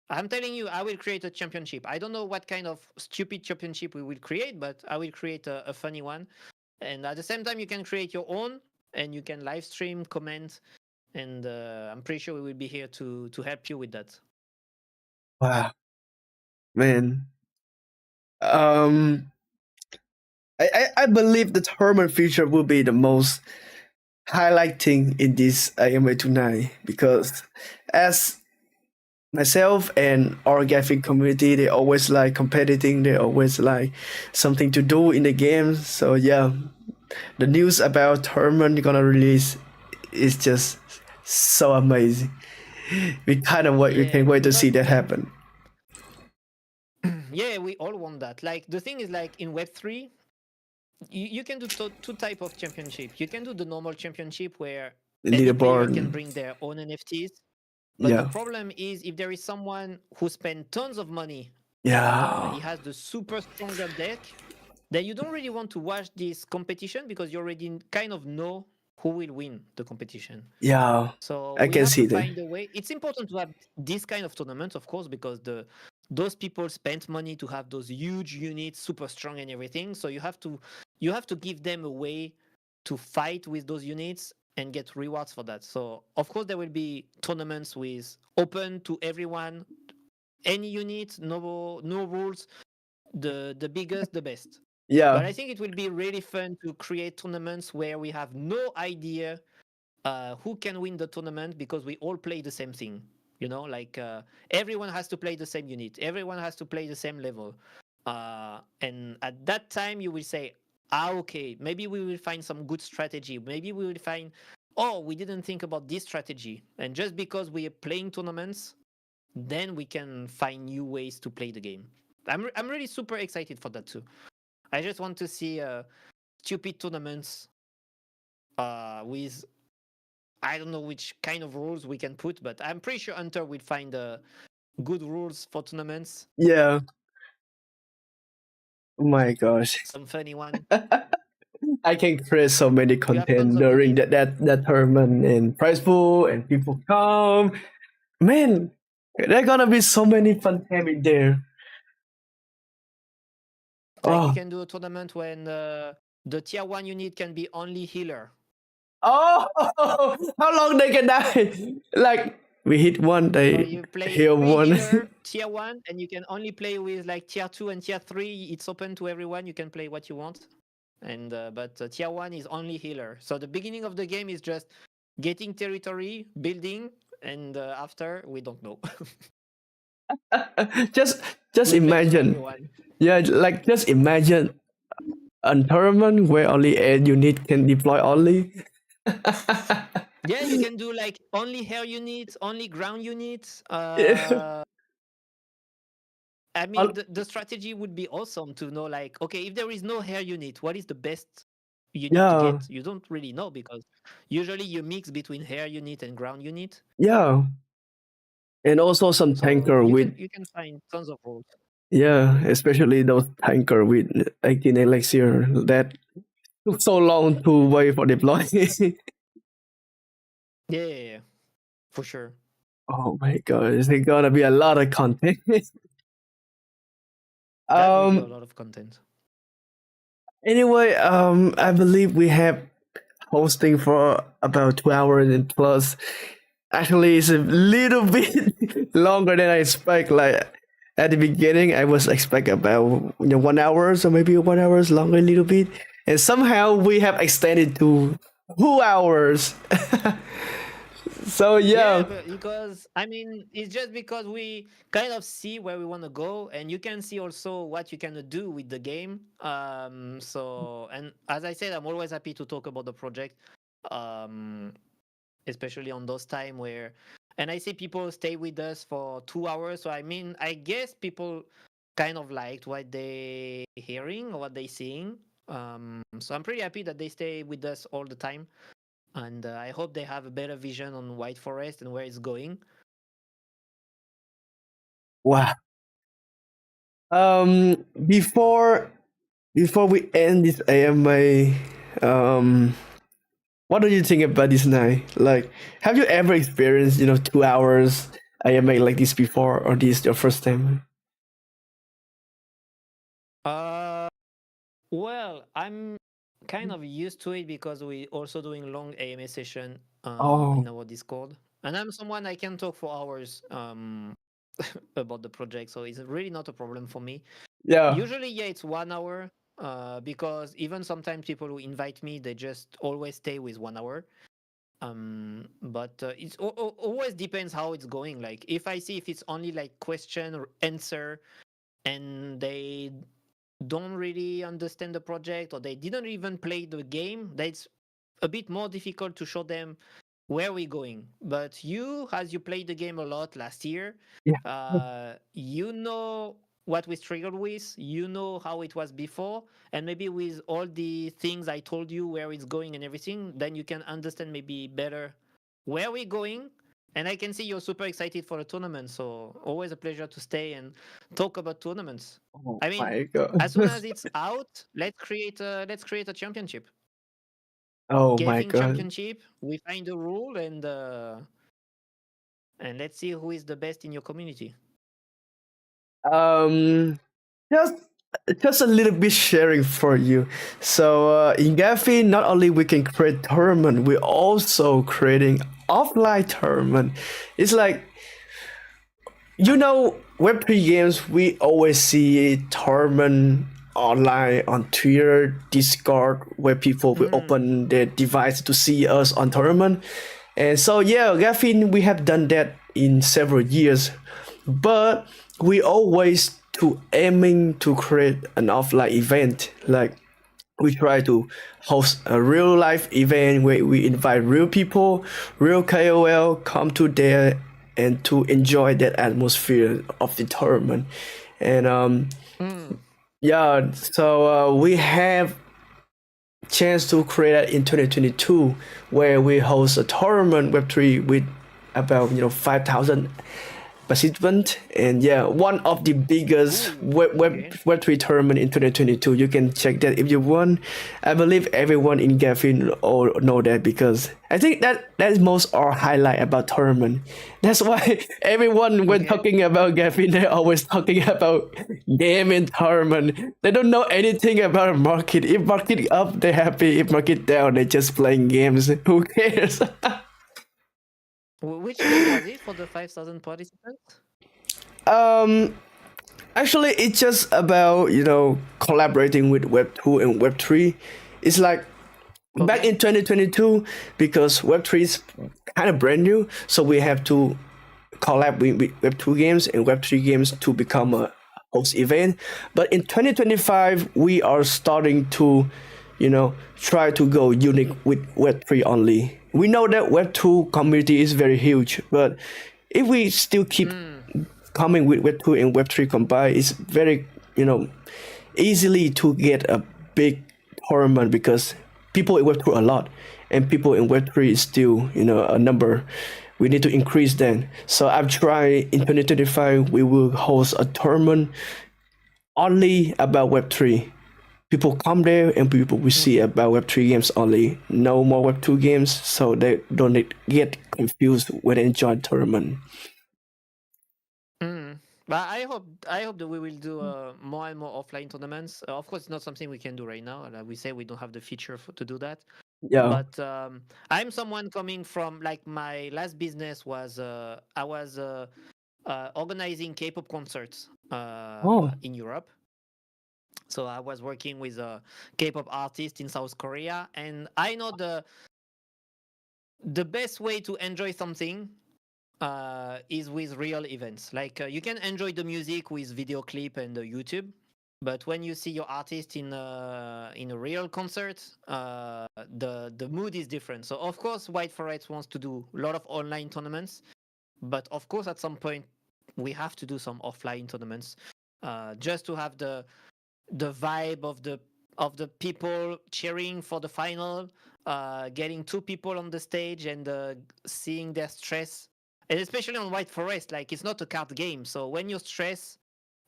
I'm telling you, I will create a championship. I don't know what kind of stupid championship we will create, but I will create a funny one. And at the same time, you can create your own, and you can live stream, comment, and I'm pretty sure we will be here to help you with that. Wow, man. Um, I believe the tournament feature will be the most highlighting in this AMA tonight because as myself and our GaFin community, they always like competing. They always like something to do in the game. So yeah, the news about tournament gonna release is just so amazing. We Yeah, can wait to see because that happen. yeah, we all want that. Like the thing is, like in Web3, you can do two type of championship. You can do the normal championship where The any player can leaderboard, bring their own NFTs. But the yeah, problem is if there is someone who spent tons of money and yeah, he has the super stronger deck, then you don't really want to watch this competition because you already kind of know who will win the competition. yeah. So I we can have to see that. find a way. It's important to have this kind of tournaments, of course, because those people spent money to have those huge units, super strong and everything. So you have to give them a way to fight with those units and get rewards for that. So of course there will be tournaments with open to everyone, any unit, no rules, the biggest, the best. But Yeah, I think it will be really fun to create tournaments where we have no idea who can win the tournament because we all play the same thing. Like everyone has to play the same unit, everyone has to play the same level. And at that time, you will say, okay, maybe we will find some good strategy. Maybe we will find, oh, we didn't think about this strategy. And just because we are playing tournaments, then we can find new ways to play the game. I'm really super excited for that too. I just want to see stupid tournaments with I don't know which kind of rules we can put, but I'm pretty sure Hunter will find good rules for tournaments. Yeah. Oh my gosh. Some funny one. I can create so many You have tons content of during ideas. that tournament and prize pool and people come. Man, there are gonna be so many fun time in there. Like you Oh, can do a tournament when the tier 1 unit can be only healer. oh, how long they can die? Like we hit one, So they you play heal 3 one. healer, tier 1, and you can only play with like tier 2 and tier 3. It's open to everyone. You can play what you want. And but tier 1 is only healer. So the beginning of the game is just getting territory, building, and after we don't know. just just We bench imagine. everyone. Yeah, like just imagine a tournament where only a unit can deploy only. Yeah, you can do like only hair units, only ground units. Yeah. I mean, the strategy would be awesome to know, like, okay, if there is no hair unit, what is the best unit to Yeah, get? You don't really know because usually you mix between hair unit and ground unit. yeah, and also some So tanker you with can you can find tons of rules. yeah, especially those tanker with 18 elixir that took so long to wait for deploy. Yeah, yeah, yeah, for sure. Oh my god, it's gonna be a lot of content. That will be a um. lot of content. Anyway, I believe we have hosting for about 2 hours and plus. Actually, it's a little bit longer than I expect. Like at the beginning, I was expect about 1 hour, so maybe 1 hour longer a little bit, and somehow we have extended to 2 hours. So Yeah, yeah, but because I mean, it's just because we kind of see where we want to go, and you can see also what you can do with the game. So, and as I said, I'm always happy to talk about the project, um, especially on those time where, and I see people stay with us for 2 hours. So I mean, I guess people kind of liked what they hearing or what they seeing. So I'm pretty happy that they stay with us all the time, and I hope they have a better vision on White Forest and where it's going. wow. Before we end this AMA, um, what do you think about this night? Like, have you ever experienced 2 hours AMA like this before, or this your first time? Uh, well, I'm kind of used to it because we also doing long AMA session in Oh, our Discord, and I'm someone I can talk for hours about the project, so it's really not a problem for me. yeah. Usually, yeah, it's 1 hour. Because even sometimes people who invite me, they just always stay with 1 hour. But it's always depends how it's going. Like if I see if it's only like question or answer, and they don't really understand the project or they didn't even play the game, that's a bit more difficult to show them where we're going. But you, as you played the game a lot last year, Yeah. you know what we struggled with, you know how it was before, and maybe with all the things I told you where it's going and everything, then you can understand maybe better where we're going. And I can see you're super excited for the tournament, so always a pleasure to stay and talk about tournaments. Oh I mean, my god. as soon as it's out, let's create a championship. Oh my GaFin god. championship. We find a rule and let's see who is the best in your community. Um, just just a little bit sharing for you. So in GaFin, not only we can create tournament, we're also creating offline tournament. It's like Web3 games, we always see tournament online on Twitter, Discord, where people will Mm. open their device to see us on tournament. And so yeah, GaFin, we have done that in several years, but we always to aiming to create an offline event. Like we try to host a real life event where we invite real people, real KOL come to there and to enjoy that atmosphere of the tournament. And Mm. yeah, so we have chance to create that in 2022 where we host a tournament Web3 with about 5,000 participant, and yeah, one of the biggest Ooh, okay. web3 tournament in 2022. You can check that if you want. I believe everyone in GaFin all know that, because I think that is most our highlight about tournament. That's why everyone when Okay. talking about GaFin, they're always talking about game and tournament. They don't know anything about market. If market up, they're happy. If market down, they're just playing games. Who cares? Which game was it for the 5,000 participants? um Actually, it's just about collaborating with Web2 and Web3. It's like back Okay. in 2022, because Web3 is kind of brand new, so we have to collab with Web2 games and Web3 games to become a host event. But in 2025, we are starting to, try to go unique with Web3 only. We know that Web2 community is very huge, but if we still keep Mm. coming with Web2 and Web3 combined, it's very, easily to get a big tournament, because people in Web2 a lot and people in Web3 is still, a number. We need to increase that. So I've tried in 2025, we will host a tournament only about Web3. People come there and people will see Mm. about Web3 games only. No more Web2 games, so they don't get confused when they join tournament. Mm. But I hope that we will do more and more offline tournaments. Of course, it's not something we can do right now. Like we say, we don't have the feature to do that. Yeah. But I'm someone coming from, like, my last business was I was organizing K-pop concerts Oh, in Europe. So I was working with a K-pop artist in South Korea, and I know the best way to enjoy something is with real events. Like you can enjoy the music with video clip and YouTube, but when you see your artist in a real concert, the mood is different. So of course, White Forest wants to do a lot of online tournaments, but of course, at some point, we have to do some offline tournaments, just to have the vibe of the people cheering for the final, getting two people on the stage and seeing their stress, and especially on White Forest, like it's not a card game. So when you stress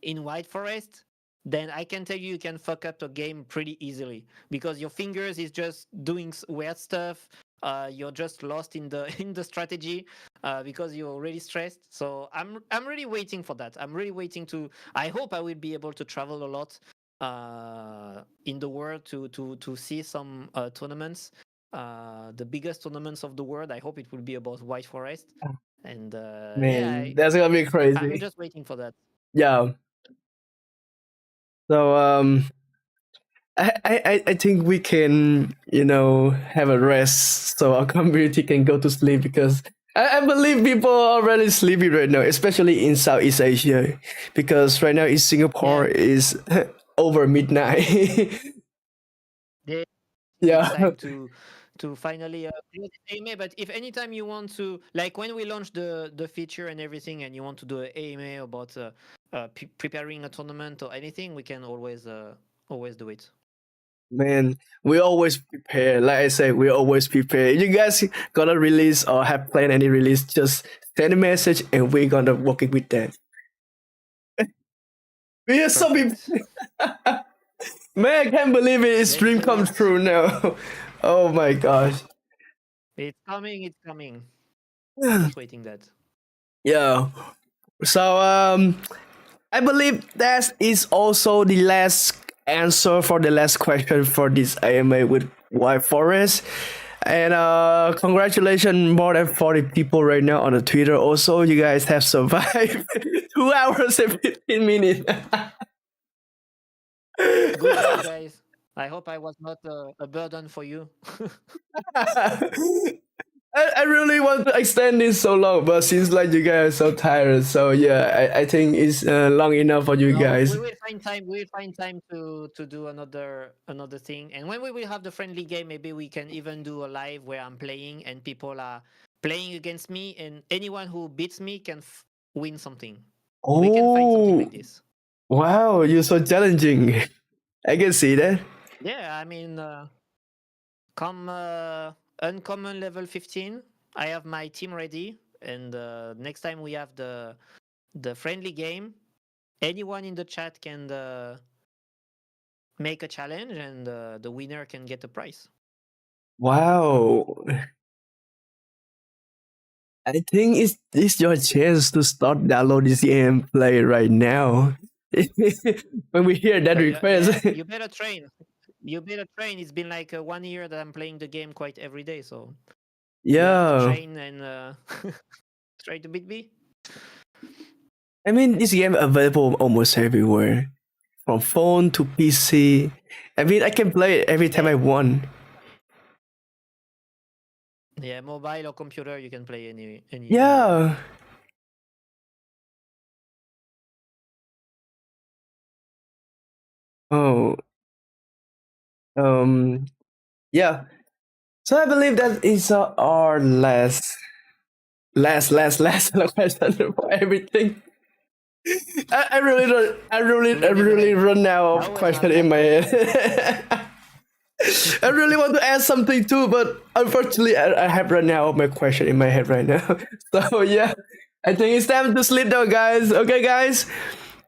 in White Forest, then I can tell you you can fuck up a game pretty easily, because your fingers is just doing weird stuff. You're just lost in the in the strategy because you're already stressed. So I'm really waiting for that. I'm really waiting to. I hope I will be able to travel a lot in the world to see some tournaments, the biggest tournaments of the world. I hope it will be about White Forest, and yeah, man, that's gonna be I'm crazy. just waiting for that. Yeah. So I think we can have a rest so our community can go to sleep, because I believe people are already sleepy right now, especially in Southeast Asia, because right now in Singapore Yeah, is over midnight. yeah, it's Yeah. time to finally close the AMA. But if anytime you want to, like when we launch the feature and everything, and you want to do an AMA about preparing a tournament or anything, we can always do it. Man, we always prepare. Like I said, we always prepare. If you guys gonna release or have planned any release, just send a message and we're gonna work it with that. We are so people. Perfect. Man, I can't believe it. His Let's dream do comes it. true now. Oh my gosh. It's coming. It's coming. Just waiting that. Yeah. So I believe that is also the last answer for the last question for this AMA with White Forest. And congratulations, more than 40 people right now on the Twitter. Also, you guys have survived 2 hours and 15 minutes. Good job, guys. I hope I was not a burden for you. I really want to extend this so long, but seems like you guys are so tired. So yeah, I think it's long enough for you No, guys. we will find time. We will find time to do another thing. And when we will have the friendly game, maybe we can even do a live where I'm playing and people are playing against me, and anyone who beats me can win something. We can find something Oh, like this. wow, you're so challenging. I can see that. Yeah, I mean, come uncommon level 15. I have my team ready, and next time we have the friendly game, anyone in the chat can make a challenge, and the winner can get a prize. Wow. I think it's your chance to start download this game and play right now. When we hear that Yeah, request. yeah, you better train. You better train. It's been like 1 year that I'm playing the game quite every day, so you have to Yeah. train and try to beat me. I mean this game available almost everywhere. From phone to PC. I mean I can play it every time I Yeah, want. yeah, mobile or computer, you can play anywhere. Yeah. Oh. Um yeah. So I believe that is our last question for everything. I really don't. I Looking really ahead. run out I of always have question in last my question. head. I really want to add something too, but unfortunately, I have run out of my question in my head right now. So yeah, I think it's time to sleep now, guys. Okay, guys.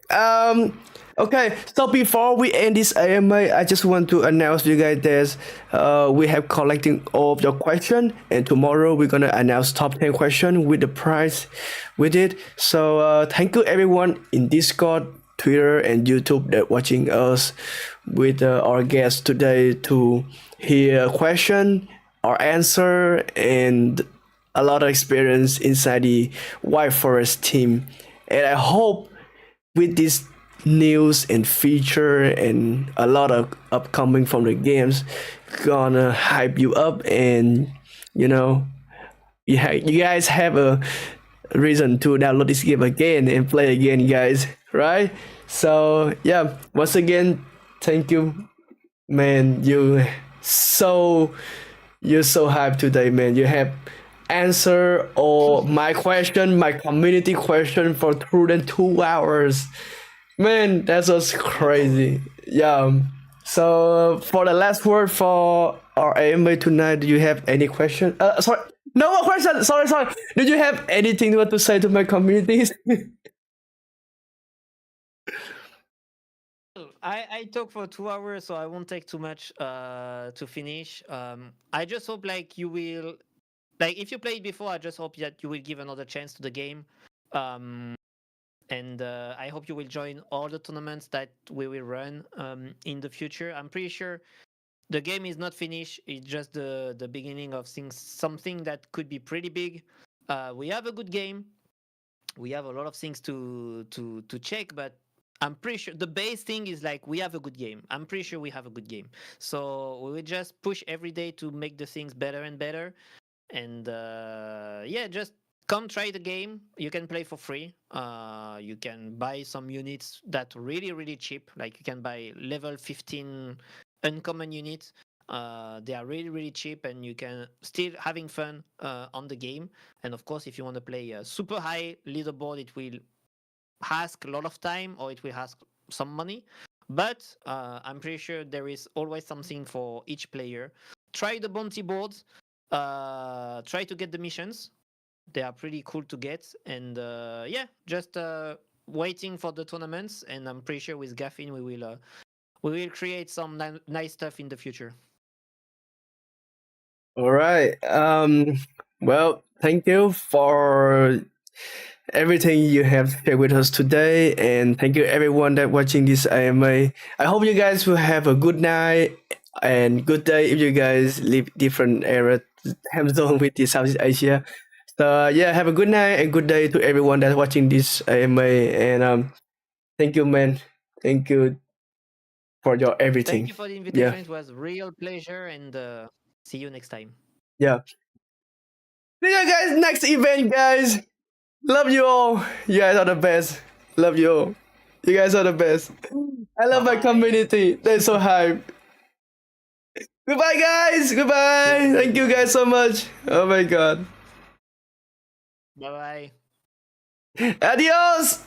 Um. Okay, so before we end this AMA, I just want to announce you guys that we have collecting all of your question, and tomorrow we're gonna announce top 10 question with the prize with it. So thank you everyone in Discord, Twitter, and YouTube that watching us with our guests today to hear a question, our answer, and a lot of experience inside the White Forest team. And I hope with this news and feature and a lot of upcoming from the games gonna hype you up and you know you guys have a reason to download this game again and play again, guys, right? So yeah, once again, thank you, man. So you're so hyped today, man. You have answer all my question, my community question for through than 2 hours. Man, that was crazy. Yeah. So for the last word for our AMA tonight, do you have any question? Sorry, no more question. Sorry. Did you have anything you want to say to my communities? I talk for 2 hours, so I won't take too much to finish. I just hope like you will like if you played before. I just hope that you will give another chance to the game. Um, and I hope you will join all the tournaments that we will run in the future. I'm pretty sure the game is not finished. It's just the beginning of things, something that could be pretty big. We have a good game. We have a lot of things to check, but I'm pretty sure the base thing is like we have a good game. I'm pretty sure we have a good game. So we will just push every day to make the things better and better. And yeah, just come try the game. You can play for free. You can buy some units that really cheap. Like you can buy level 15 uncommon units. They are really cheap, and you can still having fun on the game. And of course, if you want to play a super high leaderboard, it will ask a lot of time or it will ask some money. But I'm pretty sure there is always something for each player. Try the bounty boards. Try to get the missions. They are pretty cool to get. And yeah, just waiting for the tournaments. And I'm pretty sure with GaFin we will create some nice stuff in the future. All right. Well, thank you for everything you have shared with us today, and thank you everyone that watching this AMA. I hope you guys will have a good night and good day if you guys live different era time zone with the Southeast Asia. So yeah, have a good night and good day to everyone that's watching this AMA. And thank you, man. Thank you for your Thank everything. you for the Yeah, invitation. It was real pleasure, and see you next time. yeah. See you guys next event, guys. Love you all. You guys are the best. Love you all. You guys are the best. I love my Bye. community. They're so hype. Goodbye, guys. See you Goodbye. later. Thank you guys so much. Oh my god. Bye bye. Adios.